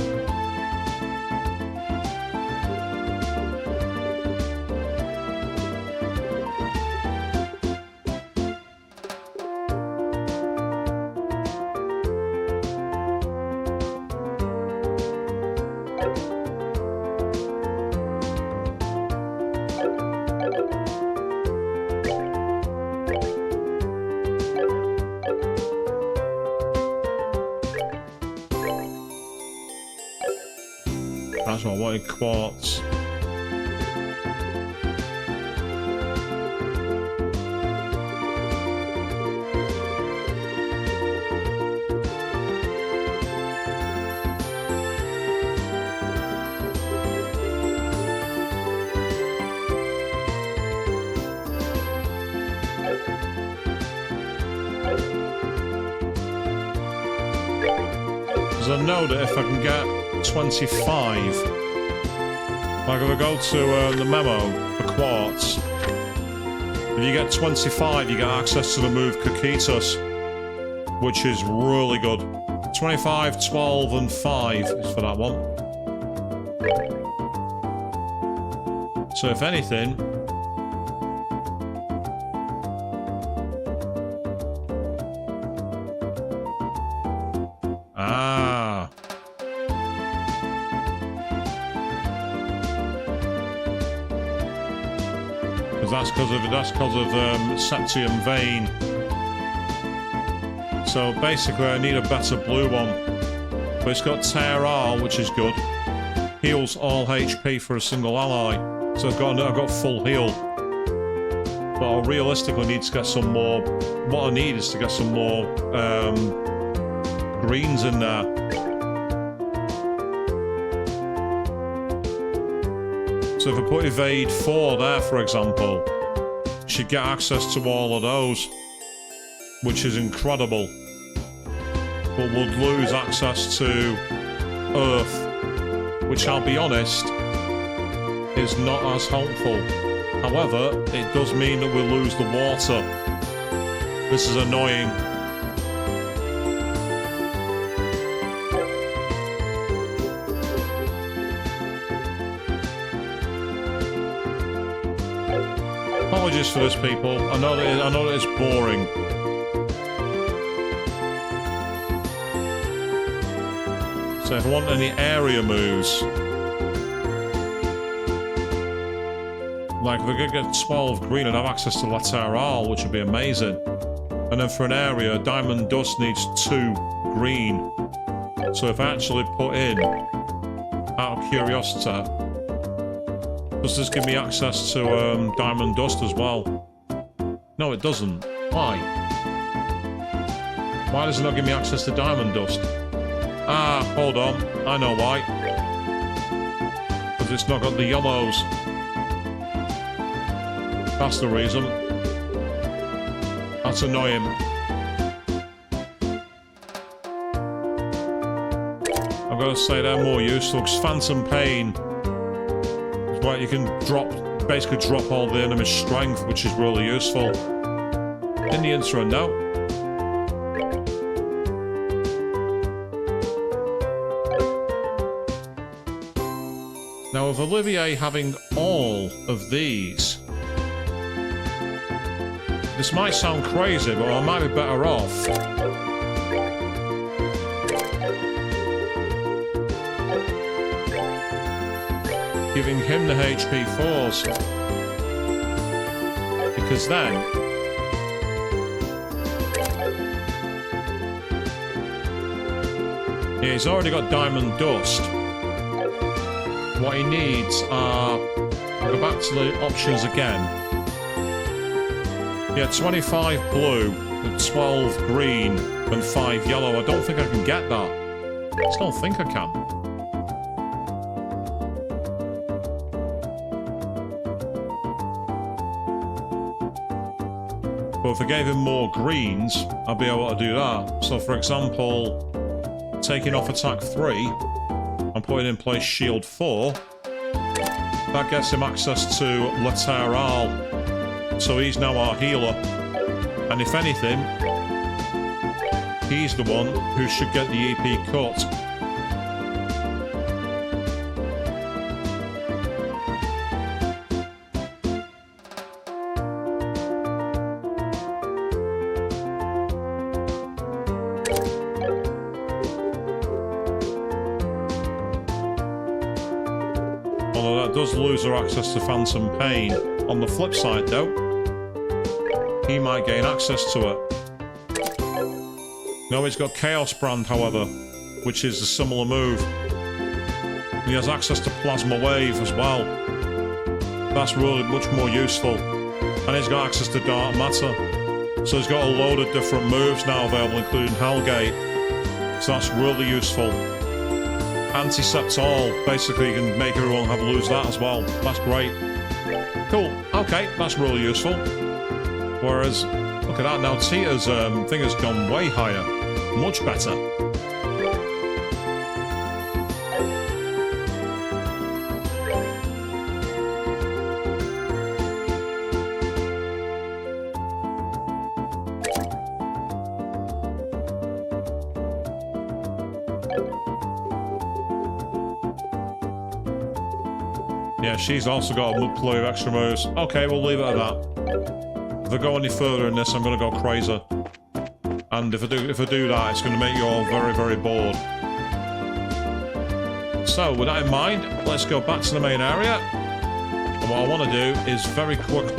That's what I wanted, quartz. Because I know that if I can get 25. Like if I go to the memo for quartz, if you get 25, you get access to the move Kokitos, which is really good. 25, 12, and 5 is for that one. So if anything, that's because of Septium Vein. So basically, I need a better blue one. But it's got Terral, which is good. Heals all HP for a single ally. So I've got full heal. But I realistically need to get some more. What I need is to get some more greens in there. So if I put Evade 4 there, for example, should get access to all of those, which is incredible. But would lose access to Earth, which I'll be honest, is not as helpful. However, it does mean that we lose the water. This is annoying. Apologies for this, people. I know that it's boring. So if I want any area moves, like if I could get 12 green and have access to Lateral, which would be amazing. And then for an area, Diamond Dust needs 2 green. So if I actually put in, out of curiosity, Does this give me access to diamond dust as well? No, it doesn't. Why? Why does it not give me access to diamond dust? Ah, hold on. I know why. Because it's not got the yellows. That's the reason. That's annoying. I've got to say they're more useful because Phantom Pain is where you can basically drop all the enemy's strength, which is really useful. In the intro now. Now, with Olivier having all of these, this might sound crazy, but I might be better off giving him the HP 4s. Because then yeah, he's already got diamond dust. What he needs are... I'll go back to the options again. Yeah, 25 blue, and 12 green, and 5 yellow. I don't think I can get that. I just don't think I can. But if I gave him more greens, I'd be able to do that. So, for example, taking off attack 3... I'm putting in place shield 4. That gets him access to Lateral. So he's now our healer. And if anything, he's the one who should get the EP cut. Does lose her access to Phantom Pain. On the flip side, though, he might gain access to it. No, he's got Chaos Brand, however, which is a similar move. He has access to Plasma Wave as well. That's really much more useful. And he's got access to Dark Matter. So he's got a load of different moves now available, including Hellgate. So that's really useful. Anticept all. Basically, you can make everyone lose that as well. That's great. Cool. Okay, that's really useful. Whereas, look at that now. Tita's thing has gone way higher. Much better. Yeah, she's also got a play of extra moves. Okay, we'll leave it at that. If I go any further in this, I'm going to go crazy. And if I do that, it's going to make you all very, very bored. So, with that in mind, let's go back to the main area. And what I want to do is very quickly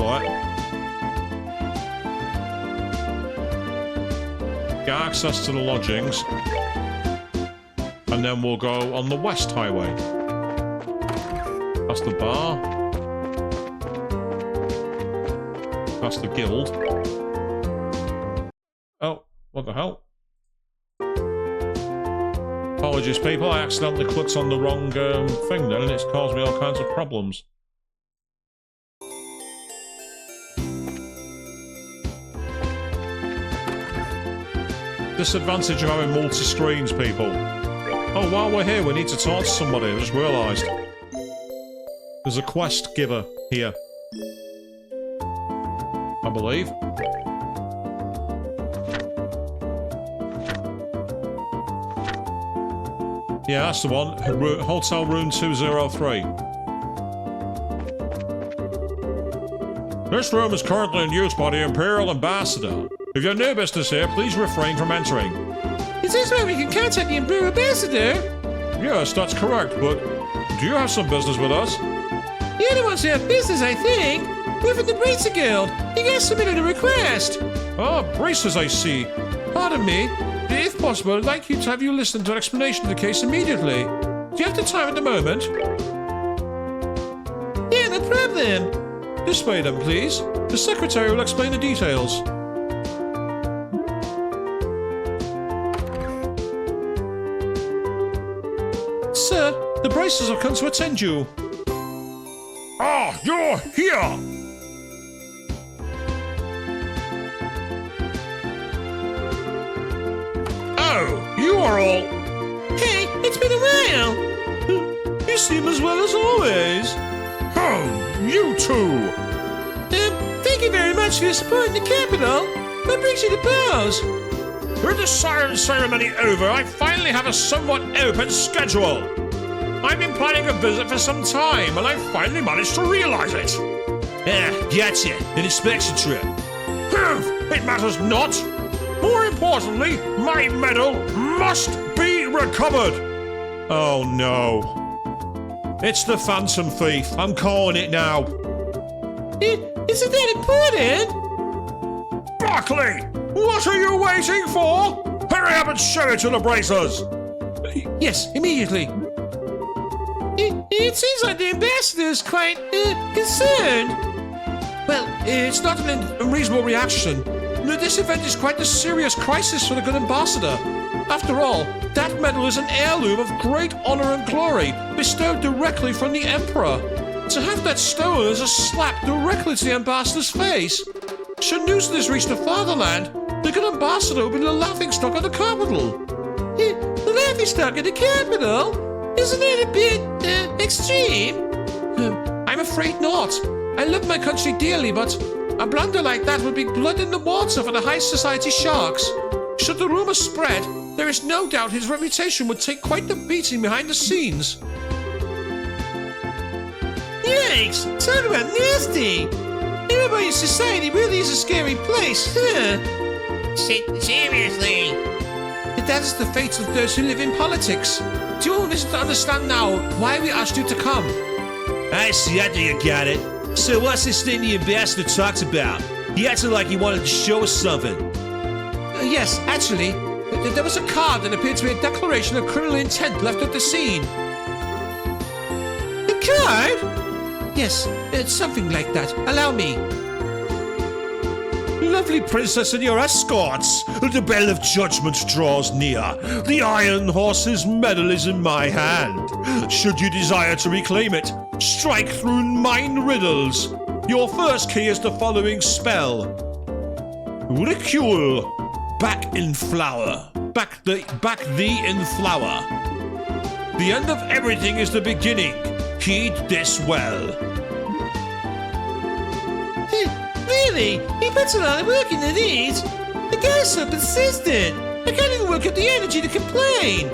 get access to the lodgings. And then we'll go on the West Highway. That's the bar. That's the guild. Oh, what the hell? Apologies, people. I accidentally clicked on the wrong thing then, and it's caused me all kinds of problems. Disadvantage of having multi-screens, people. Oh, while we're here, we need to talk to somebody. I just realised. There's a quest giver here. I believe. Yeah, that's the one. Hotel room 203. This room is currently in use by the Imperial Ambassador. If you're new business here, please refrain from entering. Is this where we can contact the Imperial Ambassador? Yes, that's correct, but do you have some business with us? The other ones who have business, I think. We're from the Breezer Guild. You guys submitted a request. Ah, Breezers, I see. Pardon me. If possible, I'd like you to have you listen to an explanation of the case immediately. Do you have the time at the moment? Yeah, no have them. This way then, please. The secretary will explain the details. Sir, the Bracers have come to attend you. Ah, you're here! Oh, you are all... Hey, it's been a while. You seem as well as always. Oh, you two! Thank you very much for your support in the capital. What brings you to Bowes? With the siren ceremony over, I finally have a somewhat open schedule. I've been planning a visit for some time, and I finally managed to realize it. Gotcha. An inspection trip. It matters not. More importantly, my medal must be recovered. Oh no. It's the Phantom Thief. I'm calling it now. Isn't that important? Barkley, what are you waiting for? Hurry up and show it to the Bracers. Yes, immediately. It seems like the ambassador is quite concerned. Well, it's not an unreasonable reaction. This event is quite a serious crisis for the good ambassador. After all, that medal is an heirloom of great honor and glory, bestowed directly from the Emperor. To have that stolen is a slap directly to the ambassador's face. Should news of this reach the fatherland, the good ambassador will be the laughingstock of the capital. The laughingstock of the capital? Isn't that a bit extreme? I'm afraid not. I love my country dearly, but a blunder like that would be blood in the water for the high society sharks. Should the rumor spread, there is no doubt his reputation would take quite the beating behind the scenes. Yikes! Talk about nasty! Everybody in society really is a scary place, huh? Seriously? That is the fate of those who live in politics. Do you understand now why we asked you to come? I see, I think I got it. So what's this thing the ambassador talks about? He acted like he wanted to show us something. Yes, actually, there was a card that appeared to be a declaration of criminal intent left at the scene. A card? Yes, it's something like that. Allow me. Lovely princess and your escorts. The bell of judgment draws near. The Iron Horse's medal is in my hand. Should you desire to reclaim it, strike through mine riddles. Your first key is the following spell. Ridicule. Back in flower. Back thee in flower. The end of everything is the beginning. Heed this well. Really? He puts a lot of work into these. The guy's so persistent. I can't even work up the energy to complain.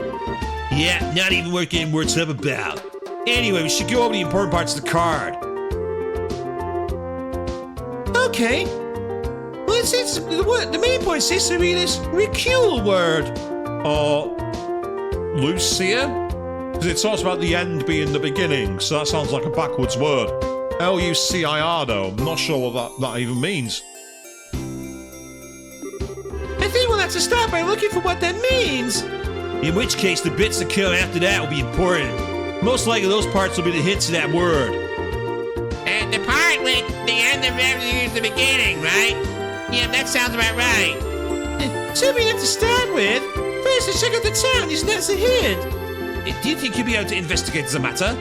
Yeah, not even worth getting words up about. Anyway, we should go over the important parts of the card. Okay. Well, it seems the main point seems to be this recule word. Lucia? Because it talks about the end being the beginning, so that sounds like a backwards word. Lucir though, I'm not sure what that even means. I think we'll have to start by looking for what that means. In which case, the bits that come after that will be important. Most likely those parts will be the hints of that word. And the part with the end of everything is the beginning, right? Yeah, that sounds about right. So we have to start with. First, let's check out the town. Isn't that a hint? Do you think you'll be able to investigate the matter?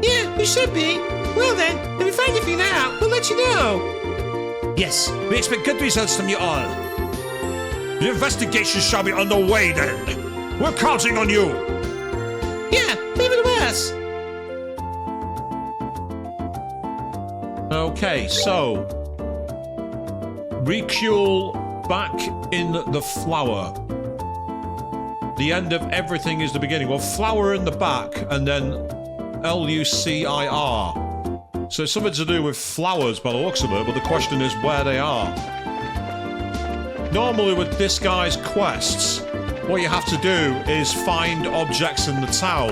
Yeah, we should be. Well then, if we find anything out, we'll let you know. Yes, we expect good results from you all. The investigation shall be underway then. We're counting on you. Yeah, leave it to us. Okay, so recule back in the flower. The end of everything is the beginning. Well, flower in the back, and then Lucir. So it's something to do with flowers by the looks of it, but the question is where they are. Normally with this guy's quests, what you have to do is find objects in the town,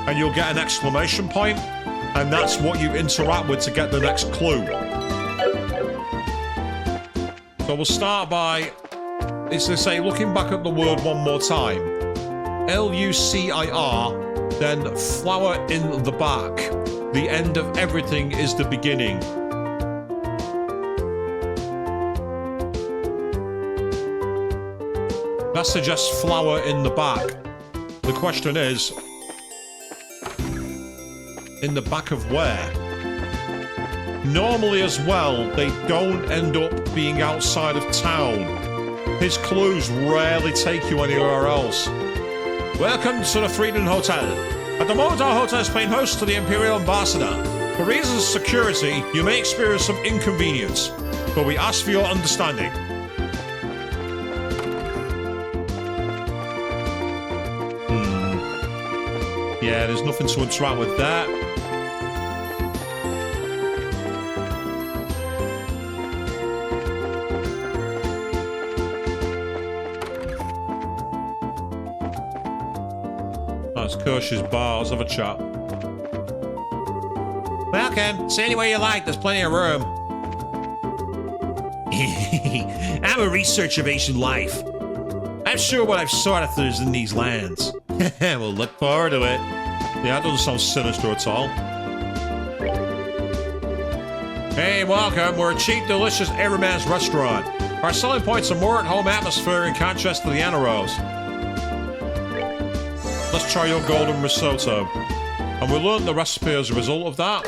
and you'll get an exclamation point, and that's what you interact with to get the next clue. So we'll start by, it's to say, looking back at the word one more time. Lucir, then flower in the back. The end of everything is the beginning. That suggests flower in the back. The question is, in the back of where? Normally as well, they don't end up being outside of town. His clues rarely take you anywhere else. Welcome to the Freedom Hotel. At the moment, our hotel is paying host to the Imperial Ambassador. For reasons of security, you may experience some inconvenience, but we ask for your understanding. Yeah, there's nothing to interact with that. That's Kirsch's bar. Let's have a chat. Welcome. Sit anywhere you like. There's plenty of room. I'm a researcher of ancient life. I'm sure what I've sorted through is in these lands. We'll look forward to it. Yeah, that doesn't sound sinister at all. Hey, welcome. We're a cheap, delicious everyman's restaurant. Our selling points are more at-home atmosphere in contrast to the Anaros. Let's try your golden risotto. And we learned the recipe as a result of that.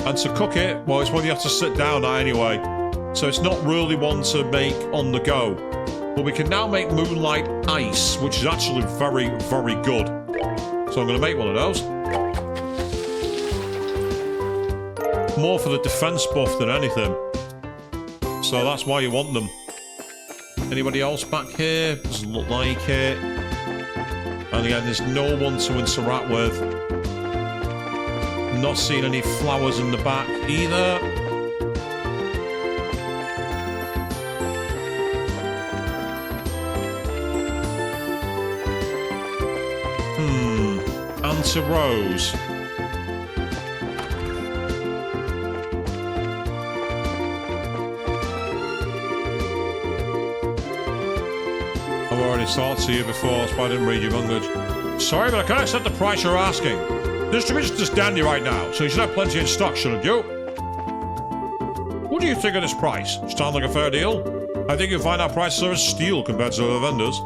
And to cook it, well, it's one you have to sit down at anyway. So it's not really one to make on the go. But we can now make moonlight ice, which is actually very, very good. So I'm going to make one of those. More for the defense buff than anything. So that's why you want them. Anybody else back here? Doesn't look like it. And again, there's no one to interact with. Not seeing any flowers in the back either. To Rose. I've already talked to you before, that's why I didn't read your language. Sorry, but I can't accept the price you're asking. Distribution's just dandy right now, so you should have plenty in stock, shouldn't you? What do you think of this price? Sound like a fair deal? I think you'll find our prices are a steal compared to other vendors.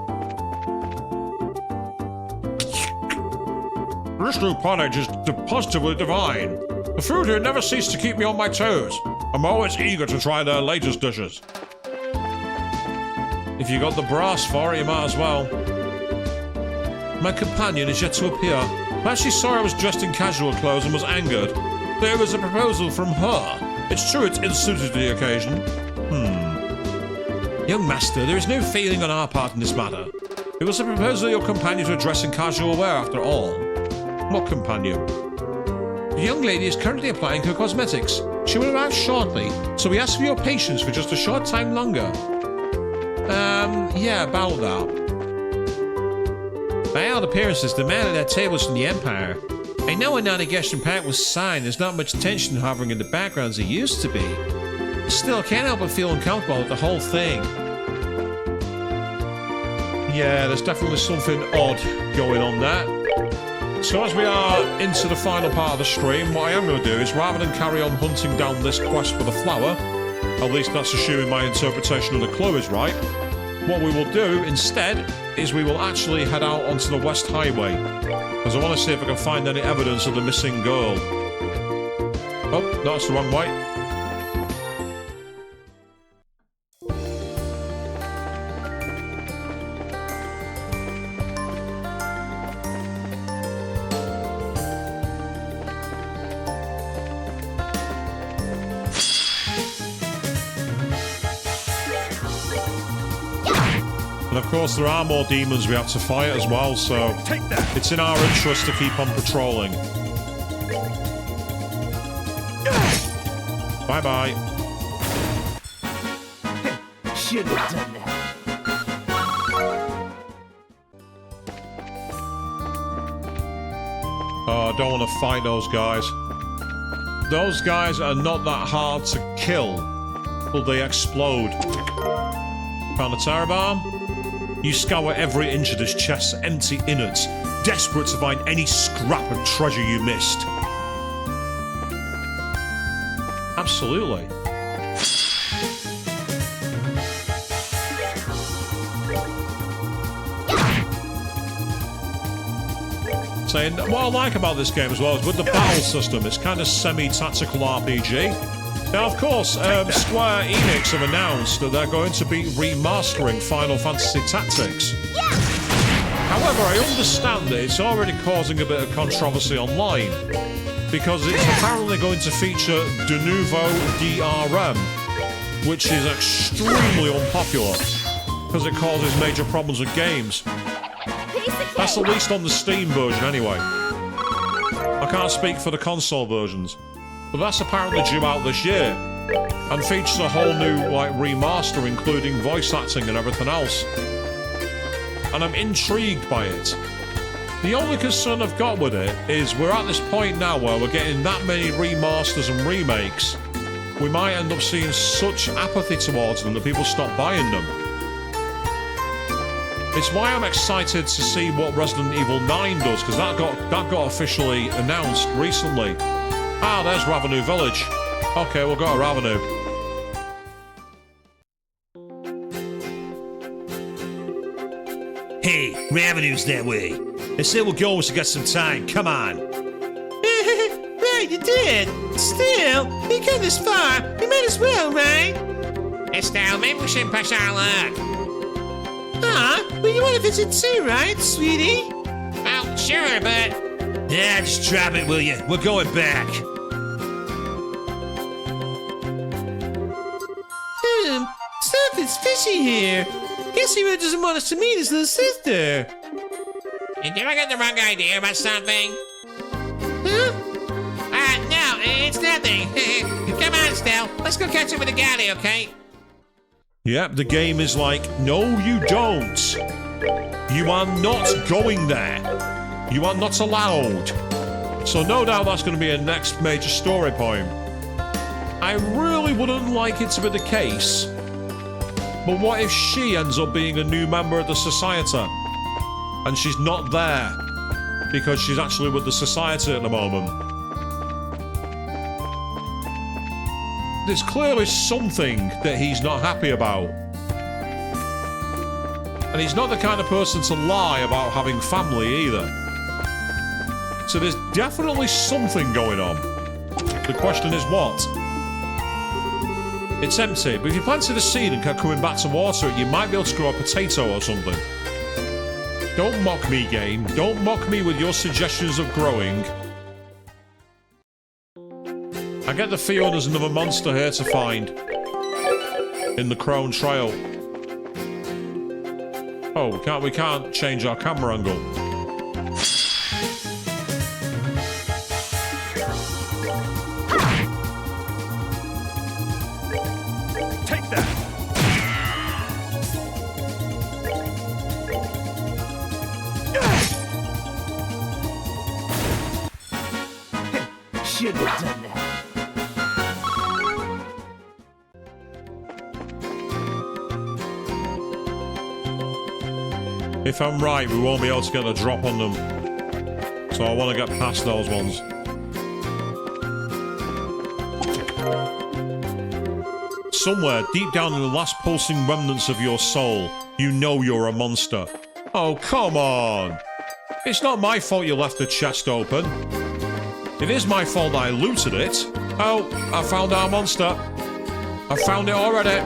This new porridge is positively divine. The food here never ceases to keep me on my toes. I'm always eager to try their latest dishes. If you got the brass for it, you might as well. My companion is yet to appear. Perhaps she saw I was dressed in casual clothes and was angered. There was a proposal from her. It's true it's ill-suited to the occasion. Young master, there is no failing on our part in this matter. It was a proposal of your companion to dress in casual wear after all. What companion? The young lady is currently applying her cosmetics. She will arrive shortly, so we ask for your patience for just a short time longer. Yeah, about that. By all appearances, the man at that table is from the Empire. I know when Navigation Pact was signed, there's not much tension hovering in the background as there used to be. Still, can't help but feel uncomfortable with the whole thing. Yeah, there's definitely something odd going on there. So as we are into the final part of the stream, what I am going to do is, rather than carry on hunting down this quest for the flower, at least that's assuming my interpretation of the clue is right, what we will do instead is we will actually head out onto the West Highway, because I want to see if I can find any evidence of the missing girl. Oh, that's the wrong way. And of course there are more demons we have to fight as well, so it's in our interest to keep on patrolling. Bye-bye. Should have done that. Oh, I don't want to fight those guys. Those guys are not that hard to kill, but they explode. Found a terror bomb? You scour every inch of this chest's empty innards, desperate to find any scrap of treasure you missed. Absolutely. Saying what I like about this game as well is with the battle system, it's kind of semi-tactical RPG. Now, of course, Square Enix have announced that they're going to be remastering Final Fantasy Tactics. However, I understand that it's already causing a bit of controversy online because it's apparently going to feature de nouveau DRM, which is extremely unpopular because it causes major problems with games. That's at least on the Steam version anyway. I can't speak for the console versions, but that's apparently due out this year and features a whole new remaster including voice acting and everything else. And I'm intrigued by it. The only concern I've got with it is we're at this point now where we're getting that many remasters and remakes, we might end up seeing such apathy towards them that people stop buying them. It's why I'm excited to see what Resident Evil 9 does, because that got officially announced recently. Ah, there's Ravenou Village. Okay, we'll go to Ravenou. Hey, Ravenou's that way. They said we'll go once we got some time. Come on. Right, you did. Still, you came this far. You might as well, right? Estelle, maybe we should push our luck. Well, you want to visit too, right, sweetie? Well, sure, but... Yeah, just drop it, will you? We're going back. Something's fishy here. Guess he really doesn't want us to meet his little sister. Did you ever get the wrong idea about something? Huh? No, it's nothing. Come on, Estelle. Let's go catch up with the galley, okay? Yep, the game is like, no you don't. You are not going there. You are not allowed. So no doubt that's going to be a next major story point. I really wouldn't like it to be the case. But what if she ends up being a new member of the society? And she's not there because she's actually with the society at the moment. There's clearly something that he's not happy about. And he's not the kind of person to lie about having family either. So there's definitely something going on. The question is what? It's empty, but if you planted a seed and kept coming back to water it, you might be able to grow a potato or something. Don't mock me, game. Don't mock me with your suggestions of growing. I get the feeling there's another monster here to find. In the Crone Trail. Oh, we can't change our camera angle. Take that. Should have done that. If I'm right, we won't be able to get a drop on them. So I want to get past those ones. Somewhere, deep down in the last pulsing remnants of your soul, you know you're a monster. Oh, come on! It's not my fault you left the chest open. It is my fault that I looted it. Oh, I found our monster. I found it already.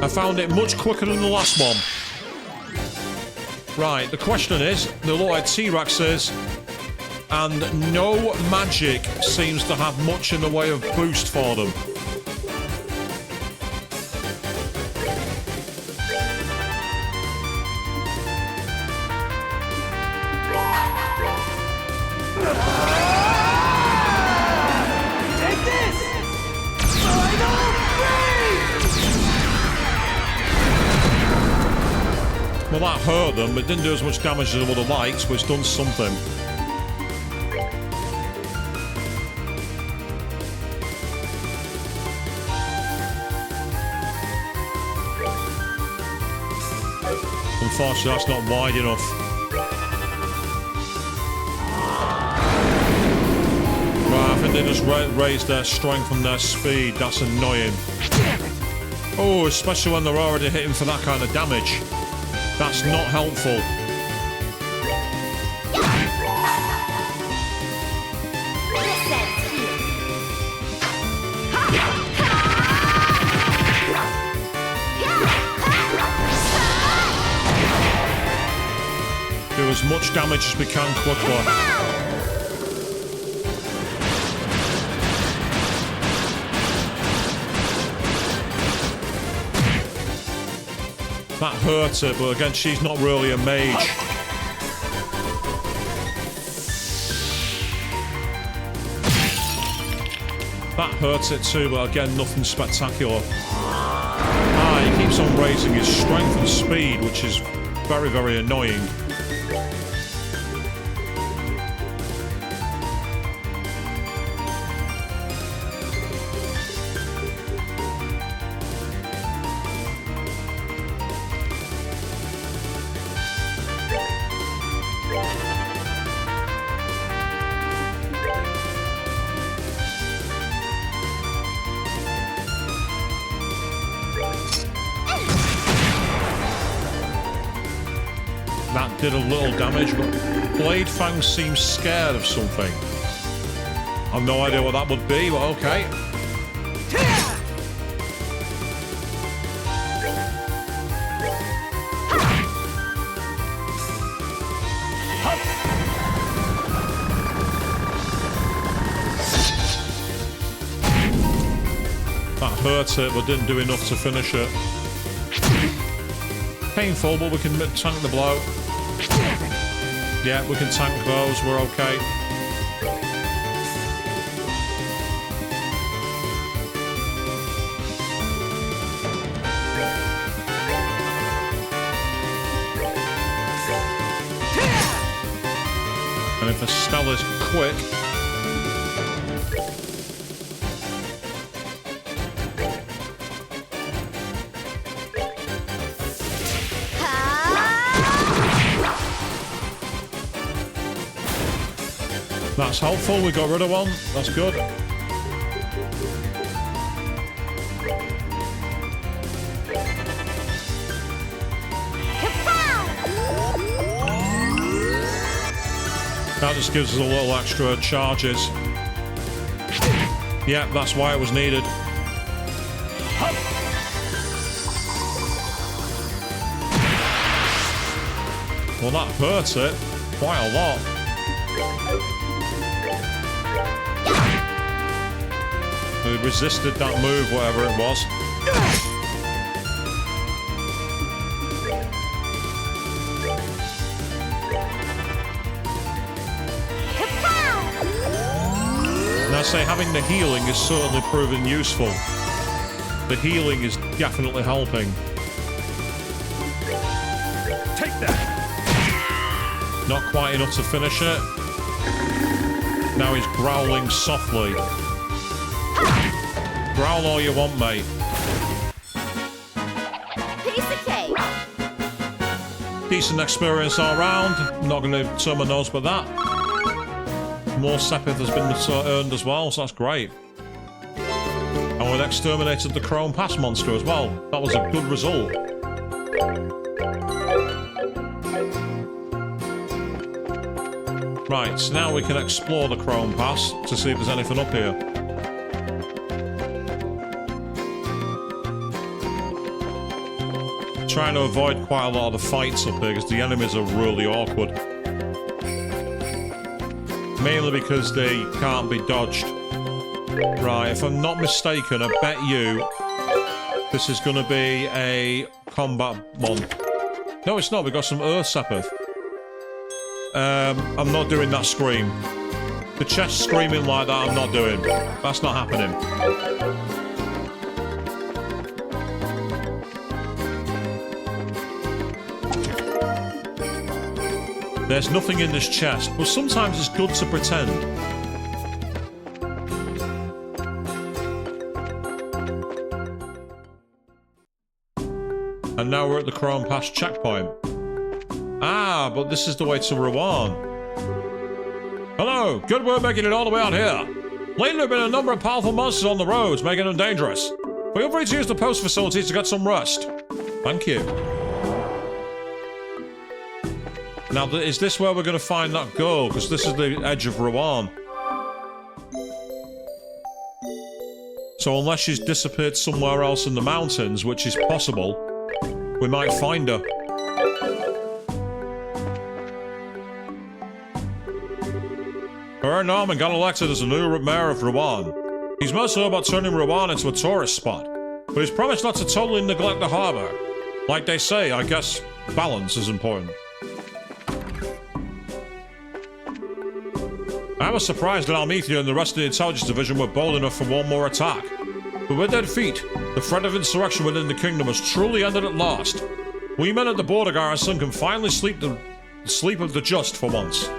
I found it much quicker than the last one. Right, the question is, they look like T-Rexes, and no magic seems to have much in the way of boost for them. Take this! Final Well, that hurt them, but didn't do as much damage as I would have liked, but it's done something. Unfortunately, that's not wide enough. they just raise their strength and their speed. That's annoying. Oh, especially when they're already hitting for that kind of damage. That's not helpful. Do as much damage as we can quickly. That hurt her, but again, she's not really a mage. That hurts it too, but again, nothing spectacular. Ah, he keeps on raising his strength and speed, which is very, very annoying. That did a little damage, but Blade Fang seems scared of something. I've no idea what that would be, but okay. That hurt it, but didn't do enough to finish it. Painful, but we can tank the blow. Yeah, we can tank those, we're okay. And if Estelle is quick... That's helpful, we got rid of one. That's good. That just gives us a little extra charges. Yeah, that's why it was needed. Well, that hurt it quite a lot. We resisted that move, whatever it was. And I say having the healing is certainly proven useful. The healing is definitely helping. Take that! Not quite enough to finish it. Now he's growling softly. Growl all you want, mate. Piece of cake. Decent experience all round. I'm not going to turn my nose by that. More Sepith has been earned as well, so that's great. And we've exterminated the Chrome Pass monster as well. That was a good result. Right, so now we can explore the Chrome Pass to see if there's anything up here. Trying to avoid quite a lot of the fights up here because the enemies are really awkward. Mainly because they can't be dodged. Right, if I'm not mistaken, I bet you this is going to be a combat one. No, it's not. We've got some Earth Sepith. I'm not doing that scream. The chest screaming like that, I'm not doing. That's not happening. There's nothing in this chest, but sometimes it's good to pretend. And now we're at the Chrome Pass checkpoint. Ah, but this is the way to Rouen. Hello, good work making it all the way out here. Lately, there have been a number of powerful monsters on the roads, making them dangerous. Feel free to use the post facilities to get some rest. Thank you. Now, is this where we're going to find that girl? Because this is the edge of Rouen. So unless she's disappeared somewhere else in the mountains, which is possible, we might find her. Her Norman got elected as the new mayor of Rouen. He's mostly about turning Rouen into a tourist spot, but he's promised not to totally neglect the harbour. Like they say, I guess balance is important. I was surprised that Almethea and the rest of the intelligence division were bold enough for one more attack. But with their defeat, the threat of insurrection within the kingdom has truly ended at last. We men at the border garrison can finally sleep of the just for once.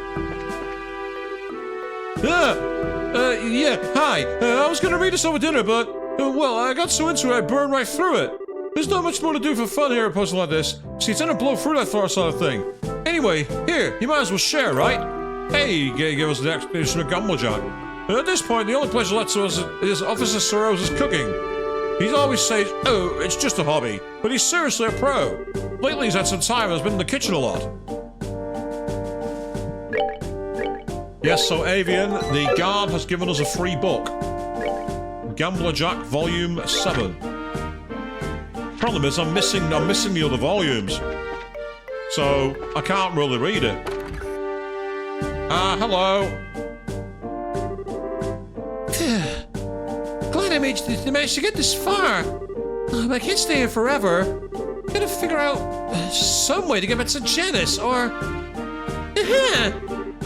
Yeah, hi. I was gonna read this over dinner, but, well, I got so into it I burned right through it. There's not much more to do for fun here at a post like this. See, it's in a blow through that thought sort of thing. Anyway, here, you might as well share, right? Hey, give us the explanation of Gumblejack. And at this point, the only place left to us is Officer Soros's cooking. He always says, oh, it's just a hobby, but he's seriously a pro. Lately he's had some time and has been in the kitchen a lot. Yes, so Avian, the guard has given us a free book. Gumblejack Volume 7. Problem is, I'm missing the other volumes. So, I can't really read it. Hello. Glad I managed to get this far. But I can't stay here forever. Gotta figure out some way to get back to Janice, or...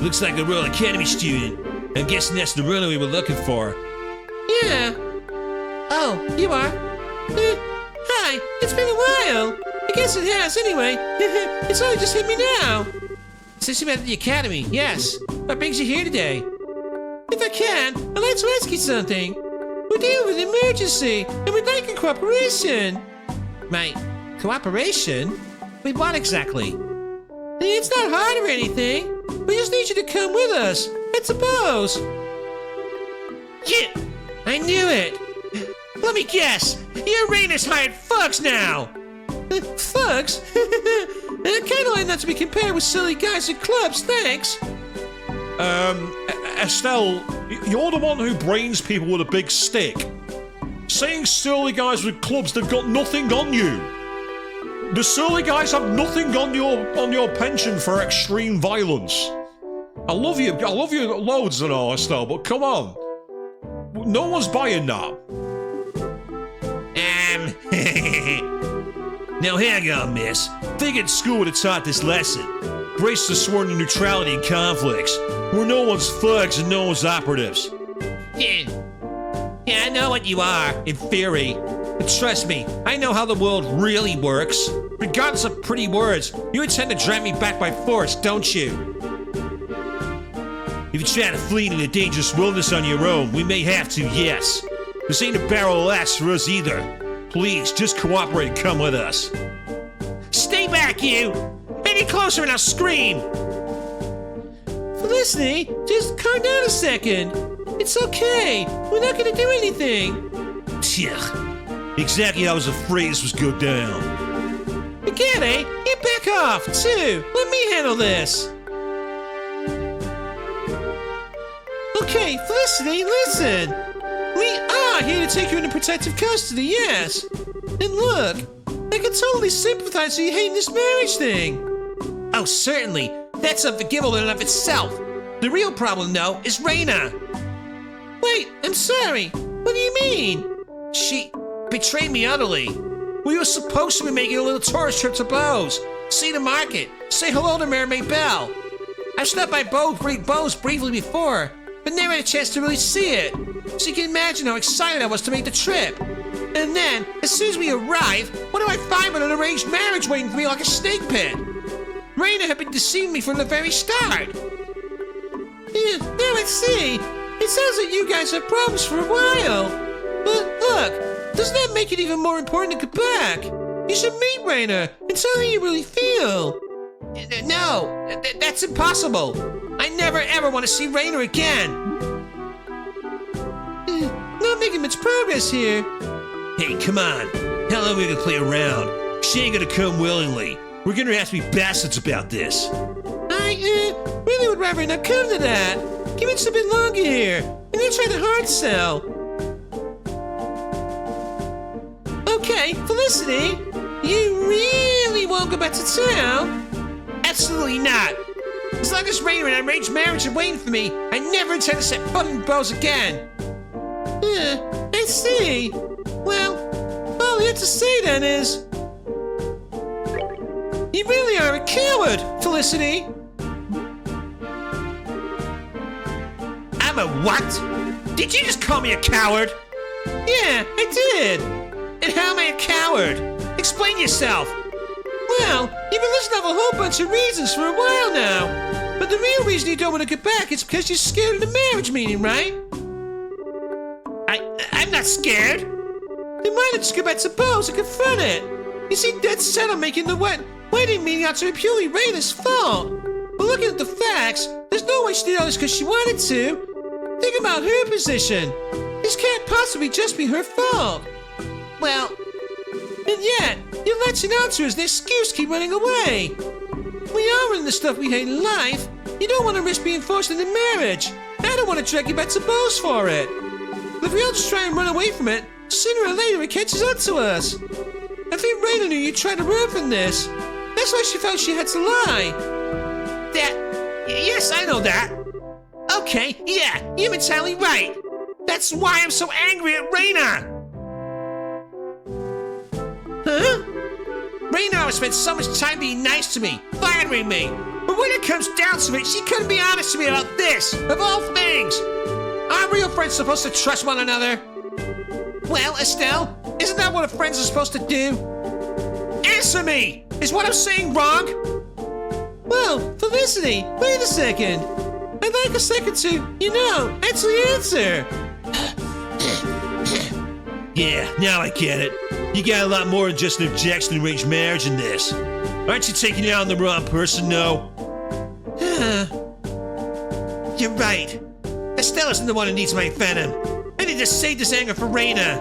Looks like a Royal Academy student. I'm guessing that's the runner we were looking for. Yeah. Oh, you are? Hi, it's been a while. I guess it has, anyway. It's only just hit me now. Since you met at the academy, yes. What brings you here today? If I can, I'd like to ask you something. We're dealing with an emergency, and we'd like your cooperation. My cooperation? With what exactly? It's not hard or anything. We just need you to come with us. I suppose. Yeah, I knew it. Let me guess. Your Raina's hired thugs now. Thugs? Kind of like not to be compared with silly guys at clubs, thanks. Estelle, you're the one who brains people with a big stick. Saying silly guys with clubs, they've got nothing on you. The silly guys have nothing on your penchant for extreme violence. I love you loads and all, Estelle, but come on. No one's buying that. Now hang on, miss. Figured school would have taught this lesson. Brace the sworn to neutrality in conflicts. We're no one's thugs and no one's operatives. Yeah, I know what you are, in theory. But trust me, I know how the world really works. Regardless of pretty words, you intend to drag me back by force, don't you? If you try to flee into the dangerous wilderness on your own, we may have to, yes. This ain't a barrel of laughs for us either. Please, just cooperate and come with us. Stay back, you! Any closer and I'll scream! Felicity, just calm down a second. It's okay. We're not gonna do anything. Exactly how I was afraid this was go down. Again, eh? You back off, too. Let me handle this. Okay, Felicity, listen. We are here to take you into protective custody, yes. And look, I can totally sympathize with you hating this marriage thing. Oh, certainly. That's unforgivable in and of itself. The real problem, though, is Raina. Wait, I'm sorry. What do you mean? She betrayed me utterly. We were supposed to be making a little tourist trip to Bose, see the market, say hello to Mayor Maybelle. I've stopped by Bose briefly before, but never had a chance to really see it. So you can imagine how excited I was to make the trip. And then, as soon as we arrive, what do I find but an arranged marriage waiting for me like a snake pit? Raina had been deceiving me from the very start. Yeah, now I see. It sounds like you guys have problems for a while. But look, doesn't that make it even more important to get back? You should meet Raina and tell her how you really feel. No, that's impossible. I never ever want to see Raina again. making much progress here. Hey, come on. How long are we gonna play around? She ain't gonna come willingly. We're gonna have to be bastards about this. I really would rather not come to that. Give it a bit longer here, and then try the hard sell. Okay, Felicity, you really won't go back to town? Absolutely not. As long as Raina and our arranged marriage are waiting for me, I never intend to set foot in bows again. I see. Well, all you have to say then is... You really are a coward, Felicity. I'm a what? Did you just call me a coward? Yeah, I did. And how am I a coward? Explain yourself. Well, you've been listing off a whole bunch of reasons for a while now. But the real reason you don't want to get back is because you're scared of the marriage meeting, right? I'm not scared. Then why don't you go back to Bose and confront it? You see, dead set on making the wedding meeting out to be purely Raina's fault. But looking at the facts, there's no way she did all this because she wanted to. Think about her position. This can't possibly just be her fault. Well, And yet, you're latching out to her as the excuse to keep running away. We are in the stuff we hate in life. You don't want to risk being forced into marriage. I don't want to drag you back to Bose for it. But if we all just try and run away from it, sooner or later it catches up to us. I think Raina knew you'd try to run from this. That's why she felt she had to lie. yes, I know that. Okay, yeah, you're entirely right. That's why I'm so angry at Raina. Huh? Raina always spent so much time being nice to me, flattering me. But when it comes down to it, she couldn't be honest to me about this, of all things. Aren't real friends supposed to trust one another? Well, Estelle, isn't that what friends are supposed to do? Answer me! Is what I'm saying wrong? Well, Felicity, wait a second. I'd like a second to, actually answer. Yeah, now I get it. You got a lot more than just an objection to arranged marriage in this. Aren't you taking it out on the wrong person, no? You're right. Estelle isn't the one who needs my venom. I need to save this anger for Raina.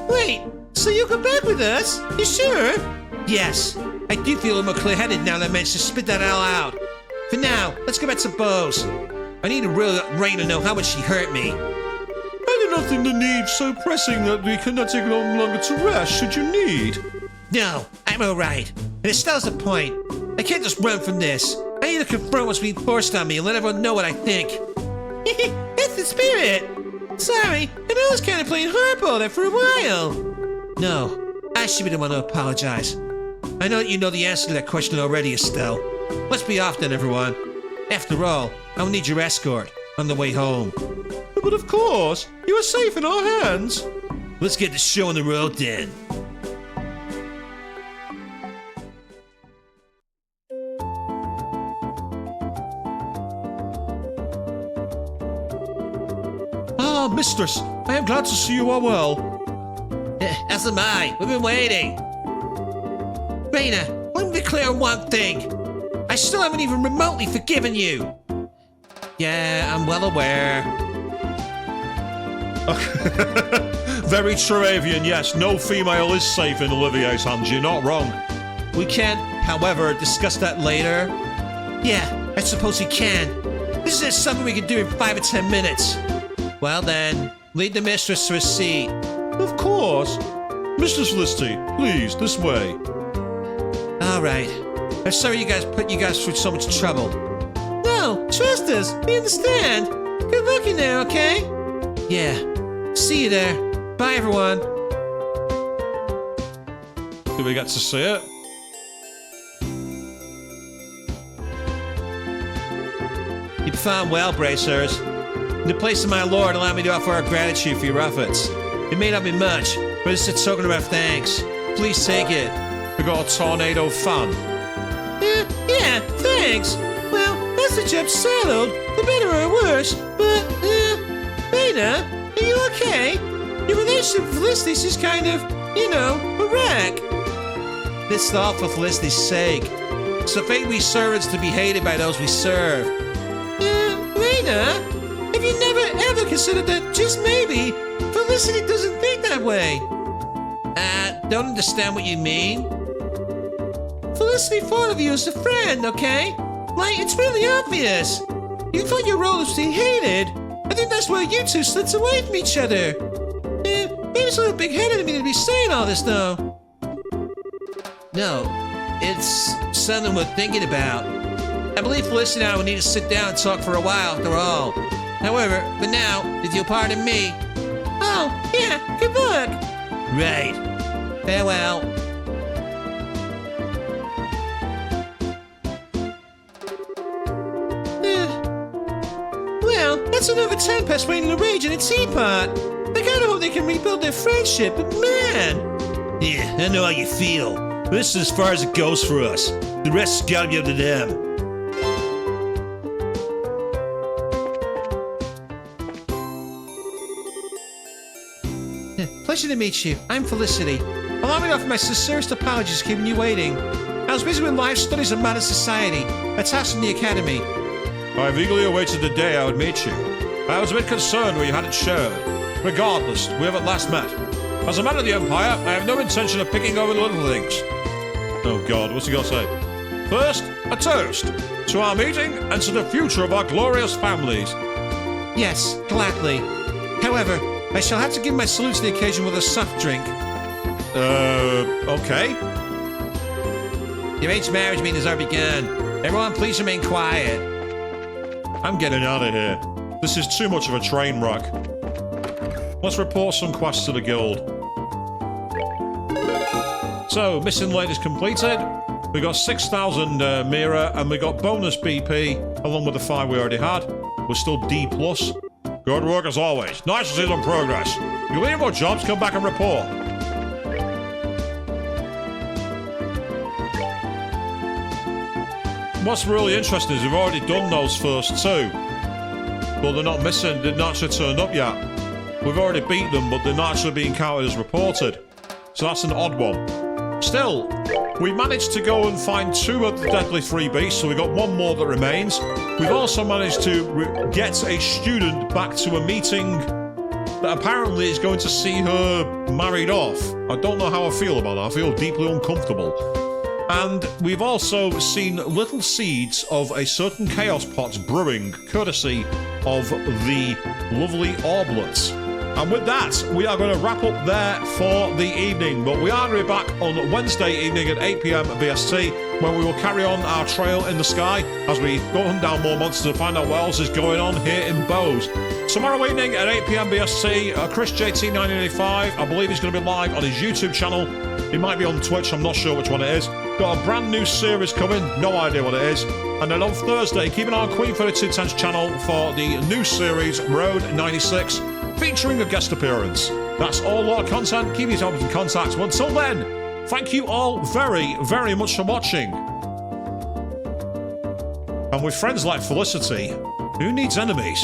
Wait, so you'll come back with us? You sure? Yes, I do feel a little more clear-headed now that I managed to spit that all out. For now, let's go back to Bose. I need to really let Raina know how much she hurt me. I do not think the need so pressing that we cannot take no longer to rest should you need. No, I'm alright. And Estelle's the point. I can't just run from this. I need to confront what's being forced on me and let everyone know what I think. That's the spirit. Sorry, I was kind of playing hardball there for a while. No, I should be the one to apologize. I know that you know the answer to that question already, Estelle. Let's be off then, everyone. After all, I'll need your escort on the way home. But of course, you are safe in our hands. Let's get the show on the road then. Ah, mistress, I am glad to see you are well. As am I. We've been waiting. Raina, let me be clear on one thing. I still haven't even remotely forgiven you. Yeah, I'm well aware. Very true, Avian, yes. No female is safe in Olivier's hands. You're not wrong. We can, however, discuss that later. Yeah, I suppose we can. This is something we can do in 5 or 10 minutes. Well then, lead the mistress to a seat. Of course. Mistress Felicity, please, this way. Alright. I'm sorry you guys put you guys through so much trouble. No, trust us. We understand. Good luck in there, okay? Yeah. See you there. Bye, everyone. Do we get to see it? You performed well, bracers. In the place of my lord, allow me to offer our gratitude for your efforts. It may not be much, but it's a token of our thanks. Please take it. We got a tornado fan. Yeah, thanks. Well, that's the job settled, for better or worse. But, Raina, are you okay? Your relationship with Felicity's just kind of, a wreck. This is all for Felicity's sake. So fate we servants to be hated by those we serve. Raina, I Have you never ever considered that just maybe Felicity doesn't think that way? Don't understand what you mean. Felicity thought of you as a friend, okay? Like, it's really obvious. You thought your role was to be hated. I think that's why you two slipped away from each other. Maybe it's a little big-headed of me to be saying all this, though. No, it's something we're thinking about. I believe Felicity and I will need to sit down and talk for a while after all. However, for now, if you'll pardon me. Oh, yeah, good luck. Right. Farewell. Well, that's another tempest waiting to rage in a teapot. I kinda hope they can rebuild their friendship, but man! Yeah, I know how you feel. But this is as far as it goes for us. The rest has gotta be up to them. Pleasure to meet you. I'm Felicity. Allow me to offer my sincerest apologies for keeping you waiting. I was busy with life studies of modern society, a task from the Academy. I've eagerly awaited the day I would meet you. I was a bit concerned when you hadn't showed. Regardless, we have at last met. As a man of the Empire, I have no intention of picking over the little things. Oh God, what's he got to say? First, a toast to our meeting and to the future of our glorious families. Yes, gladly. However, I shall have to give my salute to the occasion with a soft drink. Okay. The arranged marriage meeting has already begun. Everyone, please remain quiet. I'm getting out of here. This is too much of a train wreck. Let's report some quests to the guild. So, missing ladies completed. We got 6,000 Mira, and we got bonus BP, along with the 5 we already had. We're still D+. Good work as always. Nice to see some progress. If you need more jobs, come back and report. What's really interesting is we've already done those first 2. But they're not missing, they're not actually turned up yet. We've already beat them, but they're not actually being counted as reported. So that's an odd one. Still, we managed to go and find 2 of the deadly 3 beasts, so we got 1 more that remains. We've also managed to get a student back to a meeting that apparently is going to see her married off. I don't know how I feel about that. I feel deeply uncomfortable. And we've also seen little seeds of a certain chaos pot brewing, courtesy of the lovely Orblets. And with that, we are going to wrap up there for the evening. But we are going to be back on Wednesday evening at 8 PM BST, when we will carry on our trail in the sky as we go hunt down more monsters and find out what else is going on here in Bose. Tomorrow evening at 8 PM BST, Chris JT1985, I believe he's going to be live on his YouTube channel. He might be on Twitch, I'm not sure which one it is. Got a brand new series coming, no idea what it is. And then on Thursday, keep an eye on Queen 3210's channel for the new series, Road 96, featuring a guest appearance. That's all a lot of content. Keep yourself in contact. Until then, thank you all very, very much for watching. And with friends like Felicity, who needs enemies?